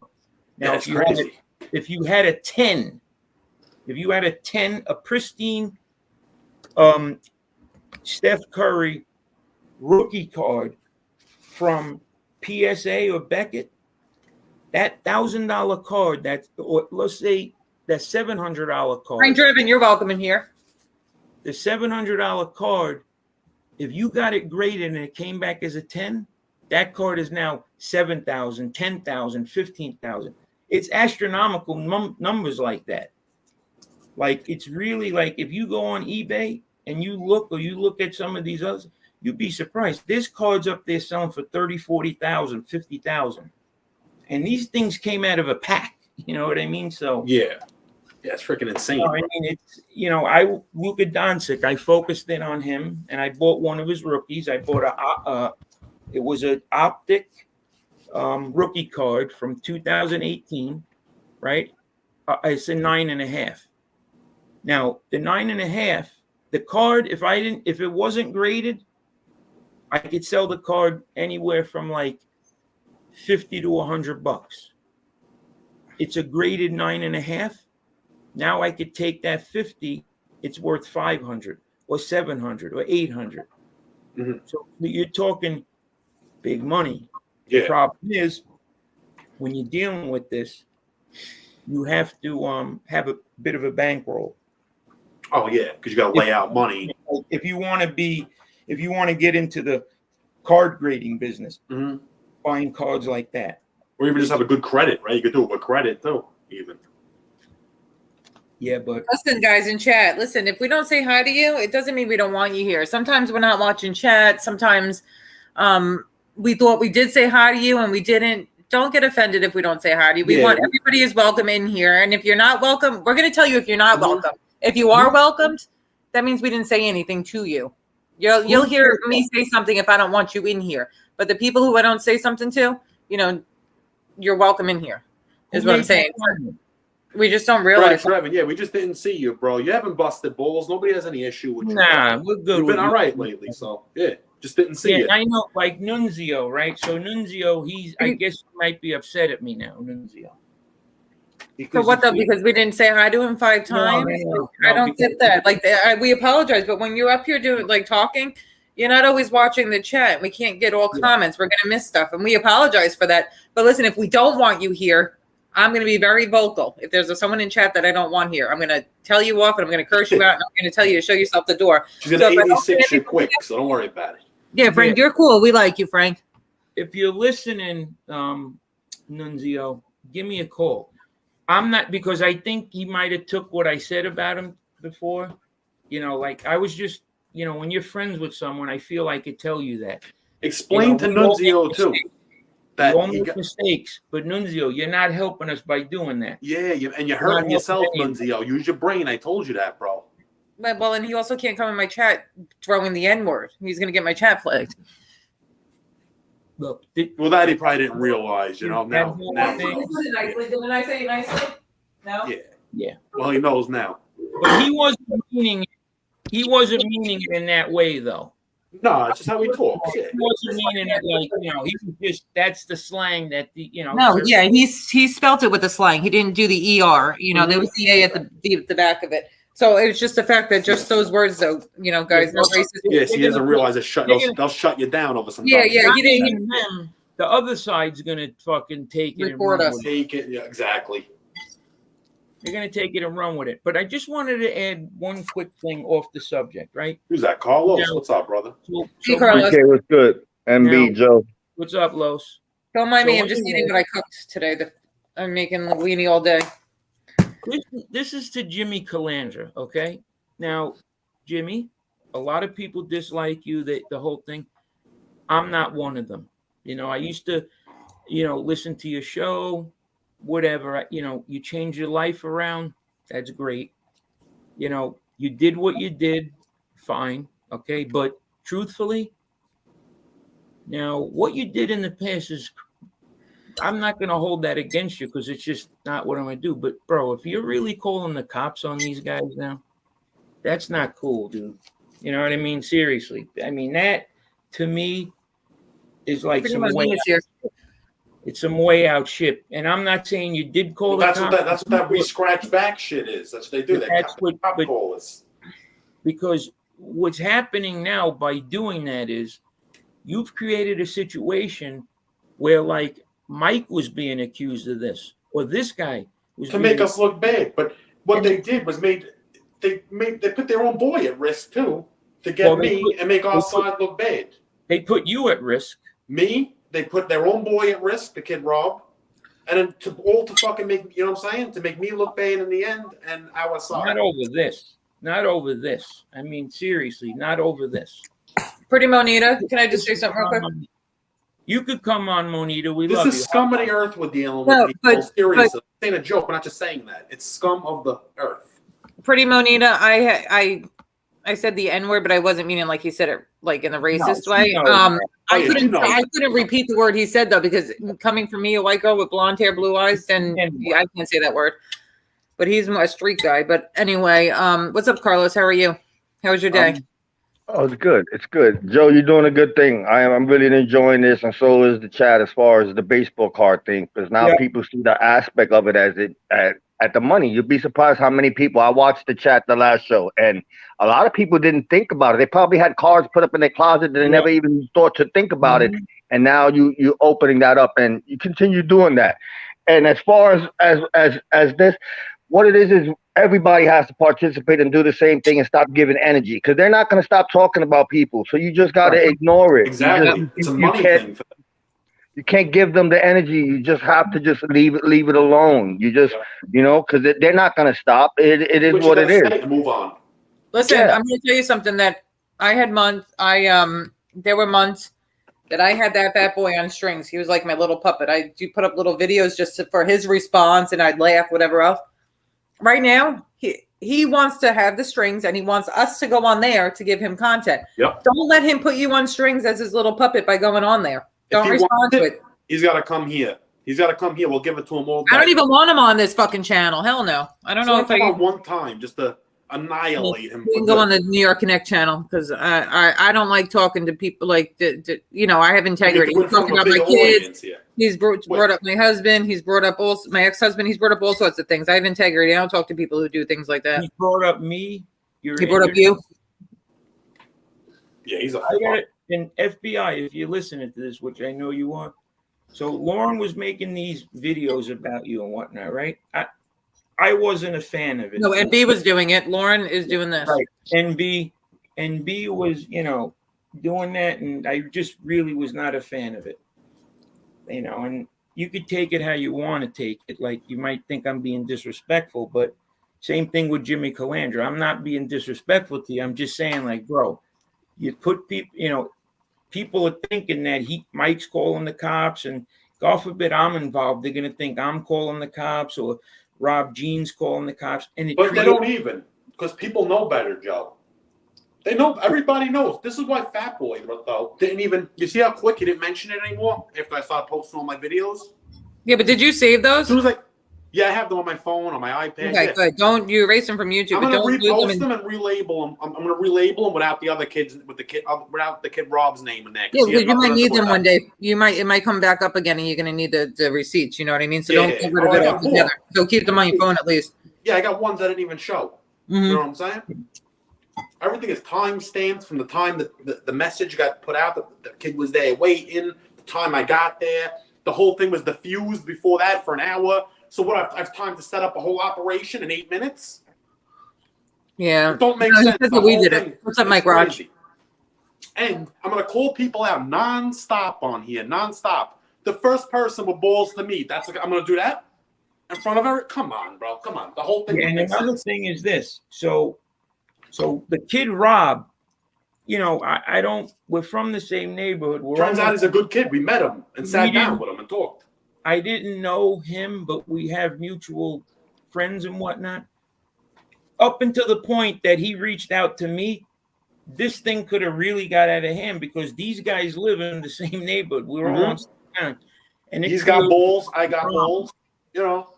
Speaker 3: Now,
Speaker 2: That's crazy.
Speaker 3: If you had a 10, a pristine Steph Curry rookie card from PSA or Beckett, that $1,000 card, or let's say that $700 card.
Speaker 1: Frank Driven, you're welcome in here.
Speaker 3: The $700 card, if you got it graded and it came back as a 10, that card is now 7,000, 10,000, 15,000. It's astronomical numbers like that. Like, it's really like, if you go on eBay and you look at some of these others, you'd be surprised. There's cards up there selling for 30, 40,000, 50,000. And these things came out of a pack. You know what I mean? So
Speaker 2: yeah, it's freaking insane.
Speaker 3: I mean, it's, Luka Doncic, I focused in on him, and I bought one of his rookies. I bought it was an optic rookie card from 2018, right? It's a 9.5. Now the 9.5, the card, if it wasn't graded, I could sell the card anywhere from like $50 to $100. It's a graded 9.5. Now I could take that 50, it's worth 500 or 700 or 800.
Speaker 2: Mm-hmm.
Speaker 3: So you're talking big money.
Speaker 2: Yeah.
Speaker 3: The problem is, when you're dealing with this, you have to have a bit of a bankroll.
Speaker 2: Oh yeah, because you got to lay out money.
Speaker 3: If you want to get into the card grading business,
Speaker 2: mm-hmm.
Speaker 3: buying cards like that,
Speaker 2: or even just have a good credit, right? You could do it with credit too, even.
Speaker 3: Yeah, but
Speaker 1: listen, guys in chat, listen, if we don't say hi to you, it doesn't mean we don't want you here. Sometimes we're not watching chat. Sometimes we thought we did say hi to you and we didn't. Don't get offended if we don't say hi to you. We want everybody is welcome in here. And if you're not welcome, we're going to tell you if you're not welcome. If you are welcomed, that means we didn't say anything to you. You'll hear me say something if I don't want you in here. But the people who I don't say something to, you're welcome in here, is what I'm saying. We just don't realize.
Speaker 2: Right, Trevin, yeah, we just didn't see you, bro. You haven't busted balls. Nobody has any issue with you.
Speaker 3: Nah, we're good.
Speaker 2: You've been all right lately, so yeah, just didn't see you.
Speaker 3: I know, like Nunzio, right? So Nunzio, I guess he might be upset at me now, Nunzio.
Speaker 1: For what though? Because we didn't say hi to him 5 times. No, I don't get that. Like, we apologize, but when you're up here doing talking, you're not always watching the chat. We can't get all comments. We're gonna miss stuff, and we apologize for that. But listen, if we don't want you here, I'm going to be very vocal. If there's someone in chat that I don't want here, I'm going to tell you off and I'm going to curse you out and I'm going to tell you to show yourself the door.
Speaker 2: She's going to 86 you quick, so don't worry about it.
Speaker 1: Yeah, Frank, you're cool. We like you, Frank.
Speaker 3: If you're listening, Nunzio, give me a call. I'm not, because I think he might have took what I said about him before. Like I was just, when you're friends with someone, I feel I could tell you that.
Speaker 2: Explain to Nunzio too.
Speaker 3: You all make mistakes, but Nunzio, you're not helping us by doing that.
Speaker 2: Yeah, and you're hurting yourself, Nunzio. Use your brain. I told you that, bro.
Speaker 1: Well, and he also can't come in my chat throwing the N-word. He's going to get my chat flagged.
Speaker 3: Look,
Speaker 2: that he probably didn't realize, now.
Speaker 1: Didn't I say it nicely? No?
Speaker 3: Yeah.
Speaker 2: Well, he knows now.
Speaker 3: But he wasn't meaning it in that way, though.
Speaker 2: No, it's just how he talks.
Speaker 3: He wasn't meaning it like, he was just, that's the slang that
Speaker 1: No, yeah, he spelt it with the slang. He didn't do the ER. There was the A at the back of it. So it was just the fact that just those words, though, guys, no racist.
Speaker 2: Yes, he doesn't realize they'll shut you down over some.
Speaker 1: Yeah, you didn't hear him.
Speaker 3: The other side's gonna fucking take it
Speaker 1: Record
Speaker 3: and
Speaker 1: us.
Speaker 2: Take it, yeah, exactly.
Speaker 3: They're gonna take it and run with it. But I just wanted to add one quick thing off the subject, right?
Speaker 2: Who's that? Carlos? What's up, brother?
Speaker 1: Hey, Carlos.
Speaker 5: Okay, what's good? MB, Joe.
Speaker 3: What's up, Los?
Speaker 1: Don't mind me. I'm just eating what I cooked today. I'm making linguine all day.
Speaker 3: This is to Jimmy Calandra, okay? Now, Jimmy, a lot of people dislike you, the whole thing. I'm not one of them. I used to, listen to your show, whatever. You change your life around. That's great. You did what you did. Fine. Okay. But truthfully, now what you did in the past is I'm not going to hold that against you because it's just not what I'm going to do. But, bro, if you're really calling the cops on these guys now, that's not cool, dude. You know what I mean? Seriously. I mean, that, to me, is like
Speaker 1: Pretty
Speaker 3: some
Speaker 1: much
Speaker 3: way
Speaker 1: this year.
Speaker 3: It's some way out shit. And I'm not saying you did call
Speaker 2: Well,
Speaker 3: the cops.
Speaker 2: that's what that we scratch back shit is. That's what they do. They cop callers.
Speaker 3: Because what's happening now by doing that is you've created a situation where, like, Mike was being accused of this, or this guy was
Speaker 2: to make us look bad. But what they did was they put their own boy at risk too to get and make our side look bad.
Speaker 3: They put you at risk.
Speaker 2: Me, they put their own boy at risk, the kid Rob, and then to fucking make, you know what I'm saying, to make me look bad in the end and our side.
Speaker 3: Not over this. Not over this. I mean, seriously, not over this.
Speaker 1: Pretty Monita, can I just say something real quick?
Speaker 3: You could come on, Monita. We
Speaker 2: this
Speaker 3: love you.
Speaker 2: This is scum of the earth we're dealing with.
Speaker 1: But
Speaker 2: seriously, it's ain't a joke. We're not just saying that. It's scum of the earth.
Speaker 1: Pretty Monita, I said the N word, but I wasn't meaning like he said it like in the racist way. I couldn't repeat the word he said though, because coming from me, a white girl with blonde hair, blue eyes, then I can't say that word. But he's a street guy. But anyway, what's up, Carlos? How are you? How was your day?
Speaker 5: It's good. It's good. Joe, you're doing a good thing. I'm really enjoying this, and so is the chat as far as the baseball card thing, because now people see the aspect of it as at the money. You'd be surprised how many people. I watched the chat the last show, and a lot of people didn't think about it. They probably had cards put up in their closet that they never even thought to think about it. And now you opening that up, and you continue doing that. And as far as this, what it is everybody has to participate and do the same thing and stop giving energy, because they're not going to stop talking about people. So you just got to ignore it.
Speaker 2: Exactly. It's a money thing.
Speaker 5: You can't give them the energy. You just have to just leave it alone. You just, because they're not going to stop. It is what it is.
Speaker 2: Move on.
Speaker 1: Listen, I'm going to tell you something that I had months. There were months that I had that fat boy on strings. He was like my little puppet. I do put up little videos just for his response, and I'd laugh, whatever else. Right now, he wants to have the strings, and he wants us to go on there to give him content.
Speaker 2: Yep.
Speaker 1: Don't let him put you on strings as his little puppet by going on there. Don't respond to it.
Speaker 2: He's got to come here. We'll give it to him all day.
Speaker 1: I don't even want him on this fucking channel. Hell no. I don't know if I
Speaker 2: on one time just to annihilate him.
Speaker 1: We can go on the New York Connect channel, because I don't like talking to people like I have integrity. He's talking about my kids. He's brought up my husband. He's brought up also my ex-husband. He's brought up all sorts of things. I have integrity. I don't talk to people who do things like that.
Speaker 3: He brought up me.
Speaker 1: He brought up you.
Speaker 2: Yeah, he's a.
Speaker 3: I got it. And FBI, if you're listening to this, which I know you are. So Lauren was making these videos about you and whatnot, right? I wasn't a fan of it.
Speaker 1: No, NB was doing it. Lauren is doing this.
Speaker 3: Right. NB was, doing that, and I just really was not a fan of it. And you could take it how you want to take it. Like, you might think I'm being disrespectful, but same thing with Jimmy Calandra. I'm not being disrespectful to you. I'm just saying, like, bro, you put people, people are thinking that Mike's calling the cops, and God forbid I'm involved. They're going to think I'm calling the cops, or Rob Jean's calling the cops.
Speaker 2: But they don't even, because people know better, Joe. They know. Everybody knows. This is why Fat Boy, though, didn't even. You see how quick he didn't mention it anymore after I started posting all my videos?
Speaker 1: Yeah, but did you save those?
Speaker 2: It was like, yeah, I have them on my phone, on my iPad.
Speaker 1: Okay, good. Don't you erase them from YouTube?
Speaker 2: I'm going to repost them and relabel them. I'm going to relabel them without the other kids, without the kid Rob's name in there.
Speaker 1: Yeah, because you might need them one day. It might come back up again, and you're going to need the receipts. You know what I mean? So don't get rid of it altogether. So keep them on your phone at least.
Speaker 2: Yeah, I got ones that didn't even show. You know what I'm saying? Everything is time stamped from the time that the message got put out. The kid was there waiting. The time I got there, the whole thing was diffused before that for an hour. So what? I have time to set up a whole operation in 8 minutes.
Speaker 1: Yeah,
Speaker 2: it don't make sense.
Speaker 1: We did it. What's up, Mike Raj?
Speaker 2: And I'm gonna call people out nonstop on here, nonstop. The first person with balls to meet. I'm gonna do that in front of her. Come on, bro. Come on. The whole thing.
Speaker 3: Yeah, and another thing is this. So the kid Rob, I don't. We're from the same neighborhood.
Speaker 2: Turns out he's a good kid. We met him and sat down with him and talked.
Speaker 3: I didn't know him, but we have mutual friends and whatnot. Up until the point that he reached out to me, this thing could have really got out of hand, because these guys live in the same neighborhood. We were all on town. And
Speaker 2: he's got balls. I got balls. You know.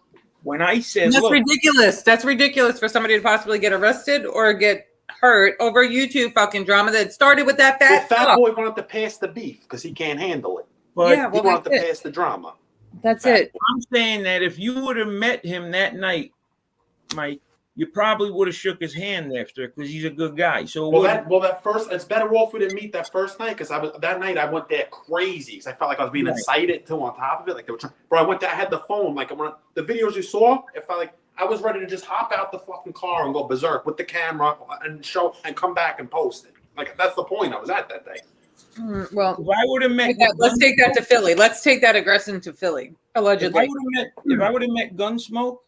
Speaker 3: When I said,
Speaker 1: that's ridiculous. That's ridiculous for somebody to possibly get arrested or get hurt over YouTube fucking drama that started with that fat.
Speaker 2: Well, Fat Boy wanted to pass the beef because he can't handle it.
Speaker 3: But
Speaker 1: yeah,
Speaker 2: he wanted to pass the drama.
Speaker 1: That's it.
Speaker 3: I'm saying that if you would have met him that night, Mike, you probably would have shook his hand after because he's a good guy. So
Speaker 2: that first, it's better off we didn't meet that first night because that night I went there crazy because I felt like I was being incited too. On top of it, like they were trying. Bro, I went there. I had the phone. Like the videos you saw, it felt like I was ready to just hop out the fucking car and go berserk with the camera and show and come back and post it. Like that's the point I was at that day.
Speaker 1: Well,
Speaker 3: if I would have met,
Speaker 1: let's take that to Philly. Let's take that aggression to Philly. Allegedly,
Speaker 3: if I would have met Gunsmoke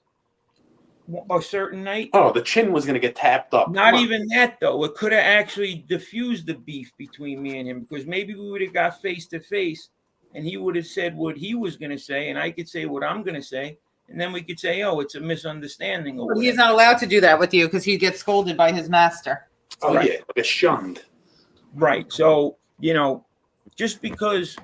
Speaker 3: a certain night,
Speaker 2: the chin was gonna get tapped up.
Speaker 3: Not even that though. It could have actually diffused the beef between me and him because maybe we would have got face to face, and he would have said what he was gonna say, and I could say what I'm gonna say, and then we could say, "Oh, it's a misunderstanding."
Speaker 1: Well, he's not allowed to do that with you because he gets scolded by his master.
Speaker 2: Oh right. Yeah, like shunned.
Speaker 3: Right. So just because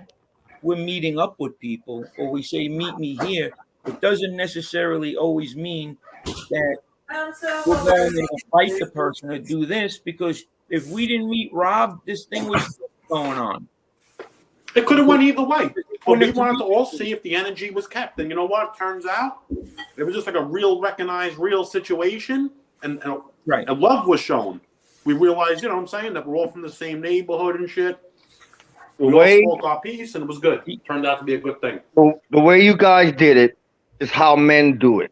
Speaker 3: we're meeting up with people or we say meet me here, it doesn't necessarily always mean that we're going to fight the person to do this, because if we didn't meet Rob, this thing was going on.
Speaker 2: It could have went either way. But we wanted to all see if the energy was kept. And you know what? It turns out it was just like a recognized real situation. And love was shown. We realized, you know what I'm saying, that we're all from the same neighborhood and shit. We all spoke our piece, and it was good. It turned out to be a good thing.
Speaker 5: The way you guys did it is how men do it.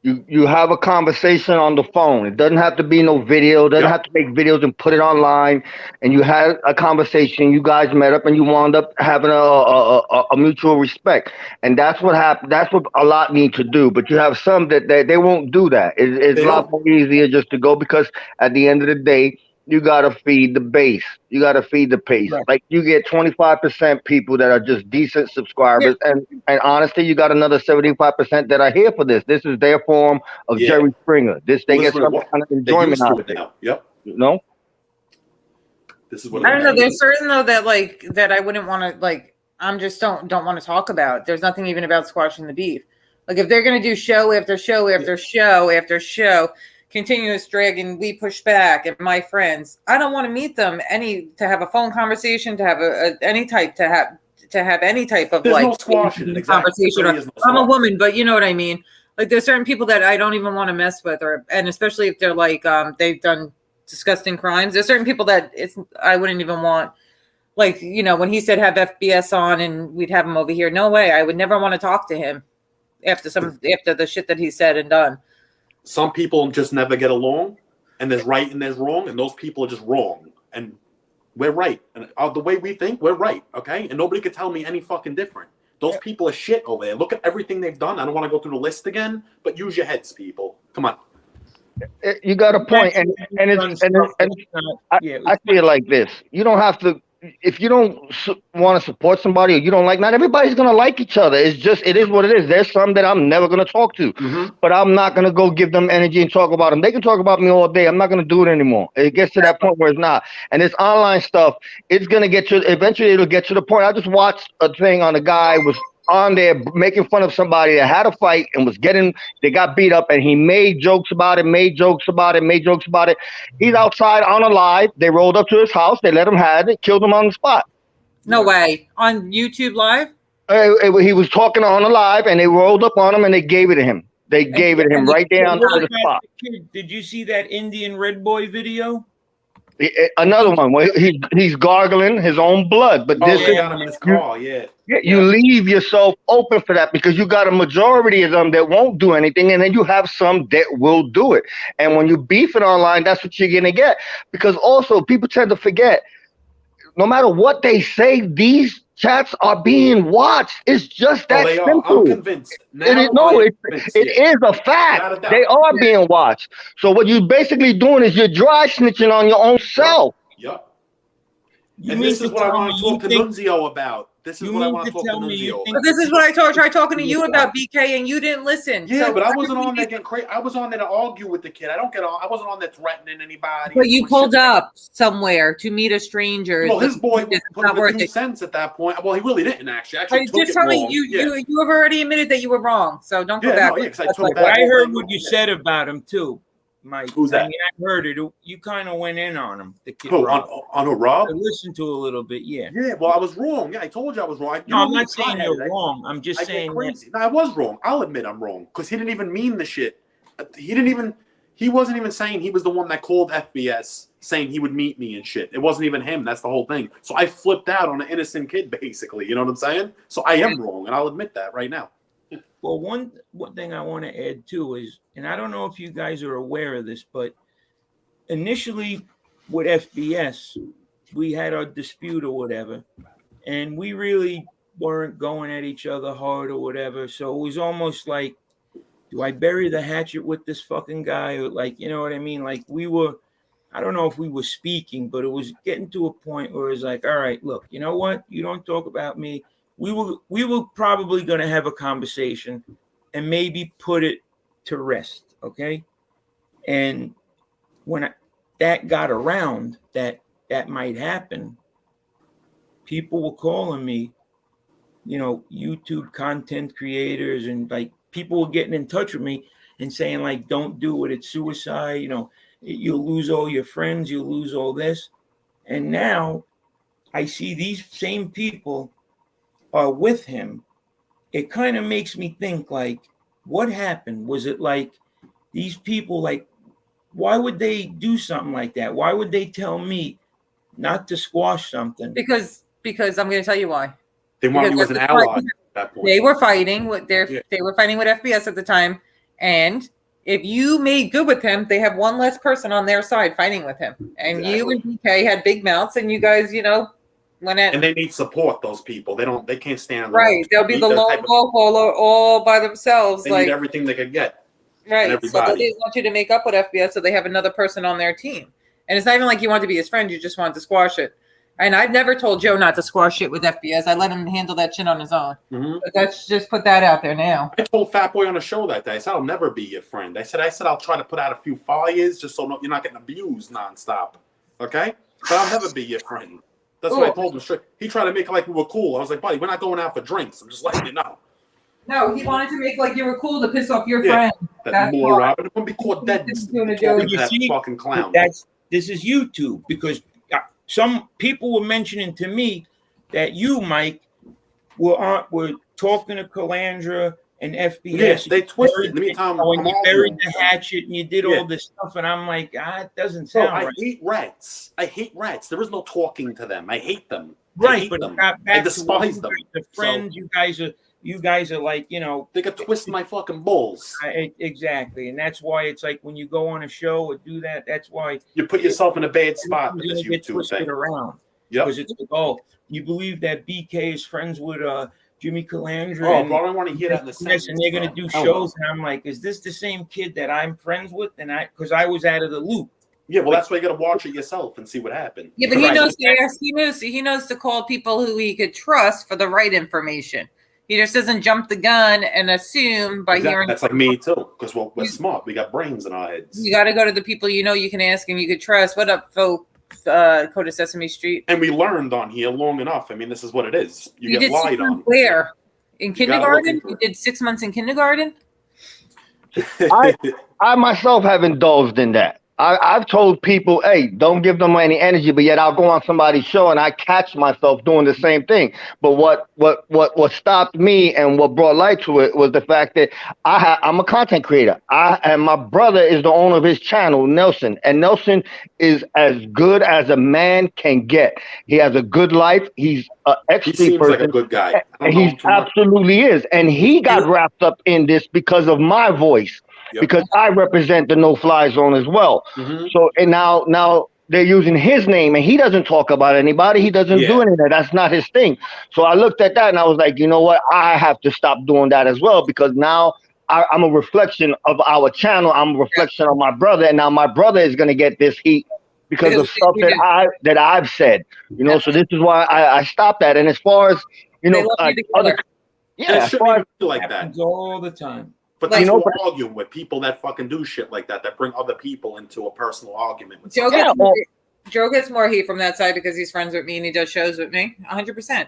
Speaker 5: You have a conversation on the phone. It doesn't have to be no video. It doesn't have to make videos and put it online. And you had a conversation. You guys met up and you wound up having a mutual respect. And that's what happened. That's what a lot need to do. But you have some that they won't do that. It's a lot more easier just to go, because at the end of the day, you got to feed the base. You got to feed the pace. Right. Like you get 25% people that are just decent subscribers. Yeah. And honestly, you got another 75% that are here for this. This is their form of Jerry Springer. They get some kind of enjoyment out of it.
Speaker 2: Yep.
Speaker 5: You know?
Speaker 2: This is what
Speaker 1: I don't know. There's certain though that I wouldn't want to I'm just don't want to talk about. There's nothing even about squashing the beef. Like if they're gonna do show after show after show after show, continuous dragging, we push back, and my friends, I don't want to meet them to have a phone conversation, to have any type of
Speaker 2: there's no squashing
Speaker 1: conversation.
Speaker 2: Exactly.
Speaker 1: I'm a woman, but you know what I mean. Like there's certain people that I don't even want to mess with, and especially if they're they've done disgusting crimes. There's certain people that I wouldn't even want. Like when he said have FBS on and we'd have him over here, no way. I would never want to talk to him after the shit that he said and done.
Speaker 2: Some people just never get along, and there's right and there's wrong, and those people are just wrong, and we're right. And the way we think, we're right, okay? And nobody could tell me any fucking different. Those people are shit over there. Look at everything they've done. I don't want to go through the list again, but use your heads, people. Come on.
Speaker 5: You got a point, and I feel like this. You don't have to. If you don't want to support somebody or you don't like, not everybody's going to like each other. It is what it is. There's some that I'm never going to talk to, but I'm not going to go give them energy and talk about them. They can talk about me all day. I'm not going to do it anymore. It gets to that point where it's not. And this online stuff, it's going to get you, eventually it'll get to the point. I just watched a thing on a guy was on there making fun of somebody that had a fight and they got beat up, and he made jokes about it. He's outside on a live. They rolled up to his house. They let him have it, killed him on the spot.
Speaker 1: No way. On YouTube Live?
Speaker 5: He was talking on a live, and they rolled up on him, and they gave it to him. They gave it to him right there on the spot.
Speaker 3: Did you see that Indian Red Boy video?
Speaker 5: Another one where he's gargling his own blood, but this is
Speaker 2: in his car,
Speaker 5: you leave yourself open for that, because you got a majority of them that won't do anything, and then you have some that will do it. And when you beef it online, that's what you're gonna get. Because also people tend to forget, no matter what they say, these chats are being watched. It's just that simple.
Speaker 2: I'm convinced.
Speaker 5: It is a fact. They are being watched. So what you're basically doing is you're dry snitching on your own self.
Speaker 2: Yep. And this is what I want to talk to Nunzio about. This is what I want to talk to Nunzio.
Speaker 1: But this is what I tried talking to you about, BK, and you didn't listen.
Speaker 2: Yeah, but I wasn't on there getting crazy. I was on there to argue with the kid. I wasn't on there threatening anybody.
Speaker 1: But you pulled up somewhere to meet a stranger.
Speaker 2: Well, his boy put in 2 cents at that point. Well, he really didn't actually.
Speaker 1: Just tell me, you have already admitted that you were wrong, so don't go back.
Speaker 3: I heard what you said about him too, Mike.
Speaker 2: Who's that?
Speaker 3: I mean, I heard it. You kind of went in on him. The kid
Speaker 2: on who, Rob?
Speaker 3: I listened to a little bit, yeah.
Speaker 2: Yeah, well, I was wrong. Yeah, I told you I was wrong.
Speaker 3: No, I'm not saying you're wrong. I'm just saying
Speaker 2: crazy. No, I was wrong. I'll admit I'm wrong because he didn't even mean the shit. He wasn't even saying he was the one that called FBS saying he would meet me and shit. It wasn't even him. That's the whole thing. So I flipped out on an innocent kid, basically. You know what I'm saying? So I am wrong, and I'll admit that right now.
Speaker 3: Well, one thing I want to add too is, and I don't know if you guys are aware of this, but initially with FBS, we had our dispute or whatever, and we really weren't going at each other hard or whatever. So it was almost like, do I bury the hatchet with this fucking guy? Or like, you know what I mean? Like I don't know if we were speaking, but it was getting to a point where it was like, all right, look, you know what? You don't talk about me. We were probably going to have a conversation and maybe put it to rest, okay? And when that got around, that might happen, people were calling me, you know, YouTube content creators, and like people were getting in touch with me and saying like, don't do it, it's suicide, you know, you'll lose all your friends, you'll lose all this. And now I see these same people are with him. It kind of makes me think like, what happened? Was it like these people, like, why would they do something like that? Why would they tell me not to squash something?
Speaker 1: Because I'm going to tell you why.
Speaker 2: They want you as an ally at that point.
Speaker 1: They were fighting with they were fighting with FBS at the time, and if you made good with him, they have one less person on their side fighting with him. And you and BK had big mouths, and you guys, you know, went at.
Speaker 2: And they need support. Those people, they can't stand.
Speaker 1: Right, they'll be the lone wolf all by themselves.
Speaker 2: They need everything they could get.
Speaker 1: Right, so they want you to make up with FBS, so they have another person on their team. And it's not even like you want to be his friend; you just want to squash it. And I've never told Joe not to squash shit with FBS. I let him handle that shit on his own. Mm-hmm. But let's just put that out there now.
Speaker 2: I told Fat Boy on a show that day, I said, I'll never be your friend. I said I'll try to put out a few fires just so you're not getting abused nonstop. Okay? But I'll never be your friend. That's what I told him straight. He tried to make it like we were cool. I was like, buddy, we're not going out for drinks. I'm just letting you know.
Speaker 1: No, he wanted to make like you were cool to piss off your friend.
Speaker 2: That's more Robin. It wouldn't be caught dead.
Speaker 3: You see, fucking clown. This is YouTube, because some people were mentioning to me that you, Mike, were talking to Calandra and FBS.
Speaker 2: Yes, they twisted. When
Speaker 3: you buried the hatchet and you did all this stuff, and I'm like, it doesn't sound right.
Speaker 2: I hate rats. There is no talking to them. I hate them.
Speaker 3: Right, but
Speaker 2: I despise them.
Speaker 3: The friends, you guys are like, you know,
Speaker 2: they could twist my fucking balls.
Speaker 3: Exactly, and that's why it's like when you go on a show or do that, that's why
Speaker 2: you put yourself in a bad spot with this YouTube thing.
Speaker 3: Around, because it's the goal. You believe that BK is friends with Jimmy Calandra?
Speaker 2: Oh, bro, I don't want to hear that in the sentence.
Speaker 3: And they're going to do shows, and I'm like, is this the same kid that I'm friends with? And because I was out of the loop.
Speaker 2: Yeah, well, that's why you got to watch it yourself and see what happened.
Speaker 1: Yeah, but he knows to call people who he could trust for the right information. He just doesn't jump the gun and assume by hearing.
Speaker 2: That's like me too, because we're smart. We got brains in our heads.
Speaker 1: You got to go to the people you can ask and you can trust. What up, folks? Code of Sesame Street.
Speaker 2: And we learned on here long enough. I mean, this is what it is. You get lied on.
Speaker 1: Where? In kindergarten? You did 6 months in kindergarten?
Speaker 5: I myself have indulged in that. I've told people, hey, don't give them any energy, but yet I'll go on somebody's show and I catch myself doing the same thing. But what stopped me and what brought light to it was the fact that I'm a content creator. And my brother is the owner of his channel, Nelson. And Nelson is as good as a man can get. He has a good life. He's an
Speaker 2: He seems like a good guy.
Speaker 5: He absolutely is. And he got wrapped up in this because of my voice. Yep. Because I represent the no-fly zone as well. Mm-hmm. So, and now they're using his name, and he doesn't talk about anybody. He doesn't do anything. That's not his thing. So I looked at that, and I was like, you know what? I have to stop doing that as well, because now I'm a reflection of our channel. I'm a reflection of my brother, and now my brother is going to get this heat because of stuff that I've said. You know, so this is why I stopped that. And as far as you
Speaker 1: They
Speaker 5: know,
Speaker 1: love you together.
Speaker 2: Yeah, it shouldn't even be like that.
Speaker 3: Happens all the time.
Speaker 2: But that's what we're arguing with, people that fucking do shit like that bring other people into a personal argument with
Speaker 1: Joe gets more heat from that side because he's friends with me and he does shows with me. 100%.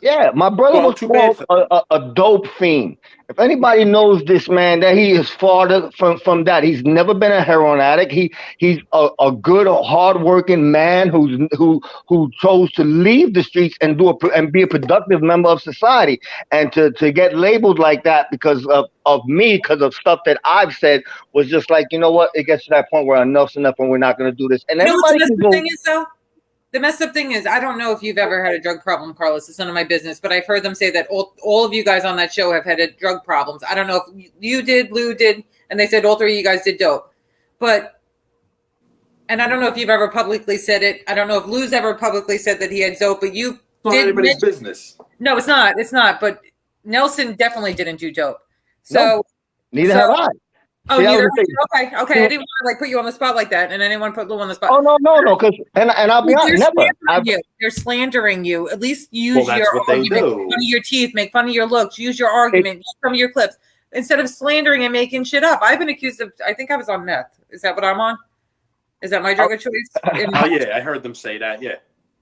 Speaker 5: Yeah, my brother was called a dope fiend. If anybody knows this man, that he is farther from that. He's never been a heroin addict. He's a good, hardworking man who chose to leave the streets and be a productive member of society. And to get labeled like that because of me, because of stuff that I've said, was just like, you know what? It gets to that point where enough's enough and we're not going to do this. And everybody can go.
Speaker 1: The messed up thing is, I don't know if you've ever had a drug problem, Carlos. It's none of my business, but I've heard them say that all of you guys on that show have had drug problems. I don't know if you did, Lou did, and they said all three of you guys did dope. And I don't know if you've ever publicly said it. I don't know if Lou's ever publicly said that he had dope, but you
Speaker 2: did. It's not anybody's business.
Speaker 1: No, it's not. It's not. But Nelson definitely didn't do dope. So
Speaker 5: neither have I.
Speaker 1: Oh, neither. Okay. I didn't want to put you on the spot like that, and I didn't want to put Lou on the spot.
Speaker 5: Oh no, because and I'll be honest, never.
Speaker 1: They're slandering you. At least use your argument. Make fun of your teeth. Make fun of your looks. Use your argument. Use some of your clips instead of slandering and making shit up. I've been accused of. I think I was on meth. Is that what I'm on? Is that my drug of choice?
Speaker 2: Oh yeah, I heard them say that. Yeah.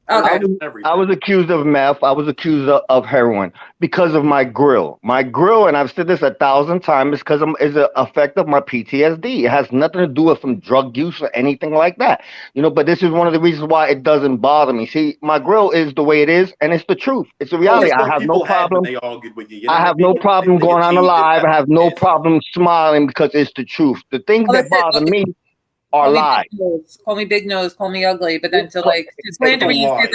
Speaker 1: Okay.
Speaker 5: I was accused of meth. I was accused of heroin because of my grill. My grill, and I've said this 1,000 times, because is an effect of my PTSD. It has nothing to do with from drug use or anything like that. But this is one of the reasons why it doesn't bother me. See, my grill is the way it is, and it's the truth. It's the reality. I have no problem.
Speaker 2: They argued with you.
Speaker 5: I have no problem going on live. I have no problem smiling because it's the truth. The things that bother me are lies.
Speaker 1: Call me big nose, call me ugly, but then to slander me, you say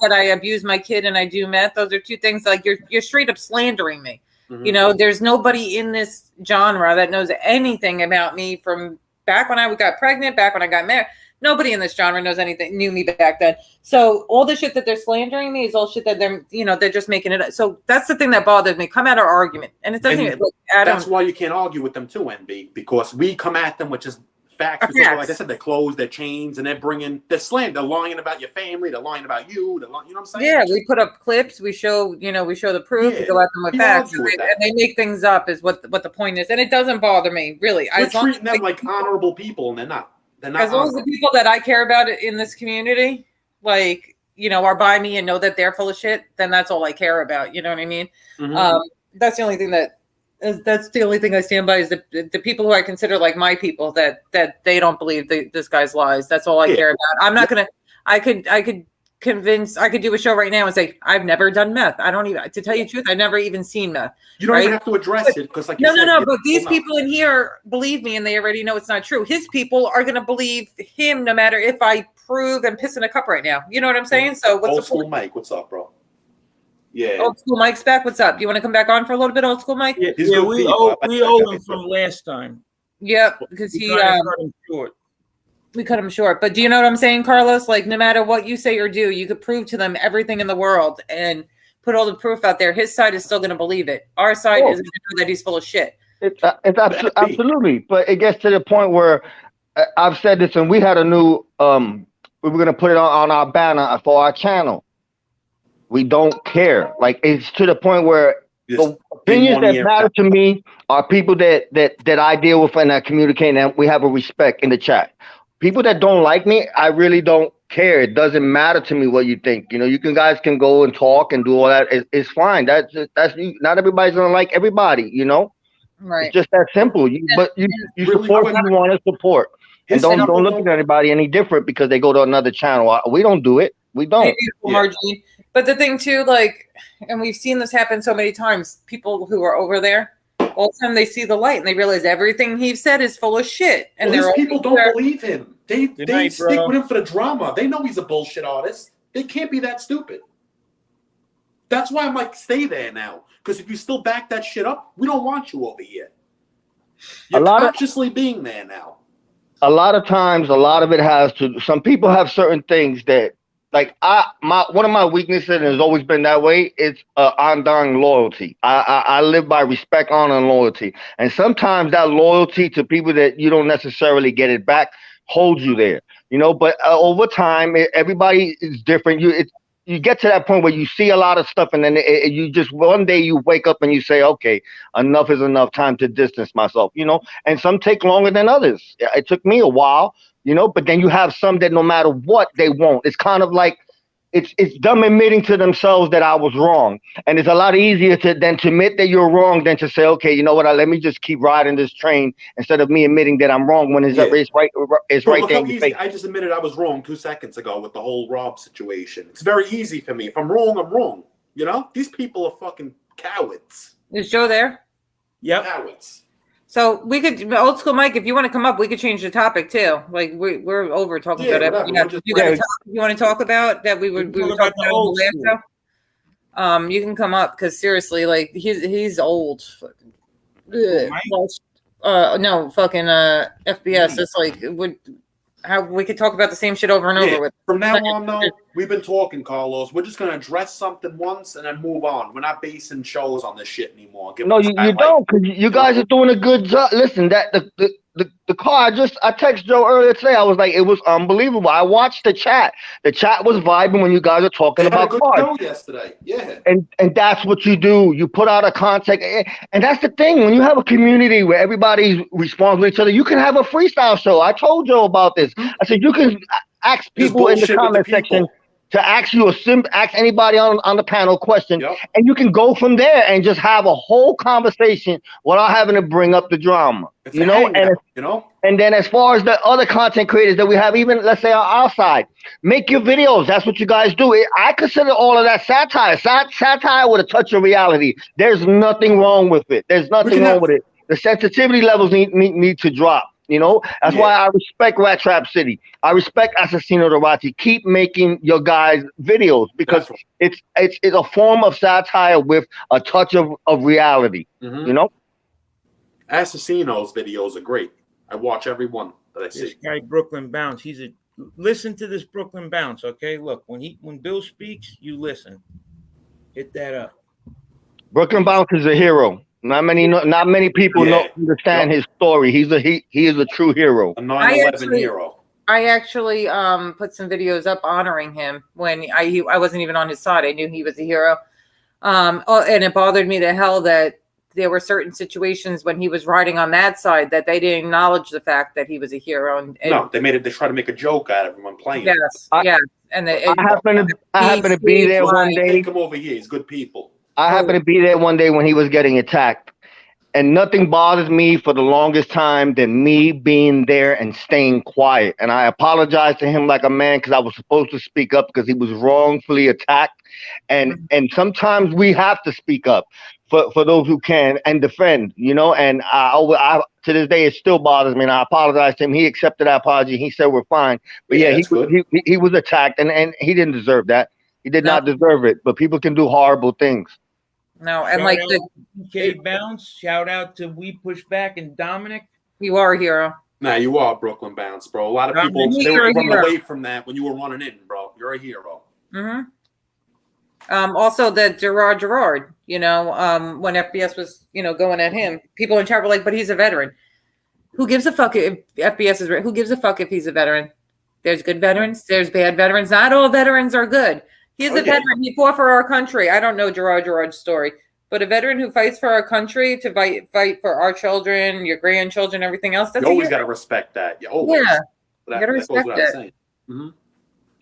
Speaker 1: that I abuse my kid and I do meth. Those are two things you're straight up slandering me. Mm-hmm. There's nobody in this genre that knows anything about me from back when I got pregnant, back when I got married. Nobody in this genre knew me back then. So all the shit that they're slandering me is all shit that they're just making it up. So that's the thing that bothers me. Come at our argument, and it doesn't.
Speaker 2: That's why you can't argue with them too, NB, because we come at them with just facts. Like I said, their clothes, their chains, and they're slandering. They're lying about your family. They're lying about you. You know what I'm saying?
Speaker 1: Yeah, we put up clips. We show the proof. We go at them with facts, and they make things up. Is what the point is, and it doesn't bother me really.
Speaker 2: We're treating them like honorable people, and they're not.
Speaker 1: As long as the people that I care about in this community, are by me and know that they're full of shit, then that's all I care about. You know what I mean? Mm-hmm. That's the only thing that's the only thing I stand by is the people who I consider like my people that they don't believe this guy's lies. That's all I care about. I'm not gonna. I could do a show right now and say I've never done meth. I don't even, to tell you the truth, I've never even seen meth.
Speaker 2: You don't even have to address it because
Speaker 1: no. But these people in here believe me, and they already know it's not true. His people are gonna believe him no matter if I prove and piss in a cup right now. You know what I'm saying? So what's
Speaker 2: Old School Mike? What's up, bro? Yeah.
Speaker 1: Old School Mike's back. What's up? Do you want to come back on for a little bit, Old School Mike?
Speaker 3: Yeah, we owe him from last time.
Speaker 1: Yep, because we cut him short. But do you know what I'm saying, Carlos? Like, no matter what you say or do, you could prove to them everything in the world and put all the proof out there. His side is still going to believe it. Our side isn't going to know that he's full of shit.
Speaker 5: It's absolutely. But it gets to the point where I've said this, and we had a new, we were going to put it on our banner for our channel. We don't care. Like, it's to the point where the opinions that matter to me are people that I deal with and I communicate, and we have a respect in the chat. People that don't like me, I really don't care. It doesn't matter to me what you think. You guys can go and talk and do all that. It's fine. That's not everybody's gonna like everybody.
Speaker 1: Right?
Speaker 5: It's just that simple. But you support who you want to support, and don't look at anybody any different because they go to another channel. We don't do it. We don't.
Speaker 1: Margie. But the thing too, and we've seen this happen so many times. People who are over there, all of a sudden they see the light and they realize everything he said is full of shit. And
Speaker 2: these people don't believe him. They stick with him for the drama. They know he's a bullshit artist. They can't be that stupid. That's why I'm like, stay there now. Because if you still back that shit up, we don't want you over here. You're consciously being there now.
Speaker 5: A lot of times, a lot of it has to. Some people have certain things that. Like one of my weaknesses, and has always been that way, it's undying loyalty. I live by respect, honor, and loyalty. And sometimes that loyalty to people that you don't necessarily get it back holds you there. But over time, everybody is different. you get to that point where you see a lot of stuff, and then you just one day you wake up and you say, okay, enough is enough. Time to distance myself. And some take longer than others. It took me a while, but then you have some that no matter what they won't. It's kind of like it's them admitting to themselves that I was wrong, and it's a lot easier to admit that you're wrong than to say, okay, you know what? Let me just keep riding this train instead of me admitting that I'm wrong when it's right. It's
Speaker 2: Bro,
Speaker 5: right
Speaker 2: look
Speaker 5: there.
Speaker 2: how easy. I just admitted I was wrong 2 seconds ago with the whole Rob situation. It's very easy for me. If I'm wrong, I'm wrong. These people are fucking cowards.
Speaker 1: Is Joe there?
Speaker 3: Yep.
Speaker 2: Cowards.
Speaker 1: So we could, old school Mike, if you want to come up, we could change the topic too. Like we're over talking about it. You want to talk about that? We were talking about the old last show. You can come up because seriously, like he's old. No, fucking FBS. It's like how we could talk about the same shit over and over with.
Speaker 2: From now on, though, we've been talking, Carlos. We're just gonna address something once and then move on. We're not basing shows on this shit anymore.
Speaker 5: No, you don't, because you guys are doing a good job. Listen, that the car. I texted Joe earlier today. I was like, it was unbelievable. I watched the chat. The chat was vibing when you guys are talking about cars.
Speaker 2: Show yesterday, yeah.
Speaker 5: And that's what you do. You put out a content, and that's the thing. When you have a community where everybody's responsible to each other, you can have a freestyle show. I told Joe about this. I said you can ask people in the comment section to ask ask anybody on the panel a question, and you can go from there and just have a whole conversation without having to bring up the drama. And then as far as the other content creators that we have, even let's say on our side, make your videos. That's what you guys do. I consider all of that satire. Satire with a touch of reality. There's nothing wrong with it. There's nothing wrong with it. The sensitivity levels need to drop. That's why I respect Rat Trap City. I respect Assassino Dorati. Keep making your guys videos because it's a form of satire with a touch of reality.
Speaker 2: Assassino's videos are great. I watch every one that I see.
Speaker 3: This guy Brooklyn Bounce. Listen to this Brooklyn Bounce. Okay, look, when Bill speaks, you listen. Hit that up. Brooklyn
Speaker 5: Bounce is a hero. Not many people understand his story. He is a true hero.
Speaker 2: A 9/11 hero.
Speaker 1: I actually put some videos up honoring him when I wasn't even on his side. I knew he was a hero. And it bothered me to hell that there were certain situations when he was riding on that side that they didn't acknowledge the fact that he was a hero. And
Speaker 2: no, they try to make a joke out of everyone playing.
Speaker 1: Yes, And
Speaker 5: I happen to be there one day.
Speaker 2: Take him over here. He's good people.
Speaker 5: I happened to be there one day when he was getting attacked, and nothing bothers me for the longest time than me being there and staying quiet. And I apologized to him like a man because I was supposed to speak up because he was wrongfully attacked. And sometimes we have to speak up for those who can and defend, And I to this day it still bothers me. And I apologized to him. He accepted that apology. He said we're fine. But he was attacked, and he didn't deserve that. He did not deserve it. But people can do horrible things.
Speaker 1: No, and
Speaker 3: DK Bounce, shout out to We Push Back and Dominic.
Speaker 1: You are a hero.
Speaker 2: Nah, you are Brooklyn Bounce, bro. A lot of people they were running away from that when you were running in, bro. You're a hero.
Speaker 1: Also the Gerard, when FBS was, going at him, people in chat were like, but he's a veteran. Who gives a fuck if FBS is who gives a fuck if he's a veteran? There's good veterans, there's bad veterans. Not all veterans are good. He's a veteran. He fought for our country. I don't know Gerard's story, but a veteran who fights for our country to fight for our children, your grandchildren, everything else. That's
Speaker 2: you always got to respect that. You always.
Speaker 1: Yeah, you got to respect that.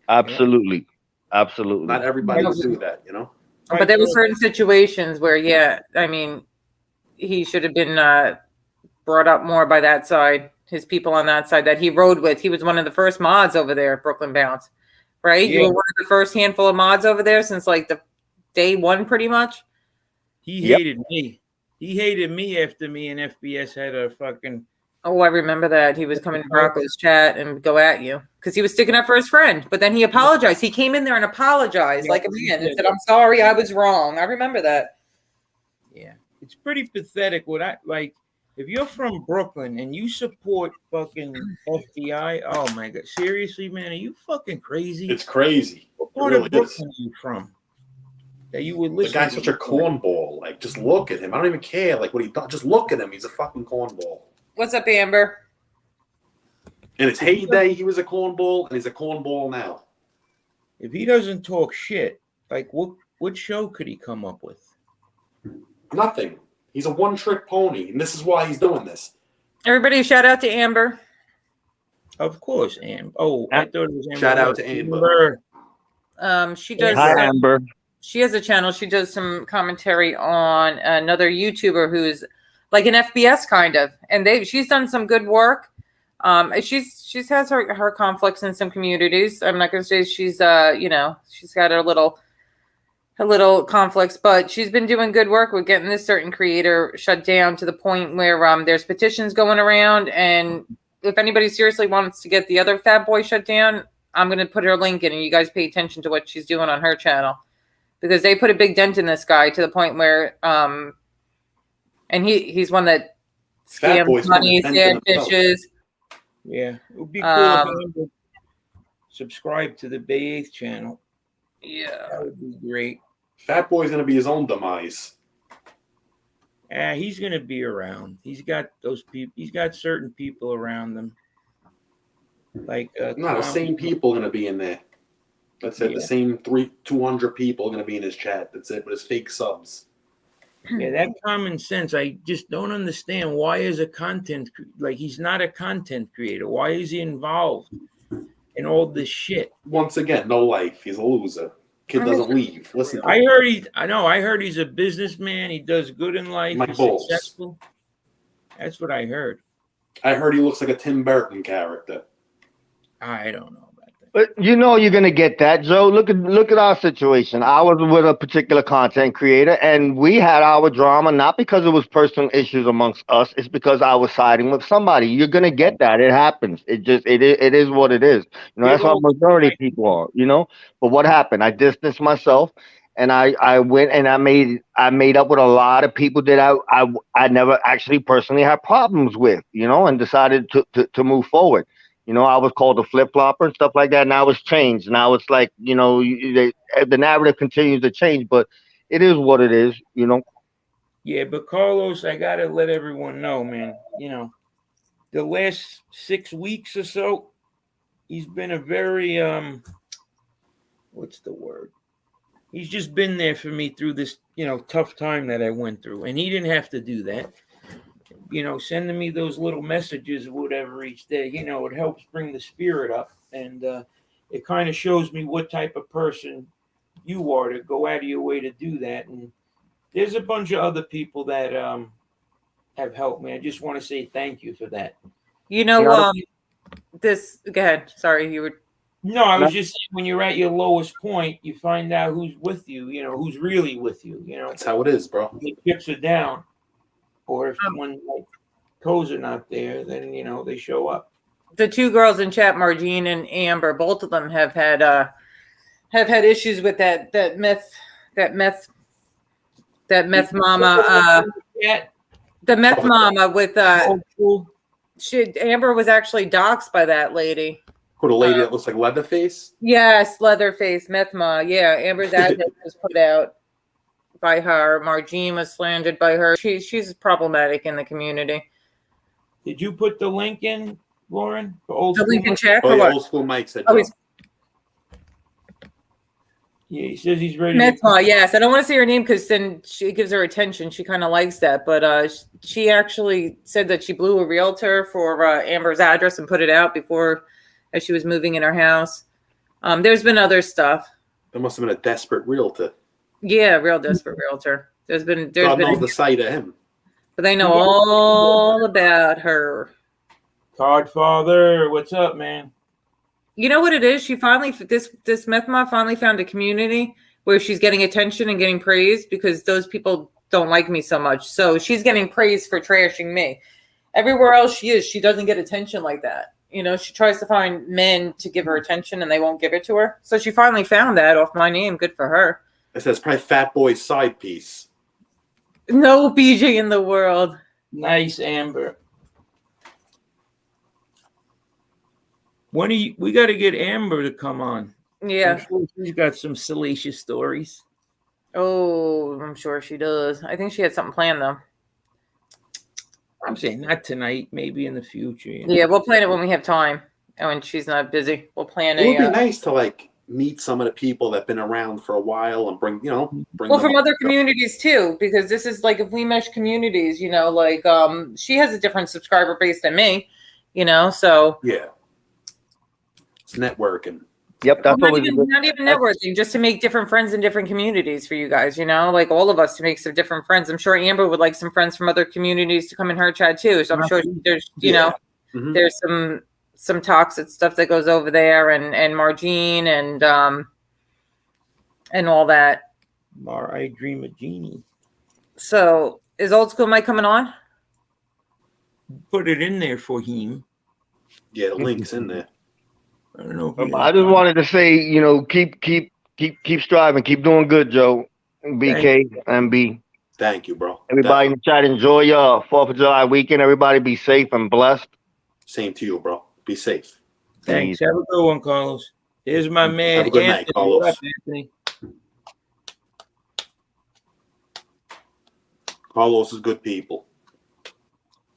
Speaker 5: Absolutely.
Speaker 2: Not everybody will do that,
Speaker 1: But there were certain situations where, he should have been brought up more by that side. His people on that side that he rode with. He was one of the first mods over there at Brooklyn Bounce. Right? Yeah. You were one of the first handful of mods over there since like the day one, pretty much.
Speaker 3: He hated me. He hated me after me and FBS had a fucking.
Speaker 1: Oh, I remember that. He was coming to Rocco's chat and go at you because he was sticking up for his friend. But then he apologized. He came in there and apologized like a man and said, "I'm sorry, I was wrong." I remember that.
Speaker 3: Yeah, it's pretty pathetic. If you're from Brooklyn and you support fucking FBI, oh my God, seriously, man, are you fucking crazy?
Speaker 2: It's crazy.
Speaker 3: What part of Brooklyn are you from? That you would listen.
Speaker 2: The guy's such a cornball. Like, just look at him. I don't even care. Like, what he thought. Just look at him. He's a fucking cornball.
Speaker 1: What's up, Amber?
Speaker 2: In his heyday, he was a cornball, and he's a cornball now.
Speaker 3: If he doesn't talk shit, like what show could he come up with?
Speaker 2: Nothing. He's a one-trick pony, and this is why he's doing this.
Speaker 1: Everybody, shout out to Amber.
Speaker 3: Of course, Amber. Oh, I thought it was Amber.
Speaker 2: Shout out to Amber.
Speaker 1: She does.
Speaker 5: Hi, Amber.
Speaker 1: She has a channel. She does some commentary on another YouTuber who's like an FBS kind of, and she's done some good work. She's has her conflicts in some communities. I'm not going to say she's she's got her little conflicts, but she's been doing good work with getting this certain creator shut down to the point where there's petitions going around. And if anybody seriously wants to get the other fat boy shut down, I'm going to put her link in, and you guys pay attention to what she's doing on her channel, because they put a big dent in this guy to the point where and he's one that scams money, sad fishes.
Speaker 3: Yeah, it would be cool if he would subscribe to the Bay 8th channel.
Speaker 1: Yeah,
Speaker 3: that would be great.
Speaker 2: Fat Boy's gonna be his own demise.
Speaker 3: Yeah, he's gonna be around. He's got those people. He's got certain people around him. Like
Speaker 2: the same people gonna be in there. That's it. Yeah. The same 200 people gonna be in his chat. That's it. But his fake subs.
Speaker 3: Yeah, that common sense. I just don't understand why is he's not a content creator. Why is he involved in all this shit?
Speaker 2: Once again, no life. He's a loser. Kid doesn't leave. Listen.
Speaker 3: I heard he's a businessman. He does good in life. He's successful. That's what I heard.
Speaker 2: I heard he looks like a Tim Burton character.
Speaker 3: I don't know.
Speaker 5: But you're gonna get that, Joe. Look at our situation. I was with a particular content creator, and we had our drama not because it was personal issues amongst us. It's because I was siding with somebody. You're gonna get that. It happens. It is what it is. That's how majority of people are. But what happened? I distanced myself, and I went and I made up with a lot of people that I never actually personally had problems with. And decided to move forward. I was called a flip-flopper and stuff like that. Now it's changed. Now it's like, the narrative continues to change, but it is what it is,
Speaker 3: Yeah, but Carlos, I got to let everyone know, man, the last 6 weeks or so, he's been a very, what's the word? He's just been there for me through this, tough time that I went through. And he didn't have to do that. Sending me those little messages or whatever each day, it helps bring the spirit up. And it kind of shows me what type of person you are to go out of your way to do that. And there's a bunch of other people that have helped me. I just want to say thank you for that.
Speaker 1: Go ahead. Sorry, you were.
Speaker 3: No, I was just saying, when you're at your lowest point, you find out who's with you, who's really with you,
Speaker 2: That's how it is, bro.
Speaker 3: The chips are down. Or if when toes are not there, then they show up.
Speaker 1: The two girls in chat, Margine and Amber, both of them have had issues with that meth mama. The meth mama with Amber was actually doxxed by that lady.
Speaker 2: Who, the lady that looks like Leatherface?
Speaker 1: Yes, Leatherface, meth ma. Yeah, Amber's address was put out by her. Margine was slandered by her. She's problematic in the community.
Speaker 3: Did you put the link in, Lauren?
Speaker 1: The link in chat?
Speaker 2: Oh, yeah, Old School Mike said.
Speaker 3: Yeah, he says he's ready.
Speaker 1: Yes, I don't want to say her name because then she gives her attention. She kind of likes that, but she actually said that she blew a realtor for Amber's address and put it out before, as she was moving in her house. There's been other stuff.
Speaker 2: There must have been a desperate realtor.
Speaker 1: Yeah, real desperate realtor. There's been
Speaker 2: the sight of him.
Speaker 1: But they know all about her.
Speaker 3: Cardfather, what's up, man?
Speaker 1: You know what it is? She finally, this meth mom finally found a community where she's getting attention and getting praise, because those people don't like me so much. So she's getting praise for trashing me. Everywhere else she doesn't get attention like that. She tries to find men to give her attention and they won't give it to her. So she finally found that off my name. Good for her.
Speaker 2: It says probably Fat Boy's side piece.
Speaker 1: No BJ in the world.
Speaker 3: Nice, Amber. We got to get Amber to come on.
Speaker 1: Yeah.
Speaker 3: I'm sure she's got some salacious stories.
Speaker 1: Oh, I'm sure she does. I think she had something planned, though.
Speaker 3: I'm saying not tonight, maybe in the future.
Speaker 1: Yeah, we'll plan it when we have time and when she's not busy. We'll plan
Speaker 2: it would be nice to meet some of the people that've been around for a while and bring
Speaker 1: well
Speaker 2: them
Speaker 1: from
Speaker 2: up.
Speaker 1: other communities too, because this is like if we mesh communities, like she has a different subscriber base than me, so
Speaker 2: yeah, it's networking.
Speaker 5: Yep, that's
Speaker 1: not
Speaker 5: always
Speaker 1: even networking, just to make different friends in different communities for you guys, like all of us to make some different friends. I'm sure Amber would like some friends from other communities to come in her chat too, so I'm sure there's there's some toxic stuff that goes over there, and Margine and all that.
Speaker 3: I dream a genie.
Speaker 1: So is Old School Mike coming on?
Speaker 3: Put it in there for him.
Speaker 2: Yeah, the link's in there.
Speaker 3: I don't know.
Speaker 5: I just wanted to say, keep striving, keep doing good, Joe, BK, MB.
Speaker 2: Thank you, bro.
Speaker 5: Everybody in the chat, enjoy your 4th of July weekend. Everybody be safe and blessed.
Speaker 2: Same to you, bro. Be safe.
Speaker 3: Thanks. Have a good one, Carlos. Here's my man,
Speaker 2: Have a good
Speaker 3: Anthony.
Speaker 2: night, Carlos.
Speaker 3: What up, Anthony?
Speaker 2: Carlos is good people.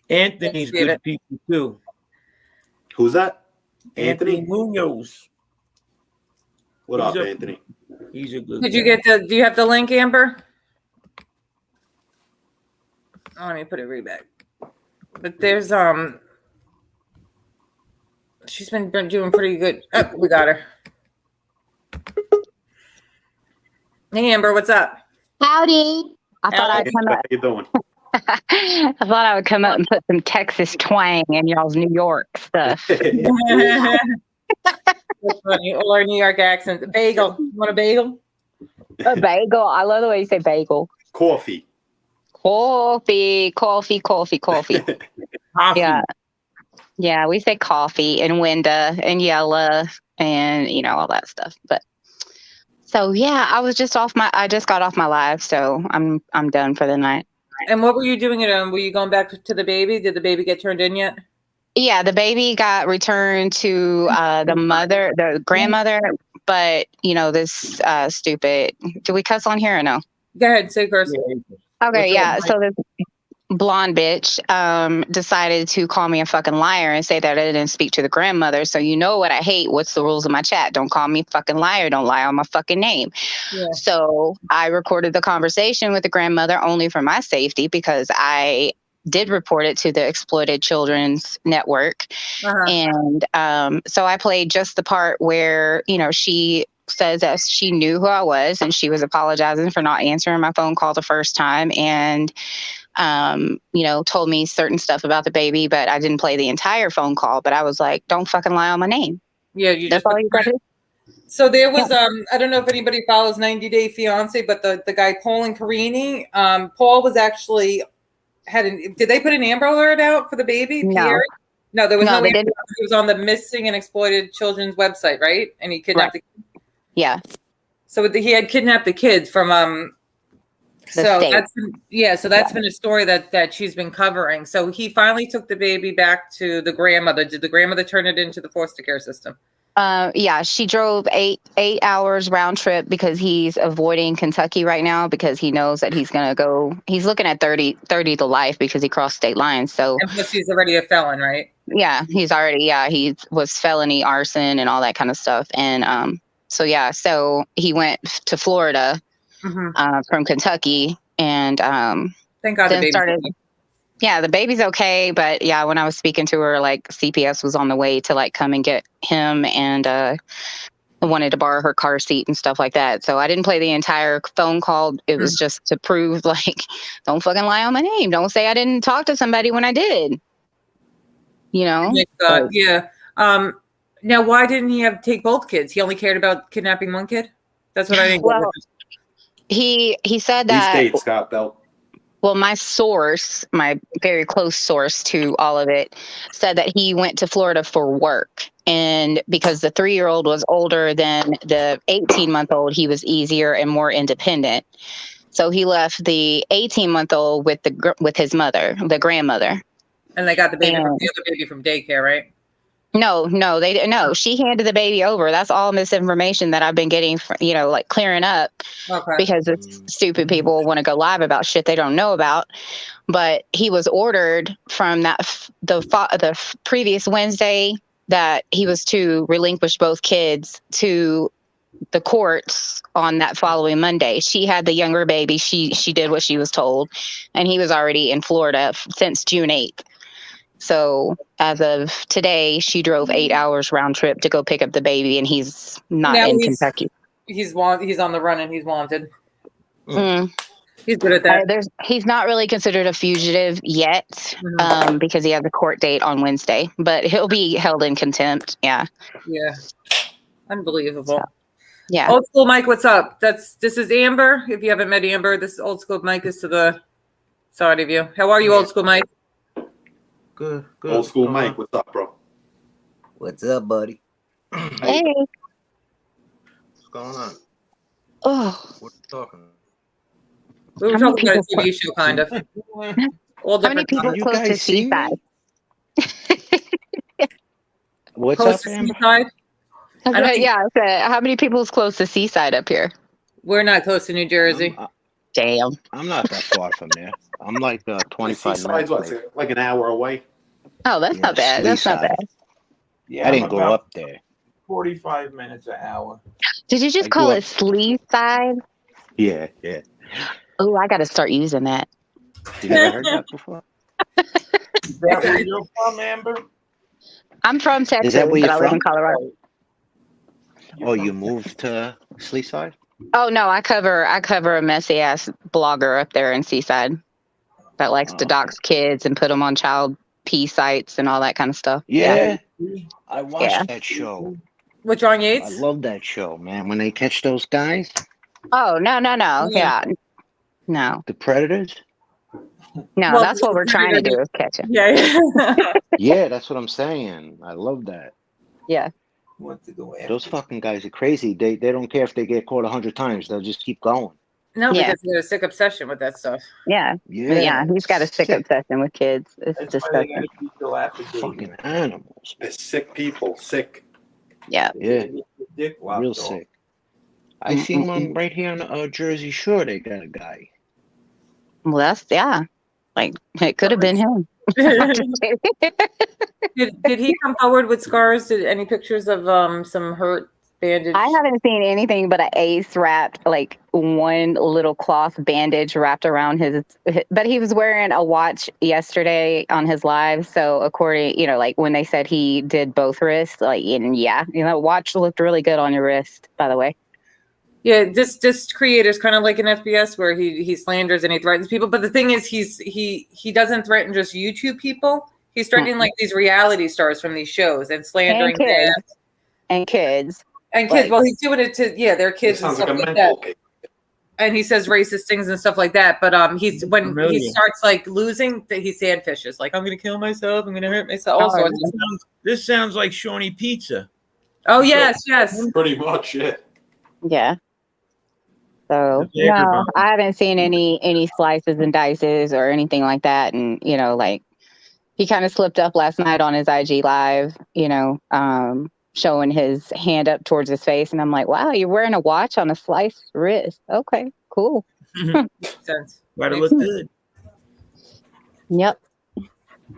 Speaker 3: Anthony's good people too.
Speaker 2: Who's that?
Speaker 3: Anthony Munoz.
Speaker 2: What up, Anthony?
Speaker 3: He's a good
Speaker 1: guy. Do you have the link, Amber? Oh, let me put it right back. But there's she's been doing pretty good. Oh, we got her. Hey Amber, what's up?
Speaker 6: Howdy. I thought I'd come up.
Speaker 2: How you doing?
Speaker 6: I thought I would come up and put some Texas twang in y'all's New York stuff.
Speaker 1: That's funny. All our New York accents. Bagel. You want a bagel?
Speaker 6: A bagel. I love the way you say bagel.
Speaker 2: Coffee.
Speaker 6: Coffee.
Speaker 3: Coffee.
Speaker 6: Yeah, we say coffee and winda and yella and all that stuff. But so yeah, I just got off my live, so I'm done for the night.
Speaker 1: And what were you doing were you going back to the baby? Did the baby get turned in yet?
Speaker 6: Yeah, the baby got returned to the grandmother, but this stupid. Do we cuss on here or no?
Speaker 1: Go ahead, say curse.
Speaker 6: Okay, yeah. So this blonde bitch decided to call me a fucking liar and say that I didn't speak to the grandmother. So you know what I hate? What's the rules of my chat? Don't call me fucking liar. Don't lie on my fucking name. Yeah. So I recorded the conversation with the grandmother only for my safety because I did report it to the Exploited Children's Network. And so I played just the part where, she says that she knew who I was and she was apologizing for not answering my phone call the first time and told me certain stuff about the baby, but I didn't play the entire phone call. But I was like, don't fucking lie on my name.
Speaker 1: Yeah, that's all you got to do. So there was I don't know if anybody follows 90 Day Fiance, but the guy Paul and Carini, Paul was actually did they put an Amber Alert out for the baby?
Speaker 6: No.
Speaker 1: Pierre? No, there was no
Speaker 6: they didn't.
Speaker 1: He was on the Missing and Exploited Children's website, right? And he kidnapped the kids.
Speaker 6: Yeah.
Speaker 1: So he had kidnapped the kids from so that's been a story that she's been covering. So he finally took the baby back to the grandmother. Did the grandmother turn it into the foster care system?
Speaker 6: Yeah, she drove eight hours round trip because he's avoiding Kentucky right now because he knows that he's looking at 30 to life because he crossed state lines. So
Speaker 1: and plus he's already a felon, right?
Speaker 6: Yeah, he was felony arson and all that kind of stuff. And so he went to Florida from Kentucky and
Speaker 1: thank God
Speaker 6: then started. Yeah, the baby's okay, but yeah, when I was speaking to her, like CPS was on the way to like come and get him and wanted to borrow her car seat and stuff like that. So I didn't play the entire phone call. It was just to prove like, don't fucking lie on my name. Don't say I didn't talk to somebody when I did.
Speaker 1: Yeah. Now, why didn't he take both kids? He only cared about kidnapping one kid? That's what I didn't
Speaker 6: get. He said that.
Speaker 2: He stayed, Scott Bell.
Speaker 6: Well, my source, my very close source to all of it, said that he went to Florida for work. And because the 3-year-old was older than the 18-month-old, he was easier and more independent. So he left the 18-month-old with his mother, the grandmother.
Speaker 1: And they got the other baby from daycare, right?
Speaker 6: No, they didn't. No, she handed the baby over. That's all misinformation that I've been getting, like clearing up because it's stupid people want to go live about shit they don't know about. But he was ordered from the previous Wednesday that he was to relinquish both kids to the courts on that following Monday. She had the younger baby. She did what she was told, and he was already in Florida since June 8th. So as of today, she drove 8 hours round trip to go pick up the baby, and he's not in Kentucky.
Speaker 1: He's on the run and he's wanted.
Speaker 6: Mm.
Speaker 1: He's good at that.
Speaker 6: He's not really considered a fugitive yet, because he has a court date on Wednesday, but he'll be held in contempt. Yeah.
Speaker 1: Yeah. Unbelievable.
Speaker 6: So, yeah.
Speaker 1: Old School Mike, what's up? This is Amber. If you haven't met Amber, this Old School Mike is to the side of you. How are you, Old School Mike?
Speaker 7: Good.
Speaker 2: Old School Mike, what's up, bro?
Speaker 7: What's up, buddy?
Speaker 6: Hey.
Speaker 7: What's going on?
Speaker 6: Oh.
Speaker 7: What are you talking?
Speaker 1: We were talking about a TV show, kind of. All
Speaker 6: How many
Speaker 1: different
Speaker 6: people
Speaker 4: You
Speaker 6: close to
Speaker 4: guys see
Speaker 6: Seaside?
Speaker 4: What's
Speaker 1: close
Speaker 4: up,
Speaker 1: to
Speaker 4: Amber?
Speaker 1: Seaside?
Speaker 6: Yeah. How many people is close to Seaside up here?
Speaker 1: We're not close to New Jersey.
Speaker 6: Damn.
Speaker 4: I'm not that far from there. I'm like 25
Speaker 2: Seaside's
Speaker 4: minutes.
Speaker 2: what, like an hour away?
Speaker 6: Oh, that's not bad. That's not bad.
Speaker 3: Yeah,
Speaker 4: I didn't go
Speaker 3: about
Speaker 4: up there.
Speaker 3: 45 minutes an hour.
Speaker 6: Did you just
Speaker 4: I
Speaker 6: call
Speaker 4: grew
Speaker 6: it Sleeside?
Speaker 4: Yeah.
Speaker 6: Oh, I got to start using that.
Speaker 4: You never heard that before?
Speaker 3: Is that where you're from, Amber?
Speaker 6: I'm from Texas,
Speaker 4: that where
Speaker 6: but
Speaker 4: you're
Speaker 6: I live in
Speaker 4: from?
Speaker 6: Colorado.
Speaker 4: Oh, you moved to Sleeside?
Speaker 6: Oh no, I cover a messy ass blogger up there in Seaside that likes to dox kids and put them on child P sites and all that kind of stuff.
Speaker 4: Yeah. I watched
Speaker 6: Yeah.
Speaker 4: that show.
Speaker 1: With John
Speaker 4: I
Speaker 1: Yates?
Speaker 4: love that show, man. When they catch those guys,
Speaker 6: Oh no. Yeah. No.
Speaker 4: the predators.
Speaker 6: No,
Speaker 1: Well,
Speaker 6: that's what we're trying to do is catch him.
Speaker 1: Yeah.
Speaker 4: Yeah, that's what I'm saying. I love that.
Speaker 6: Yeah.
Speaker 3: What to go after?
Speaker 4: Those fucking guys are crazy. They don't care if they get caught 100 times. They'll just keep going.
Speaker 1: No,
Speaker 6: Yeah.
Speaker 1: because there's a sick obsession with that stuff.
Speaker 6: Yeah. Yeah. He's got a sick obsession with kids. It's
Speaker 3: That's why they
Speaker 6: disgusting.
Speaker 3: gotta be dilapidated.
Speaker 4: Fucking animals.
Speaker 2: They're sick people, sick.
Speaker 6: Yeah.
Speaker 4: Yeah.
Speaker 3: Dick locked
Speaker 4: Real
Speaker 3: off.
Speaker 4: sick. I see one right here on Jersey Shore. They got a guy.
Speaker 6: Well, like it could have been him.
Speaker 1: Did he come forward with scars? Did any pictures of some hurt bandage?
Speaker 6: I haven't seen anything but an ace wrapped, like one little cloth bandage wrapped around his. But he was wearing a watch yesterday on his live. So according, like when they said he did both wrists, like, and watch looked really good on your wrist, by the way.
Speaker 1: Yeah, this creator's kind of like an FBS where he slanders and he threatens people. But the thing is, he doesn't threaten just YouTube people. He's threatening like these reality stars from these shows and slandering
Speaker 6: kids. And kids.
Speaker 1: Like, well, he's doing it to their kids and
Speaker 2: Sounds
Speaker 1: stuff
Speaker 2: like a
Speaker 1: like
Speaker 2: mental
Speaker 1: that.
Speaker 2: case.
Speaker 1: And he says racist things and stuff like that. But he starts like losing, he sandfishes. Like, I'm gonna kill myself. I'm gonna hurt myself. All sorts of stuff.
Speaker 3: This sounds like Shawnee Pizza.
Speaker 1: Oh yes.
Speaker 2: Pretty much, yeah.
Speaker 6: Yeah. So no, I haven't seen any slices and dices or anything like that. And like he kind of slipped up last night on his IG live, showing his hand up towards his face, and I'm like, wow, you're wearing a watch on a sliced wrist. Okay, cool.
Speaker 1: Makes sense.
Speaker 3: Gotta look good.
Speaker 6: Yep.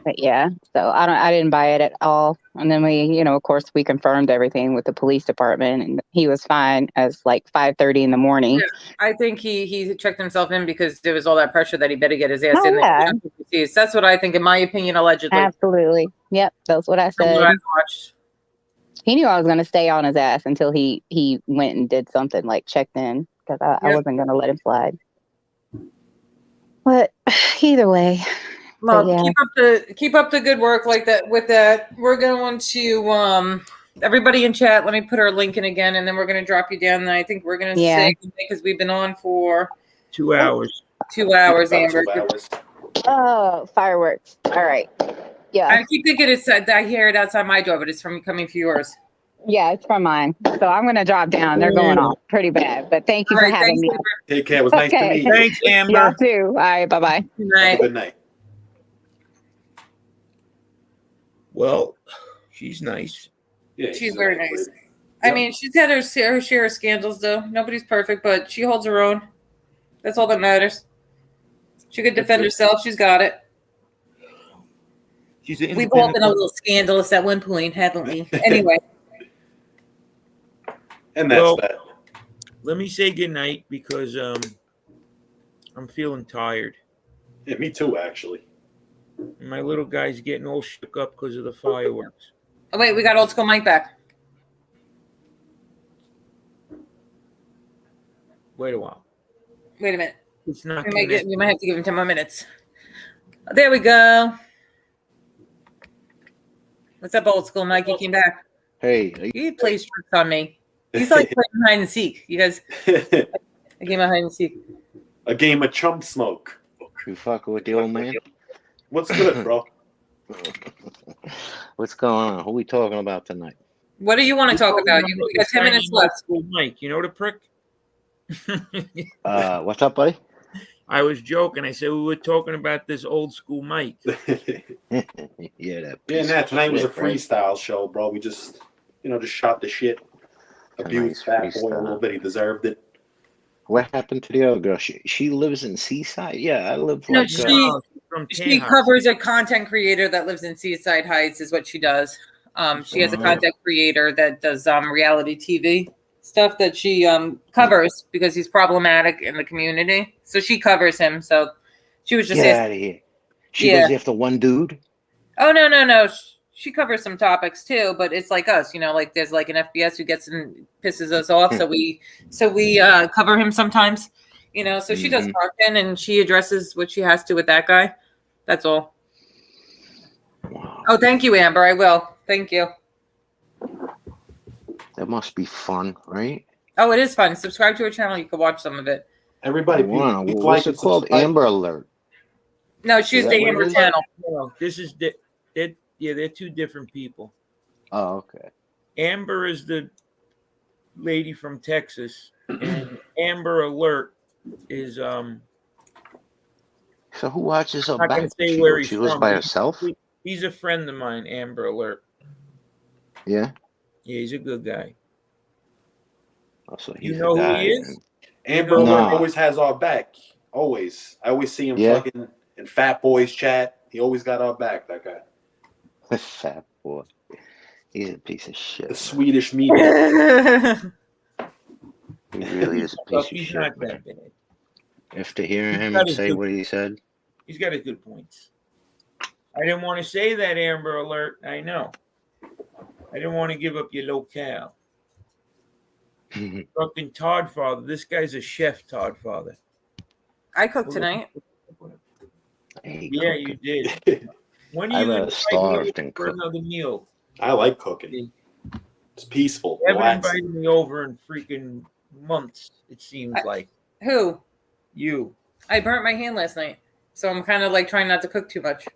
Speaker 6: But yeah, so I didn't buy it at all. And then we, of course, we confirmed everything with the police department, and he was fine as like 5:30 in the morning.
Speaker 1: Yeah, I think he checked himself in because there was all that pressure that he better get his ass in there. Yeah. That's what I think, in my opinion, allegedly.
Speaker 6: Absolutely. Yep, that's what I said.
Speaker 1: From what I watched.
Speaker 6: He knew I was going to stay on his ass until he went and did something, like checked in, because I wasn't going to let him slide. But either way.
Speaker 1: Well, keep up the good work like that. With that, we're going to everybody in chat. Let me put our link in again, and then we're going to drop you down. And I think we're going to say, because we've been on for
Speaker 3: 2 hours.
Speaker 1: 2 hours, Amber.
Speaker 2: 2 hours.
Speaker 6: Oh, fireworks! All right. Yeah.
Speaker 1: I keep thinking I hear it outside my door, but it's coming from yours.
Speaker 6: Yeah, it's from mine. So I'm going to drop down. They're going off pretty bad. But thank you for having me.
Speaker 2: Take care. It was nice to meet you.
Speaker 3: Thanks, Amber.
Speaker 6: Y'all too. All right. Bye-bye.
Speaker 1: Good night.
Speaker 2: Good night.
Speaker 3: Well, she's nice.
Speaker 2: Yeah,
Speaker 1: She's very nice. I mean, she's had her share of scandals, though. Nobody's perfect, but she holds her own. That's all that matters. She could defend herself. She's got it. We've all been a little scandalous at one point, haven't we? Anyway.
Speaker 2: And that's that.
Speaker 3: Let me say goodnight because I'm feeling tired.
Speaker 2: Yeah, me too, actually.
Speaker 3: And my little guy's getting all shook up because of the fireworks.
Speaker 1: Oh, wait, we got old school Mike back.
Speaker 3: Wait a while.
Speaker 1: Wait a minute.
Speaker 3: It's not.
Speaker 1: We might have to give him 10 more minutes. There we go. What's up, old school Mike? You came back.
Speaker 4: Hey,
Speaker 1: He plays tricks on me. He's like playing hide and seek. You guys, a game of hide and seek.
Speaker 2: A game of chump smoke.
Speaker 8: You fucking with the old man?
Speaker 2: What's good, bro?
Speaker 8: What's going on? Who we talking about tonight?
Speaker 1: What do you want to talk about? You got 10 minutes left.
Speaker 3: Mike, you know the prick?
Speaker 8: What's up, buddy?
Speaker 3: I was joking. I said we were talking about this old school Mike.
Speaker 8: Yeah,
Speaker 2: tonight was a freestyle show, bro. We just shot the shit. Abused Fat Boy a little bit. He deserved it.
Speaker 8: What happened to the other girl? She lives in Seaside? Yeah, I live
Speaker 1: No,
Speaker 8: like
Speaker 1: she covers a content creator that lives in Seaside Heights is what she does. She has a content creator that does reality TV stuff that she covers because he's problematic in the community. So she covers him. So she was just
Speaker 8: out of here. She goes after one dude?
Speaker 1: Oh, no. She covers some topics too, but it's like us, like there's like an FBS who gets and pisses us off. So we cover him sometimes, so she does content and she addresses what she has to with that guy. That's all.
Speaker 8: Wow.
Speaker 1: Oh, thank you, Amber. I will. Thank you.
Speaker 8: That must be fun, right?
Speaker 1: Oh, it is fun. Subscribe to her channel. You can watch some of it.
Speaker 2: Everybody,
Speaker 8: what's it called? Amber Alert.
Speaker 1: No, she's the Amber channel.
Speaker 3: No, this is they're two different people.
Speaker 8: Oh, okay.
Speaker 3: Amber is the lady from Texas, and Amber Alert is
Speaker 8: So who watches her
Speaker 3: not
Speaker 8: back?
Speaker 3: gonna say where he's
Speaker 8: She lives
Speaker 3: from.
Speaker 8: by herself?
Speaker 3: He's a friend of mine, Amber Alert.
Speaker 8: Yeah.
Speaker 3: Yeah, he's a good guy.
Speaker 8: Oh, so
Speaker 3: You know who he is?
Speaker 2: Amber Alert always has our back. Always. I always see him fucking in Fat Boy's chat. He always got our back, that guy.
Speaker 8: Fat boy. He's a piece of shit.
Speaker 2: The Swedish media.
Speaker 8: He really is a piece of
Speaker 3: He's
Speaker 8: shit.
Speaker 3: not that bad.
Speaker 8: After hearing him say what he said.
Speaker 3: He's got a good points. I didn't want to say that, Amber Alert. I know. I didn't want to give up your locale. Fucking Todd Father. This guy's a chef, Todd Father.
Speaker 1: I cooked tonight.
Speaker 3: Yeah, you did. When are you
Speaker 8: starved and
Speaker 3: for another meal?
Speaker 2: I like cooking. It's peaceful.
Speaker 3: You haven't invited me over in freaking months, it seems like.
Speaker 1: Who?
Speaker 3: You.
Speaker 1: I burnt my hand last night. So I'm kind of like trying not to cook too much.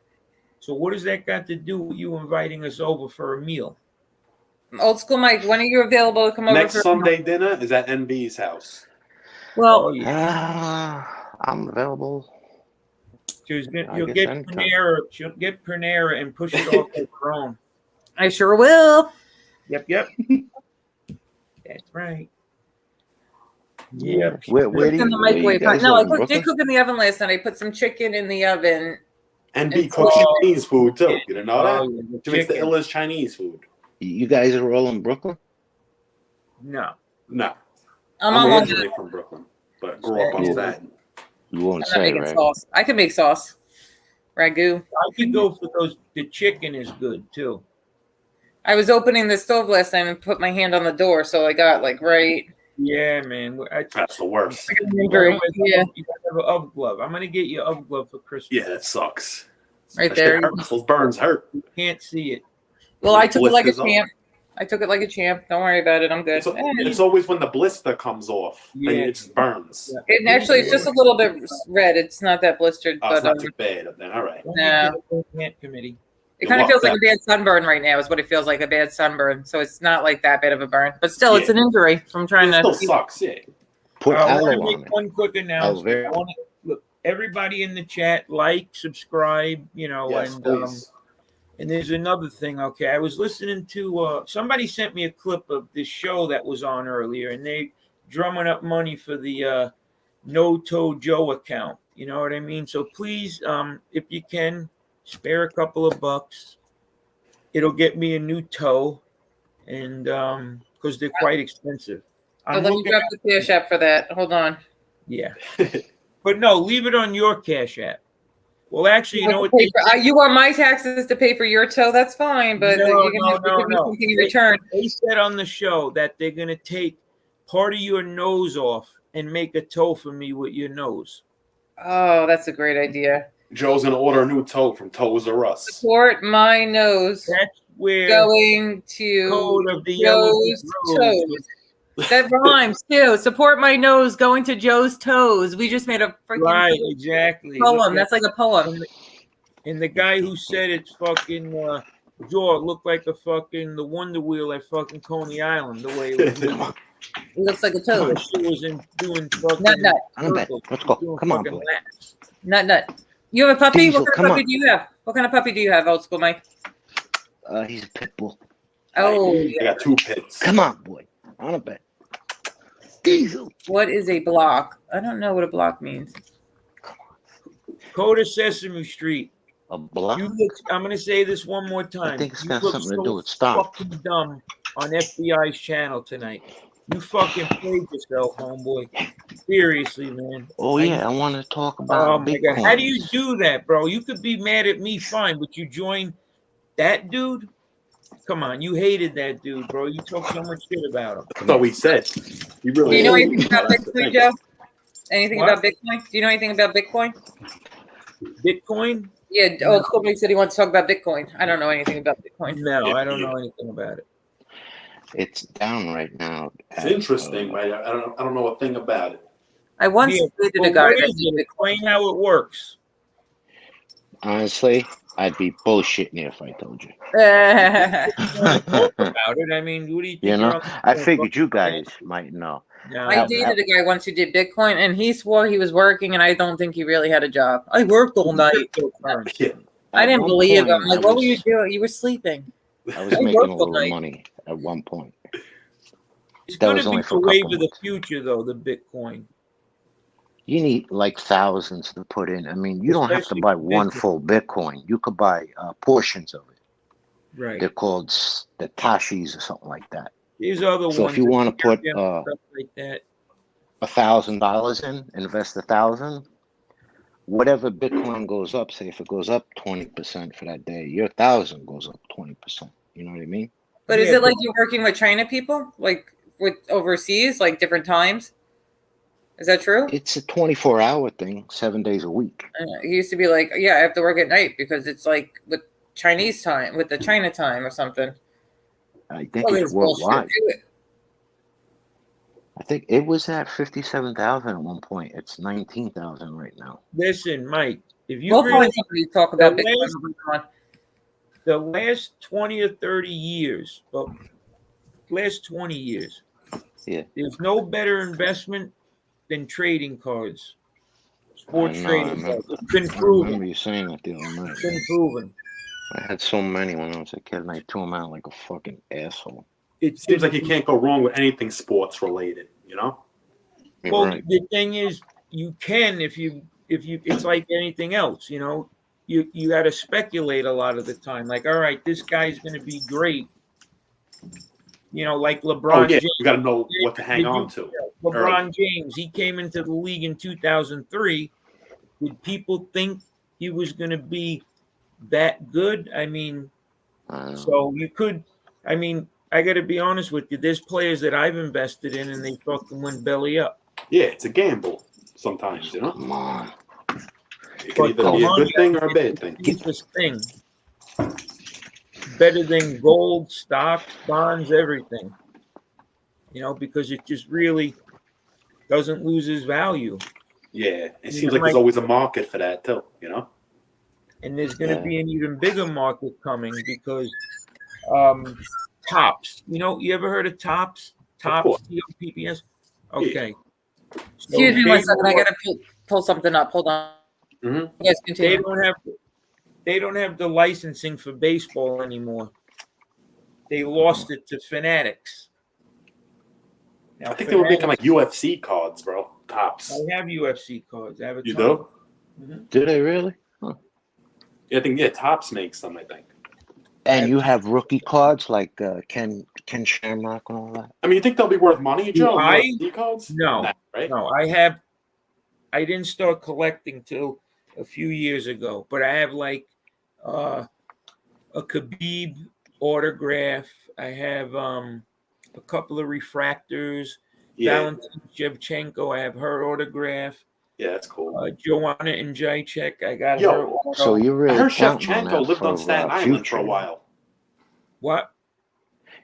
Speaker 3: So what does that got to do with you inviting us over for a meal?
Speaker 1: Old school Mike, when are you available to come over?
Speaker 2: Next Sunday dinner is at NB's house.
Speaker 1: Well,
Speaker 8: I'm available.
Speaker 3: You'll get Panera. She'll get Panera and push it off to her own.
Speaker 1: I sure will.
Speaker 3: Yep. That's right. Yep.
Speaker 8: Where do
Speaker 1: in the microwave? No, I did cook in the oven last night. I put some chicken in the oven.
Speaker 2: NB cooks Chinese food too. You didn't know that? She makes the illest Chinese food.
Speaker 8: You guys are all in Brooklyn?
Speaker 3: No.
Speaker 2: I'm originally from Brooklyn, but grew up on Staten.
Speaker 8: You won't say, right?
Speaker 1: Sauce. I can make sauce. Ragu.
Speaker 3: I could go for those. The chicken is good too.
Speaker 1: I was opening the stove last time and put my hand on the door, so I got like right.
Speaker 3: Yeah, man.
Speaker 2: That's the worst.
Speaker 1: Yeah.
Speaker 3: You gotta have an UV glove. I'm gonna get you an UV glove for Christmas.
Speaker 2: Yeah, that sucks.
Speaker 1: Right there.
Speaker 2: Those burns hurt.
Speaker 3: You can't see it.
Speaker 1: Well, I took it like a champ. Don't worry about it. I'm good.
Speaker 2: It's always when the blister comes off. Yeah. Then it just burns.
Speaker 1: Yeah. It's just a little bit red. It's not that blistered.
Speaker 2: Oh,
Speaker 1: but,
Speaker 2: it's not too bad. Then all right.
Speaker 1: No.
Speaker 3: Committee.
Speaker 1: It kind of feels like a bad sunburn right now. Is what it feels like, a bad sunburn. So it's not like that bad of a burn, but still, it's an injury from trying to.
Speaker 2: Still sucks. Yeah.
Speaker 8: Put
Speaker 3: aloe on it. One quick announcement. Look, everybody in the chat, subscribe.
Speaker 2: Yes,
Speaker 3: and there's another thing. Okay, I was listening to somebody sent me a clip of this show that was on earlier, and they drumming up money for the No Toe Joe account. You know what I mean? So please, if you can, spare a couple of bucks. It'll get me a new toe, and because they're quite expensive.
Speaker 1: Let me drop the Cash App for that. Hold on.
Speaker 3: Yeah. But no, leave it on your Cash App. Well, actually, you know what?
Speaker 1: You want my taxes to pay for your toe? That's fine, but you're going to have to give me something in return.
Speaker 3: They said on the show that they're going to take part of your nose off and make a toe for me with your nose.
Speaker 1: Oh, that's a great idea.
Speaker 2: Joe's going to order a new toe from Toes R Us.
Speaker 1: Support my nose.
Speaker 3: That's where
Speaker 1: going to
Speaker 3: Code of the
Speaker 1: Joe's toes. That rhymes too. Support my nose going to Joe's toes. We just made a freaking
Speaker 3: exactly
Speaker 1: poem. That's like a poem.
Speaker 3: And the guy who said it's fucking jaw looked like the Wonder Wheel at fucking Coney Island. The way it was.
Speaker 1: It looks like a toad.
Speaker 3: She was doing fucking
Speaker 1: nut.
Speaker 8: Let's go. Come on, boy.
Speaker 1: Nut. You have a puppy? What kind of puppy do you have? What kind of puppy do you have, Old School Mike?
Speaker 8: He's a pit bull.
Speaker 1: Oh,
Speaker 2: I got 2 pits.
Speaker 8: Come on, boy. On a bet. Diesel.
Speaker 1: What is a block? I don't know what a block means.
Speaker 3: Code of Sesame Street.
Speaker 8: A block?
Speaker 3: I'm going to say this one more time.
Speaker 8: I think it's got something to do with stop.
Speaker 3: Fucking dumb on FBI's channel tonight. You fucking played yourself, homeboy. Seriously, man.
Speaker 8: Oh, yeah. I want to talk about
Speaker 3: Oh, my God. How do you do that, bro? You could be mad at me, fine, but you join that dude? Come on. You hated that dude, bro. You talk so much shit about him.
Speaker 2: That's what we said. You really
Speaker 1: do you know anything about Bitcoin, Joe? Anything about Bitcoin? Do you know anything about Bitcoin?
Speaker 3: Bitcoin?
Speaker 1: Yeah, Old School Mike said he wants to talk about Bitcoin. I don't know anything about Bitcoin.
Speaker 3: No, I don't know anything about it.
Speaker 8: It's down right now.
Speaker 2: It's interesting, but I don't know a thing about it.
Speaker 1: I once dated a guy that
Speaker 3: did explain how it works.
Speaker 8: Honestly, I'd be bullshitting you if I told you.
Speaker 3: About it. I mean, what do you think?
Speaker 8: You know, I figured you guys might know.
Speaker 3: No,
Speaker 1: I dated a guy once who did Bitcoin, and he swore he was working, and I don't think he really had a job. I worked all night. I didn't believe him. Like, what were you doing? You were sleeping.
Speaker 8: I was making a little money at one point.
Speaker 3: It's going to be the wave of the future, though, the Bitcoin.
Speaker 8: You need like thousands to put in. I mean, you don't have to buy one full Bitcoin. You could buy portions of it.
Speaker 3: Right.
Speaker 8: They're called the Tashis or something like that.
Speaker 3: These are the ones.
Speaker 8: So if you want to put
Speaker 3: like that.
Speaker 8: $1,000 in, invest 1,000. Whatever Bitcoin goes up, say if it goes up 20% for that day, your 1,000 goes up 20%. You know what I mean?
Speaker 1: But is it like you're working with China people, like with overseas, like different times? Is that true?
Speaker 8: It's a 24-hour thing, 7 days a week.
Speaker 1: It used to be like, yeah, I have to work at night because it's like with Chinese time, with the China time or something.
Speaker 8: I think it's worldwide. I think it was at 57,000 at one point. It's 19,000 right now.
Speaker 3: Listen, Mike, if you
Speaker 1: talk about Bitcoin,
Speaker 3: the last 20 or 30 years, well, last 20 years, there's no better investment than trading cards. Sports trading cards. It's been proven.
Speaker 8: I remember you saying that the other night.
Speaker 3: It's been proven.
Speaker 8: I had so many when I was a kid, and I threw them out like a fucking asshole.
Speaker 2: It seems like you can't go wrong with anything sports related, you know?
Speaker 3: Well, the thing is, you can if you it's like anything else, you know. You got to speculate a lot of the time. Like, all right, this guy's going to be great. You know, like LeBron James.
Speaker 2: You got to know what to hang on to.
Speaker 3: LeBron James, he came into the league in 2003. Did people think he was going to be that good? I mean, so you could. I mean, I got to be honest with you. There's players that I've invested in, and they fucking went belly up.
Speaker 2: Yeah, it's a gamble sometimes, you know.
Speaker 8: Come on.
Speaker 2: It can either be a good thing or a bad thing.
Speaker 3: It's this thing. Better than gold, stocks, bonds, everything. You know, because it just really doesn't lose its value.
Speaker 2: Yeah, it seems like there's always a market for that too, you know?
Speaker 3: And there's going to be an even bigger market coming because Tops. You know, you ever heard of Tops? Tops, TOPPS? Okay.
Speaker 1: Yeah. Excuse me one second. I got to pull something up. Hold on.
Speaker 2: Mm-hmm.
Speaker 1: Yes, continue.
Speaker 3: They don't have the licensing for baseball anymore. They lost it to Fanatics.
Speaker 2: Now, I think they were making like UFC cards, bro. Tops.
Speaker 3: I have UFC cards. I have a
Speaker 2: you
Speaker 3: ton.
Speaker 2: do?
Speaker 3: Mm-hmm.
Speaker 8: Did they really? Huh.
Speaker 2: Yeah, I think Tops makes them. I think.
Speaker 8: And you have rookie cards like Ken Shamrock and all that.
Speaker 2: I mean, you think they'll be worth money, Joe? UFC cards?
Speaker 3: No,
Speaker 2: Nah, right?
Speaker 3: no. I didn't start collecting till a few years ago, but I have like a Khabib autograph. I have a couple of refractors.
Speaker 2: Yeah.
Speaker 3: Valentina Shevchenko, I have her autograph.
Speaker 2: Yeah, that's cool.
Speaker 3: Joanna and Jacek, I got
Speaker 2: Yo,
Speaker 3: her auto.
Speaker 8: So you
Speaker 2: I
Speaker 8: really
Speaker 2: heard
Speaker 8: counting on
Speaker 2: Shevchenko
Speaker 8: that
Speaker 2: lived on
Speaker 8: for
Speaker 2: Staten Island
Speaker 8: future.
Speaker 2: for a while.
Speaker 3: What?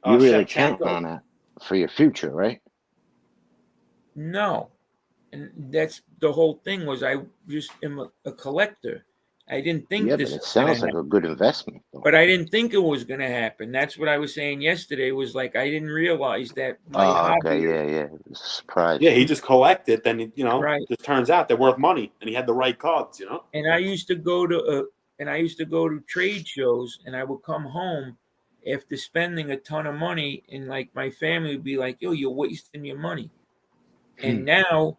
Speaker 8: You really
Speaker 2: Shevchenko.
Speaker 8: counting on that for your future, right?
Speaker 3: No. And that's the whole thing was I just am a collector. I didn't think
Speaker 8: Yeah,
Speaker 3: this
Speaker 8: but it
Speaker 3: was
Speaker 8: sounds
Speaker 3: gonna
Speaker 8: like a good investment. Though.
Speaker 3: But I didn't think it was going to happen. That's what I was saying yesterday. Was like I didn't realize that my hobby.
Speaker 8: Okay, yeah, it's a surprise.
Speaker 2: Yeah, he just collected. Then
Speaker 3: Right.
Speaker 2: just turns out they're worth money, and he had the right cards.
Speaker 3: And I used to go to trade shows, and I would come home after spending a ton of money, and like my family would be like, "Yo, you're wasting your money." And now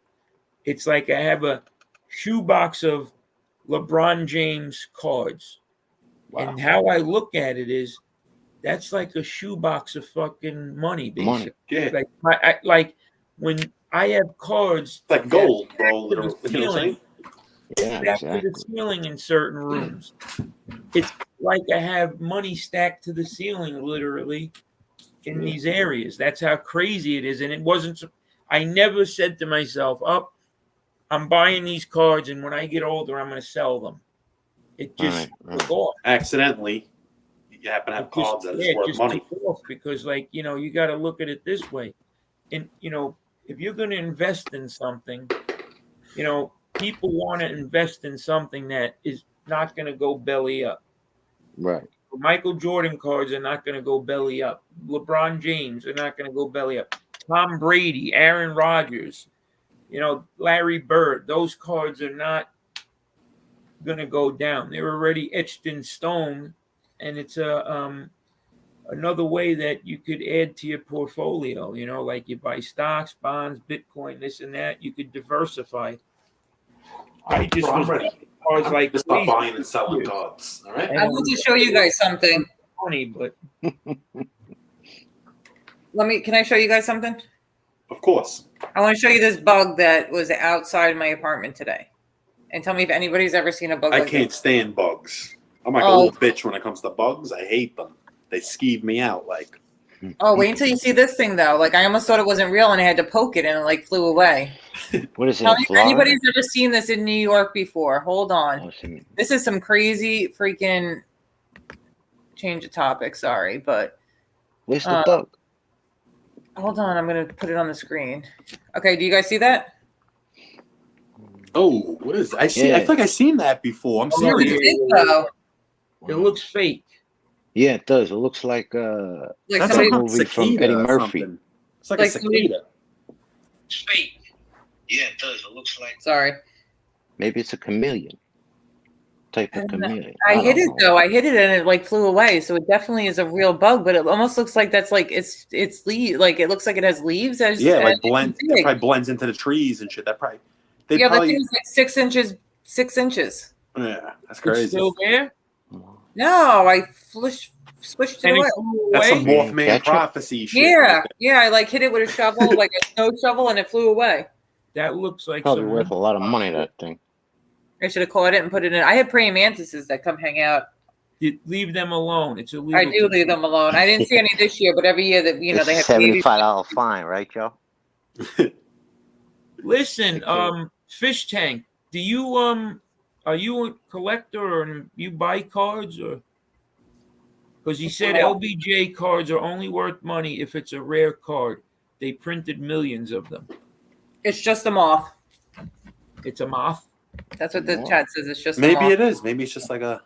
Speaker 3: it's like I have a shoebox of LeBron James cards.
Speaker 2: Wow.
Speaker 3: And how I look at it is, that's like a shoebox of fucking money, basically.
Speaker 2: Yeah.
Speaker 3: Like when I have cards,
Speaker 2: It's like gold, bro.
Speaker 3: to the
Speaker 2: Literally. You know what I'm saying?
Speaker 8: Yeah,
Speaker 3: stacked to
Speaker 8: exactly.
Speaker 3: the ceiling in certain rooms. It's like I have money stacked to the ceiling, literally, in these areas. That's how crazy it is. And it wasn't. I never said to myself, "Oh, I'm buying these cards, and when I get older, I'm going to sell them." It just took off.
Speaker 2: Accidentally, you happen to have cards that is worth money.
Speaker 3: Took off because, like, you got to look at it this way. And, if you're going to invest in something, people want to invest in something that is not going to go belly up.
Speaker 8: Right.
Speaker 3: Michael Jordan cards are not going to go belly up. LeBron James are not going to go belly up. Tom Brady, Aaron Rodgers, Larry Bird, those cards are not going to go down. They're already etched in stone, and it's another way that you could add to your portfolio. Like you buy stocks, bonds, Bitcoin, this and that. You could diversify. I just
Speaker 2: I'm ready.
Speaker 3: Cards like
Speaker 2: just start buying and selling cards. All right.
Speaker 1: I want to show you guys something.
Speaker 3: Funny, but
Speaker 1: can I show you guys something?
Speaker 2: Of course.
Speaker 1: I want to show you this bug that was outside my apartment today. And tell me if anybody's ever seen a bug
Speaker 2: I can't stand bugs. I'm like a little bitch when it comes to bugs. I hate them. They skeeve me out. Like.
Speaker 1: Oh, wait until you see this thing, though. Like, I almost thought it wasn't real, and I had to poke it, and it, like, flew away.
Speaker 8: What is it,
Speaker 1: Tell me if anybody's ever seen this in New York before. Hold on.
Speaker 8: Oh,
Speaker 1: this is some crazy freaking... Change the topic, sorry, but...
Speaker 8: Where's the bug?
Speaker 1: Hold on, I'm going to put it on the screen. Okay, do you guys see that?
Speaker 2: Oh, what is that? I feel like I've seen that before. I'm serious.
Speaker 3: It looks fake.
Speaker 8: Yeah, it does. It looks like
Speaker 2: that's
Speaker 8: a movie from Eddie Murphy.
Speaker 2: Something. It's like a cicada.
Speaker 3: It's fake.
Speaker 8: Yeah, it does. It looks like.
Speaker 1: Sorry.
Speaker 8: Maybe it's a chameleon. Type of chameleon.
Speaker 1: I hit it though. I hit it and it like flew away. So it definitely is a real bug, but it almost looks like that's like it's leaves. Like it looks like it has leaves.
Speaker 2: Like it probably blends into the trees and shit. That probably.
Speaker 1: The thing is like 6 inches. 6 inches.
Speaker 2: Yeah, that's crazy.
Speaker 3: It's still there?
Speaker 1: No, I swished it away.
Speaker 2: That's some Mothman prophecy shit.
Speaker 1: Yeah. I like hit it with a shovel, like a snow shovel, and it flew away.
Speaker 3: That looks like
Speaker 8: probably worth a lot of money. That thing.
Speaker 1: I should have caught it and put it in. I had praying mantises that come hang out.
Speaker 3: You leave them alone. It's illegal.
Speaker 1: I do leave them alone. I didn't see any this year, but every year that they have
Speaker 8: $75 fine, right, Joe?
Speaker 3: Listen, Fish Tank. Do you are you a collector or you buy cards or? Because he said LBJ cards are only worth money if it's a rare card. They printed millions of them.
Speaker 1: It's just a moth.
Speaker 3: It's a moth.
Speaker 1: That's what the chat says. It's just
Speaker 2: maybe it is. Maybe it's just like a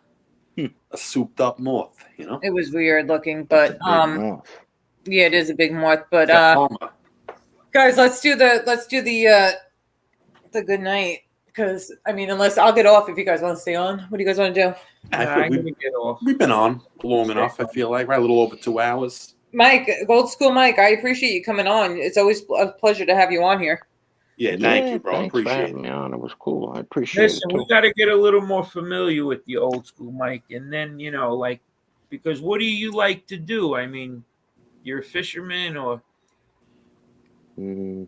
Speaker 2: souped up moth.
Speaker 1: It was weird looking, but yeah, it is a big moth. But guys, let's do the good night. Because unless I'll get off if you guys want to stay on. What do you guys want to do?
Speaker 3: I'm gonna get off.
Speaker 2: We've been on long enough. I feel like right, a little over 2 hours.
Speaker 1: Mike, Gold School Mike, I appreciate you coming on. It's always a pleasure to have you on here.
Speaker 2: Yeah, thank you, bro. I appreciate it.
Speaker 8: It was cool. I appreciate it.
Speaker 3: Listen, we got to get a little more familiar with the Old School Mike, and then Because what do you like to do? I mean, you're a fisherman or
Speaker 8: No,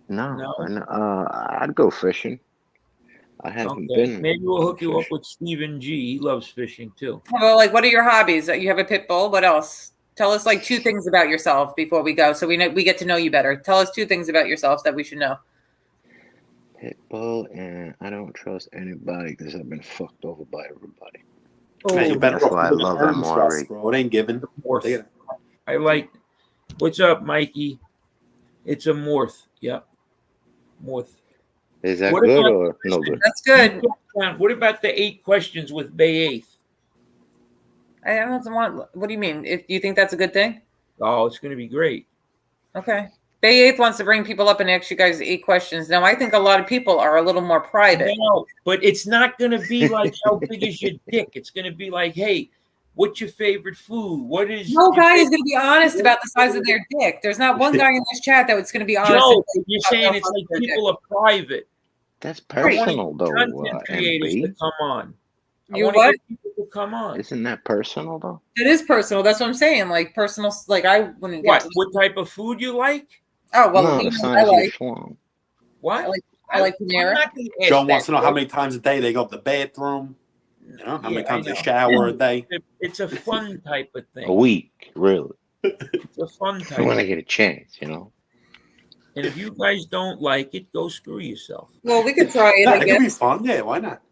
Speaker 3: no?
Speaker 8: I'd go fishing. I haven't
Speaker 3: Okay,
Speaker 8: been.
Speaker 3: maybe we'll hook you up
Speaker 8: fishing.
Speaker 3: with Stephen G. He loves fishing too.
Speaker 1: Well, like, what are your hobbies? You have a pit bull. What else? Tell us like 2 things about yourself before we go, so we get to know you better. Tell us 2 things about yourself that we should know.
Speaker 8: Pitbull, and I don't trust anybody because I've been fucked over by everybody.
Speaker 2: Man, you better
Speaker 8: That's
Speaker 2: off
Speaker 8: why I
Speaker 2: with
Speaker 8: love
Speaker 2: earnings trust,
Speaker 8: MRE.
Speaker 2: bro. It ain't given.
Speaker 3: Morph. I like. What's up, Mikey? It's a morph. Yep, morph.
Speaker 8: Is that
Speaker 3: What
Speaker 8: good
Speaker 3: about-
Speaker 8: or no good?
Speaker 1: That's good.
Speaker 3: What about the 8 questions with Bay 8th?
Speaker 1: I don't want. What do you mean? If you think that's a good thing?
Speaker 3: Oh, it's going to be great.
Speaker 1: Okay. Bay 8th wants to bring people up and ask you guys 8 questions. Now, I think a lot of people are a little more private.
Speaker 3: No, but it's not going to be like how big is your dick. It's going to be like, hey, what's your favorite food? What is
Speaker 1: No guy is going to be honest about the size of their dick. There's not one guy in this chat that's going to be honest.
Speaker 3: Joe, you're saying it's like people are private.
Speaker 8: That's personal, though.
Speaker 3: Content creators to
Speaker 8: MB.
Speaker 3: come on.
Speaker 1: You
Speaker 3: I
Speaker 1: what?
Speaker 3: get people to come on.
Speaker 8: Isn't that personal, though?
Speaker 1: It is personal. That's what I'm saying. Like personal. Like I wouldn't.
Speaker 3: What type of food you like?
Speaker 1: Oh well,
Speaker 8: No,
Speaker 1: you
Speaker 8: the
Speaker 1: know,
Speaker 8: size of your schlong.
Speaker 3: What?
Speaker 1: I like Panera.
Speaker 2: Joe wants to know how many times a day they go to the bathroom. You know, how many times they shower a day.
Speaker 3: It's a fun type of thing.
Speaker 8: A week, really.
Speaker 3: It's a fun type.
Speaker 8: When I get a chance, you know.
Speaker 3: And if you guys don't like it, go screw yourself.
Speaker 1: Well, we could try it.
Speaker 2: Yeah,
Speaker 1: I
Speaker 2: it
Speaker 1: guess
Speaker 2: could be fun. Yeah, why not?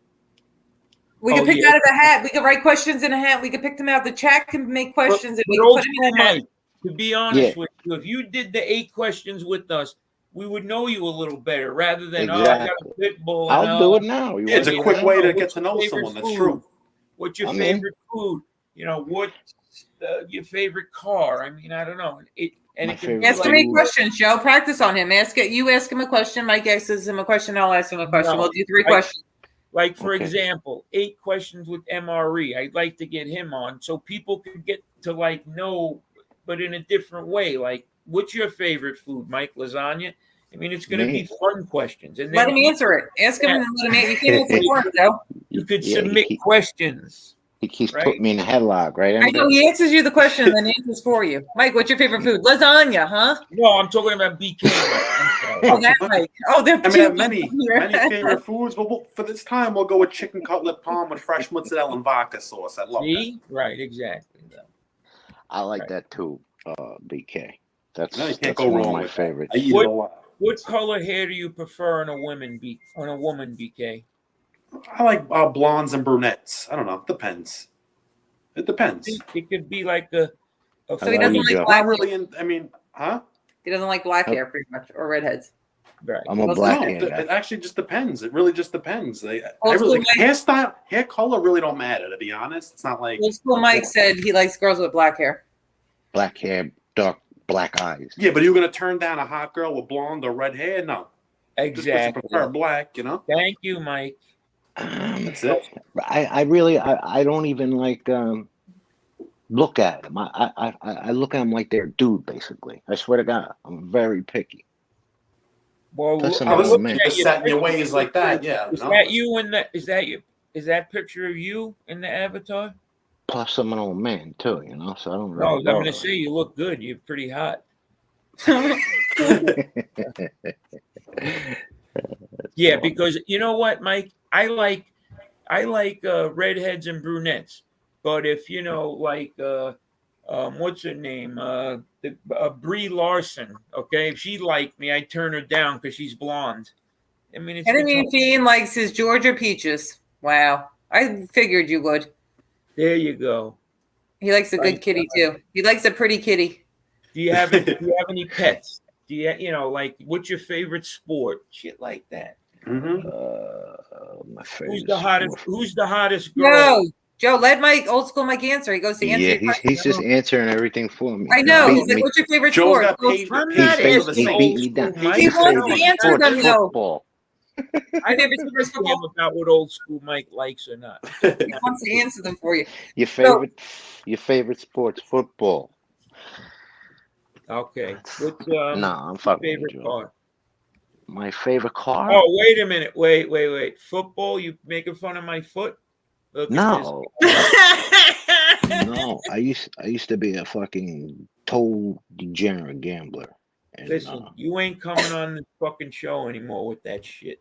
Speaker 1: we could pick out of the hat. We could write questions in a hat. We could pick them out. The chat can make questions, and we could put them in a hat.
Speaker 3: To be honest with you, if you did the 8 questions with us, we would know you a little better rather than I got a pit bull.
Speaker 8: I'll do it now.
Speaker 2: Yeah, it's a quick way to get to know someone. That's true.
Speaker 3: What's your favorite food? You know, what's your favorite car? I mean, I don't know.
Speaker 1: Ask him 8 questions, Joe. Practice on him. You ask him a question. Mike asks him a question. I'll ask him a question. We'll do 3 questions.
Speaker 3: Like, for example, 8 questions with MRE. I'd like to get him on so people can get to like know, but in a different way. Like, what's your favorite food, Mike? Lasagna? I mean, it's going to be fun questions. And then
Speaker 1: let him answer it. Ask him and let him answer. You can't answer for him, Joe.
Speaker 3: You could submit questions.
Speaker 8: He keeps putting me in a headlock, right?
Speaker 1: I know he answers you the question and then answers for you. Mike, what's your favorite food? Lasagna, huh?
Speaker 3: No, I'm talking about BK.
Speaker 1: Oh, that Mike. Oh, there
Speaker 2: I mean, many favorite foods, but for this time, we'll go with chicken cutlet palm with fresh mozzarella and vodka sauce. I love that.
Speaker 3: Right, exactly.
Speaker 8: I like that too, BK. That's
Speaker 2: you can't
Speaker 8: that's
Speaker 2: go
Speaker 8: one
Speaker 2: wrong
Speaker 8: of my
Speaker 2: with
Speaker 8: favorites.
Speaker 2: I eat it a lot.
Speaker 3: What color hair do you prefer on a woman, BK?
Speaker 2: I like blondes and brunettes. I don't know. It depends. It depends.
Speaker 3: It could be like a.
Speaker 1: So he doesn't like black.
Speaker 2: I mean, huh?
Speaker 1: He doesn't like black hair, pretty much, or redheads.
Speaker 3: Right.
Speaker 8: I'm a black hair guy.
Speaker 2: It actually just depends. It really just depends.
Speaker 1: School
Speaker 2: Hairstyle, hair color really don't matter. To be honest, it's not like.
Speaker 1: Old school Mike said he likes girls with black hair.
Speaker 8: Black hair, dark black eyes.
Speaker 2: Yeah, but are you gonna turn down a hot girl with blonde or red hair? No.
Speaker 3: Exactly.
Speaker 2: Just prefer black, you know.
Speaker 3: Thank you, Mike.
Speaker 2: That's it.
Speaker 8: I really don't even like look at them. I look at them like they're a dude, basically. I swear to God, I'm very picky.
Speaker 3: Well,
Speaker 8: that's
Speaker 2: set in your ways like that. Yeah.
Speaker 3: Is that you in the? Is that you? Is that picture of you in the avatar?
Speaker 8: Plus, I'm an old man too, you know. So I don't.
Speaker 3: No,
Speaker 8: Really
Speaker 3: I'm gonna say you look good. You're pretty hot. Yeah, because you know what, Mike, I like redheads and brunettes, but if you know, like, what's her name, Brie Larson, okay, if she liked me, I'd turn her down because she's blonde. I mean,
Speaker 1: Enemy Fiend likes his Georgia peaches. Wow, I figured you would.
Speaker 3: There you go.
Speaker 1: He likes a good kitty too. He likes a pretty kitty.
Speaker 3: Do you have any pets? Do you know, like, what's your favorite sport? Shit like that.
Speaker 2: Mm-hmm.
Speaker 8: My favorite.
Speaker 3: Who's the hottest girl?
Speaker 1: No, Joe, let Old school Mike answer. He goes to answer.
Speaker 8: Yeah, he's just answering everything for me.
Speaker 1: I know. He's like, "What's your favorite sport?"
Speaker 3: I'm not asking.
Speaker 8: He beat me down.
Speaker 1: He wants to answer them though.
Speaker 8: Football.
Speaker 3: I never asked him about what old school Mike likes or not.
Speaker 1: He wants to answer them for you.
Speaker 8: Your favorite sports, football.
Speaker 3: Okay. What's
Speaker 8: I'm fucking
Speaker 3: favorite car?
Speaker 8: My favorite car?
Speaker 3: Oh, wait a minute. Wait. Football? You making fun of my foot? Look
Speaker 8: no. No, I used to be a fucking total degenerate gambler. And,
Speaker 3: Listen, you ain't coming on the fucking show anymore with that shit.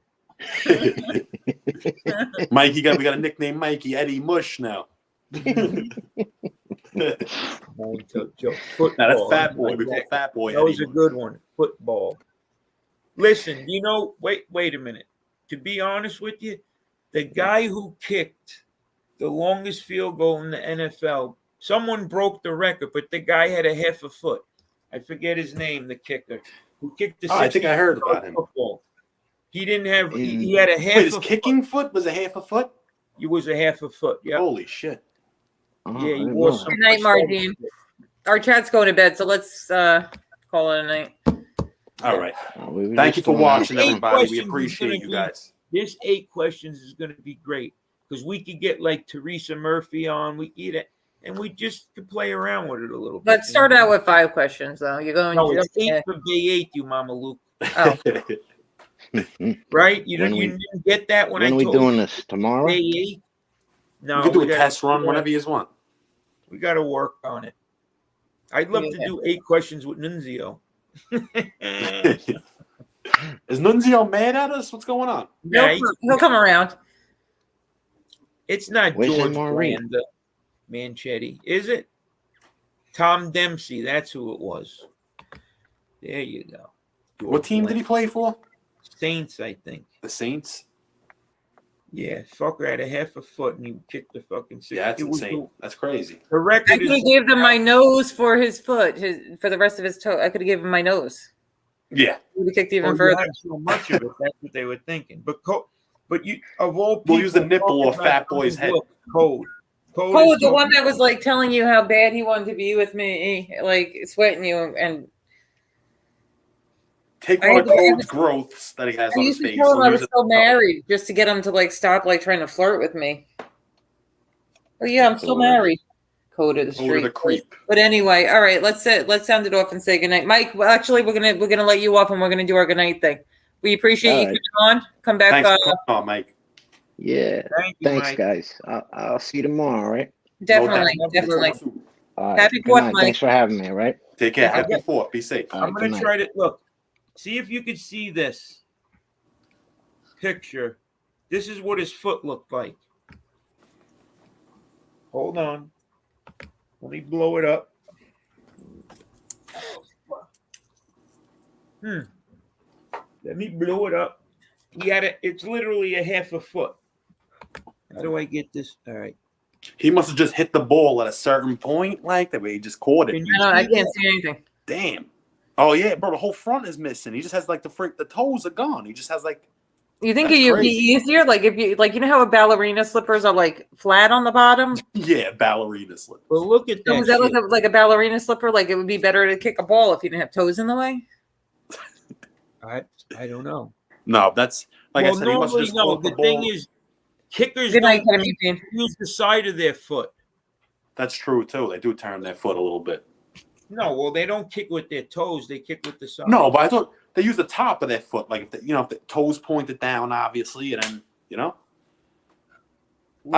Speaker 2: Mikey, we got a nickname, Mikey Eddie Mush now.
Speaker 3: Football.
Speaker 2: Now that's Fat Boy. We call Fat Boy.
Speaker 3: That was a good one. Football. Listen, you know, wait a minute. To be honest with you, the guy who kicked the longest field goal in the NFL, someone broke the record, but the guy had a half a foot. I forget his name, the kicker, who kicked the.
Speaker 2: I think I heard about him.
Speaker 3: Football. He didn't have. He had a half.
Speaker 2: Wait, his kicking foot was a half a foot.
Speaker 3: He was a half a foot. Yeah.
Speaker 2: Holy shit.
Speaker 3: Yeah, he was.
Speaker 1: Good night, Martine. Our chat's going to bed, so let's call it a night.
Speaker 2: All right. Thank you for watching, everybody. We appreciate you guys.
Speaker 3: This 8 questions is going to be great because we could get like Teresa Murphy on. We eat it, and we just could play around with it a little bit.
Speaker 1: Let's start out with 5 questions, though. You're going.
Speaker 3: No, it's 8 for day 8, you Mama Luke.
Speaker 1: Oh.
Speaker 3: Right? You didn't get that when I told you.
Speaker 8: When are we doing this? Tomorrow?
Speaker 3: Day 8? No.
Speaker 2: We can do a test run whenever you want.
Speaker 3: We got to work on it. I'd love to do 8 questions with Nunzio.
Speaker 2: Is Nunzio mad at us? What's going on?
Speaker 3: Yeah,
Speaker 1: he'll come around.
Speaker 3: It's not George Miranda Manchetti, is it? Tom Dempsey, that's who it was. There you go. George
Speaker 2: What team did he play for?
Speaker 3: Saints, I think.
Speaker 2: The Saints?
Speaker 3: Yeah, fucker had a half a foot and he kicked the fucking 6.
Speaker 2: Yeah, that's insane. That's crazy.
Speaker 3: The record
Speaker 1: I could have gave them my nose for his foot, for the rest of his toe. I could have given him my nose.
Speaker 2: Yeah.
Speaker 1: He would have kicked even further.
Speaker 3: So much of it, that's what they were thinking. But you, of all people,
Speaker 2: we'll use the nipple or Fat Boy's head.
Speaker 3: Code,
Speaker 1: the one that was like telling you how bad he wanted to be with me, like sweating you and.
Speaker 2: Take one of Code's growths that he has on his face.
Speaker 1: I used to tell him I was still married just to get him to like stop like trying to flirt with me. Oh yeah, I'm still married. Code of the street.
Speaker 2: The creep.
Speaker 1: But anyway, all right, let's sound it off and say goodnight. Mike, well, actually we're gonna let you off and we're gonna do our goodnight thing. We appreciate you coming on. Come back.
Speaker 2: Thanks for coming on, Mike.
Speaker 8: Yeah. Thanks, guys. I'll see you tomorrow, right?
Speaker 1: Definitely.
Speaker 8: Right.
Speaker 1: Happy 4th, Mike.
Speaker 8: Thanks for having me, right?
Speaker 2: Take care. Happy 4th. Be safe.
Speaker 3: I'm going to try to look. See if you could see this picture. This is what his foot looked like. Hold on. Let me blow it up. Let me blow it up. It's literally a half a foot. How do I get this? All right.
Speaker 2: He must have just hit the ball at a certain point, like that way he just caught it.
Speaker 1: I can't see anything.
Speaker 2: Damn. Oh yeah, bro. The whole front is missing. He just has like the toes are gone. He just has like.
Speaker 1: You think it'd be easier, like if you like, you know how a ballerina slippers are like flat on the bottom?
Speaker 2: Yeah, ballerina slippers.
Speaker 3: Well, look at that.
Speaker 1: Was that like a ballerina slipper? Like it would be better to kick a ball if you didn't have toes in the way.
Speaker 3: I don't know.
Speaker 2: No, that's like I said. He must have just caught the ball.
Speaker 3: Thing is, kickers don't use the side of their foot.
Speaker 2: That's true too. They do turn their foot a little bit.
Speaker 3: No, well, they don't kick with their toes. They kick with the side.
Speaker 2: No, but I thought they use the top of their foot. Like, if the toes pointed down, obviously, and then, I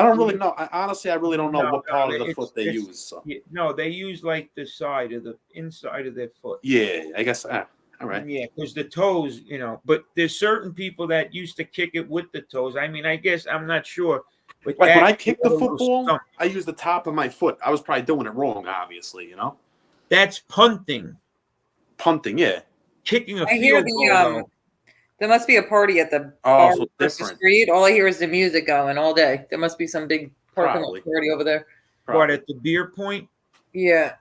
Speaker 2: don't really know. I really don't know what part of the foot they use. So.
Speaker 3: No, they use, like, the side of the inside of their foot.
Speaker 2: Yeah, I guess. All right.
Speaker 3: Yeah, because the toes, but there's certain people that used to kick it with the toes. I mean, I guess I'm not sure. But
Speaker 2: like, when I kick the football, I use the top of my foot. I was probably doing it wrong, obviously,
Speaker 3: That's punting.
Speaker 2: Punting, yeah.
Speaker 3: Kicking a
Speaker 1: I hear there must be a party at the bar across the street. All I hear is the music going all day. There must be some big party over there.
Speaker 3: What, at the beer point?
Speaker 1: Yeah.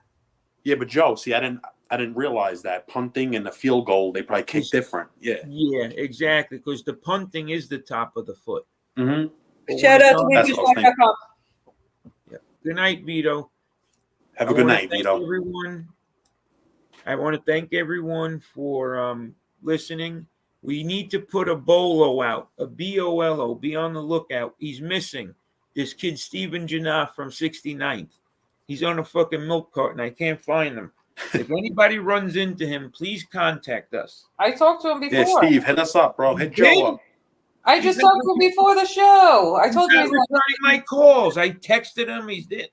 Speaker 2: Yeah, but Joe, see, I didn't realize that punting and the field goal, they probably kick different. Yeah.
Speaker 3: Yeah, exactly. Because the punting is the top of the foot.
Speaker 2: Mm-hmm.
Speaker 1: Shout out to me.
Speaker 3: Yeah. Good night, Vito.
Speaker 2: Have a good night, Vito.
Speaker 3: I want to thank everyone for listening. We need to put a BOLO out, a BOLO. Be on the lookout. He's missing. This kid, Steven Janoff from 69th. He's on a fucking milk carton. I can't find him. If anybody runs into him, please contact us.
Speaker 1: I talked to him before.
Speaker 2: Yeah, Steve, hit us up, bro. Hit Joe up.
Speaker 1: I just talked to him before the show. I told you he's
Speaker 3: not returning my calls. I texted him. He's dead.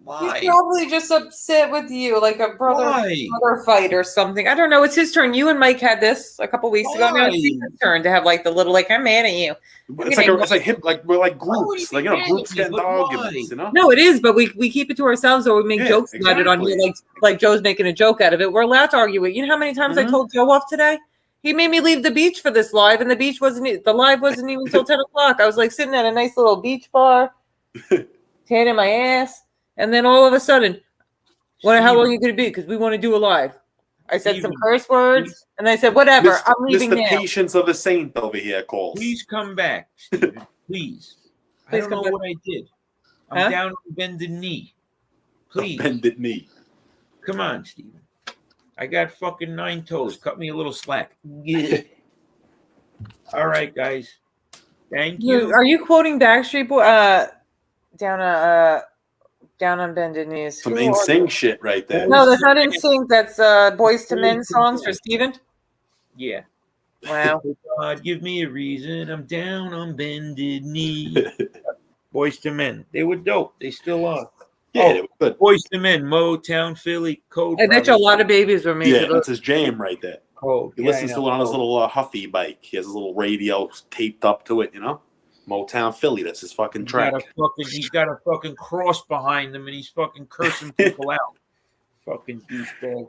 Speaker 3: Why?
Speaker 1: He's probably just upset with you, like a brother fight or something. I don't know. It's his turn. You and Mike had this a couple weeks ago. Now it's his turn to have like the little, like, I'm mad at you.
Speaker 2: Like we're like groups, like groups getting arguments,
Speaker 1: No, it is, but we keep it to ourselves, or we make jokes about it on here, like Joe's making a joke out of it. We're allowed to argue it. You know how many times I told Joe off today? He made me leave the beach for this live, and the live wasn't even until 10 o'clock. I was like sitting at a nice little beach bar, tanning my ass, and then all of a sudden, how long are you going to be? Because we want to do a live. I said some curse words, and I said, whatever, I'm leaving now.
Speaker 2: The patience of a saint over here calls.
Speaker 3: Please come back, Steven. Please. I don't know what I did. I'm down on bended knee. Please.
Speaker 2: Bended knee.
Speaker 3: Come on, Steven. I got fucking 9 toes. Cut me a little slack. Yeah. All right, guys. Thank you.
Speaker 1: Are you quoting Backstreet Boy? Down on bended knees.
Speaker 2: Some NSYNC shit right there.
Speaker 1: No, that's not NSYNC. That's Boys to Men songs for Steven.
Speaker 3: Yeah.
Speaker 1: Wow.
Speaker 3: God, give me a reason. I'm down on bended knee. Boys to Men. They were dope. They still are.
Speaker 2: Yeah, they were good.
Speaker 3: Boys to Men, Motown, Philly, Code.
Speaker 1: I bet you a lot of babies were made.
Speaker 2: Yeah, that's his jam right there.
Speaker 3: Code.
Speaker 2: He listens to it on his little Huffy bike. He has his little radio taped up to it, Motown Philly, that's his fucking track.
Speaker 3: He's got a fucking cross behind him, and he's fucking cursing people out. Fucking douchebag.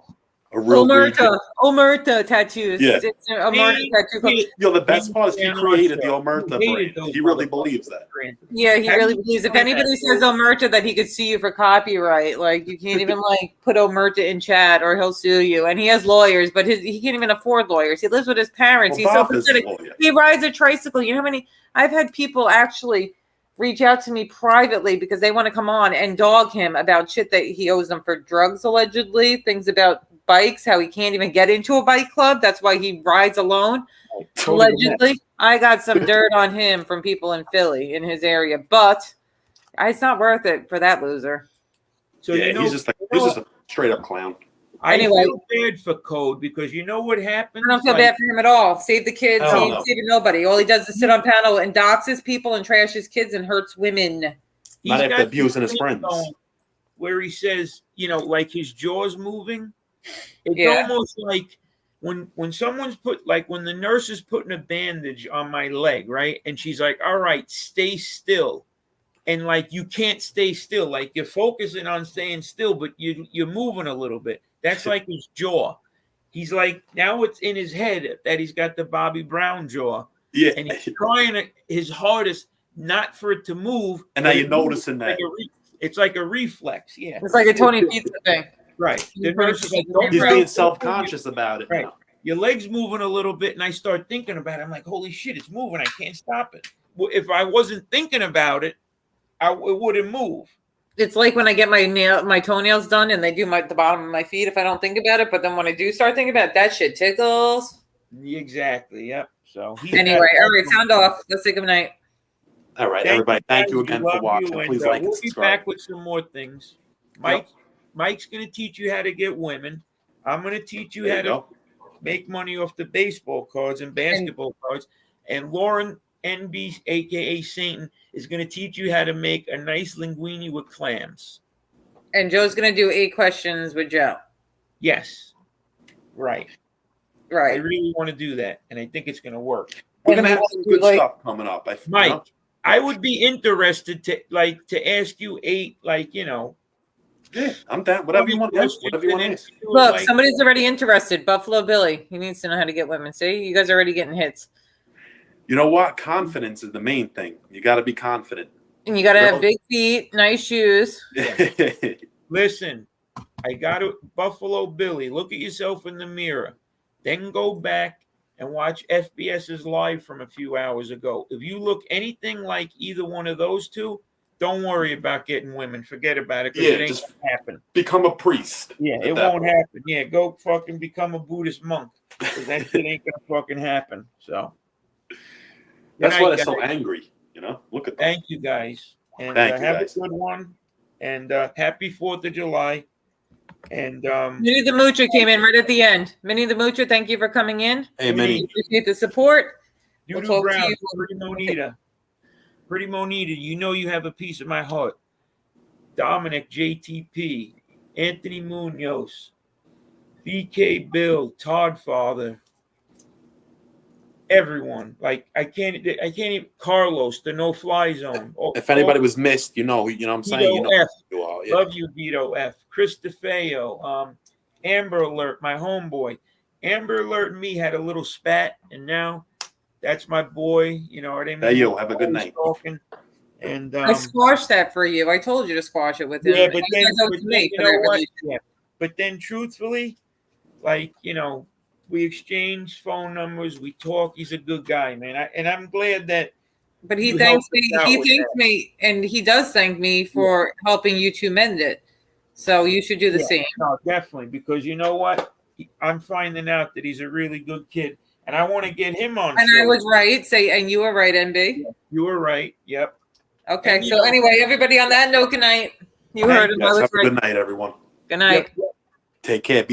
Speaker 1: Omerta tattoos.
Speaker 2: Yeah.
Speaker 1: It's Omerta tattoo.
Speaker 2: The best part is he created the Omerta brand. He really believes that.
Speaker 1: Yeah, he really believes. If anybody says Omerta that he could sue you for copyright, like you can't even put Omerta in chat or he'll sue you. And he has lawyers, but he can't even afford lawyers. He lives with his parents. He's so pathetic. He rides a tricycle. You know how many? I've had people actually reach out to me privately because they want to come on and dog him about shit that he owes them for drugs, allegedly, things about bikes, how he can't even get into a bike club. That's why he rides alone. Allegedly. I got some dirt on him from people in Philly in his area, but it's not worth it for that loser.
Speaker 3: So
Speaker 2: he's just a straight up clown.
Speaker 3: I feel bad for Code because you know what happens?
Speaker 1: I don't feel bad for him at all. Save the kids. He ain't saving nobody. All he does is sit on panel and doxes people and trashes kids and hurts women.
Speaker 2: Not after abusing his friends.
Speaker 3: Where he says, like his jaw's moving. It's almost like when someone's when the nurse is putting a bandage on my leg, right? And she's like, all right, stay still. And you can't stay still. Like you're focusing on staying still, but you're moving a little bit. That's like his jaw. He's like, now it's in his head that he's got the Bobby Brown jaw.
Speaker 2: Yeah.
Speaker 3: And he's trying his hardest not for it to move.
Speaker 2: And now you're noticing that.
Speaker 3: It's like a reflex. Yeah.
Speaker 1: It's like a Tony Pizza thing.
Speaker 3: Right. The nurse is like,
Speaker 2: he's being self-conscious about it.
Speaker 3: Right. Your leg's moving a little bit, and I start thinking about it. I'm like, holy shit, it's moving. I can't stop it. Well, if I wasn't thinking about it, it wouldn't move.
Speaker 1: It's like when I get my toenails done and they do the bottom of my feet if I don't think about it. But then when I do start thinking about it, that shit tickles.
Speaker 3: Exactly. Yep. So
Speaker 1: anyway, all right, sound off. Let's say good night.
Speaker 2: All right, everybody. Thank you again for watching. Please like and subscribe.
Speaker 3: We'll be back with some more things. Mike's going to teach you how to get women. I'm going to teach you how to make money off the baseball cards and basketball cards. And Lauren NB, aka Satan, is going to teach you how to make a nice linguine with clams.
Speaker 1: And Joe's going to do 8 questions with Joe.
Speaker 3: Yes. Right. I really want to do that, and I think it's going to work.
Speaker 2: We're going to have some good stuff coming up.
Speaker 3: Mike, I would be interested to ask you 8,
Speaker 2: Yeah, I'm down. Whatever you want to ask.
Speaker 1: Look, somebody's already interested. Buffalo Billy. He needs to know how to get women. See, you guys are already getting hits.
Speaker 2: You know what? Confidence is the main thing. You got to be confident.
Speaker 1: And you got to have big feet, nice shoes.
Speaker 3: Listen, I got to Buffalo Billy. Look at yourself in the mirror. Then go back and watch FBS's live from a few hours ago. If you look anything like either one of those two, don't worry about getting women. Forget about it because it ain't going to happen.
Speaker 2: Become a priest.
Speaker 3: Yeah, it won't happen. Yeah, go fucking become a Buddhist monk because that shit ain't going to fucking happen. So
Speaker 2: that's why they're so angry. Look at that.
Speaker 3: Thank you, guys. And have a good one. And happy 4th of July. And
Speaker 1: Minnie the Moocher came in right at the end. Minnie the Moocher, thank you for coming in.
Speaker 2: Hey, Minnie.
Speaker 1: Appreciate the support.
Speaker 3: Doodoo Brown, Pretty Monita. Pretty Monita, you know you have a piece of my heart. Dominic JTP, Anthony Munoz, BK Bill, Todd Father, everyone. Like I can't even Carlos, the no fly zone.
Speaker 2: If anybody was missed, you know what I'm saying? You know
Speaker 3: F.
Speaker 2: you all, yeah.
Speaker 3: Love you, Vito F. Chris DeFeo, Amber Alert, my homeboy. Amber Alert and me had a little spat, and now that's my boy. You know what I mean?
Speaker 2: Hey, you have a good night.
Speaker 3: Talking. And
Speaker 1: I squashed that for you. I told you to squash it with him.
Speaker 3: Yeah, but then,
Speaker 1: you know what?
Speaker 3: Yeah. But then, truthfully, like we exchange phone numbers. We talk. He's a good guy, man. And I'm glad that.
Speaker 1: But he thanks me. He thanks me, and he does thank me for helping you to mend it. So you should do the same.
Speaker 3: No, definitely, because you know what? I'm finding out that he's a really good kid, and I want to get him on.
Speaker 1: And I was right. And you were right, NB.
Speaker 3: Yeah, you were right. Yep.
Speaker 1: Okay. And so anyway, everybody on that note, good night. You heard him.
Speaker 2: Have a good night, everyone.
Speaker 1: Good night.
Speaker 2: Take care.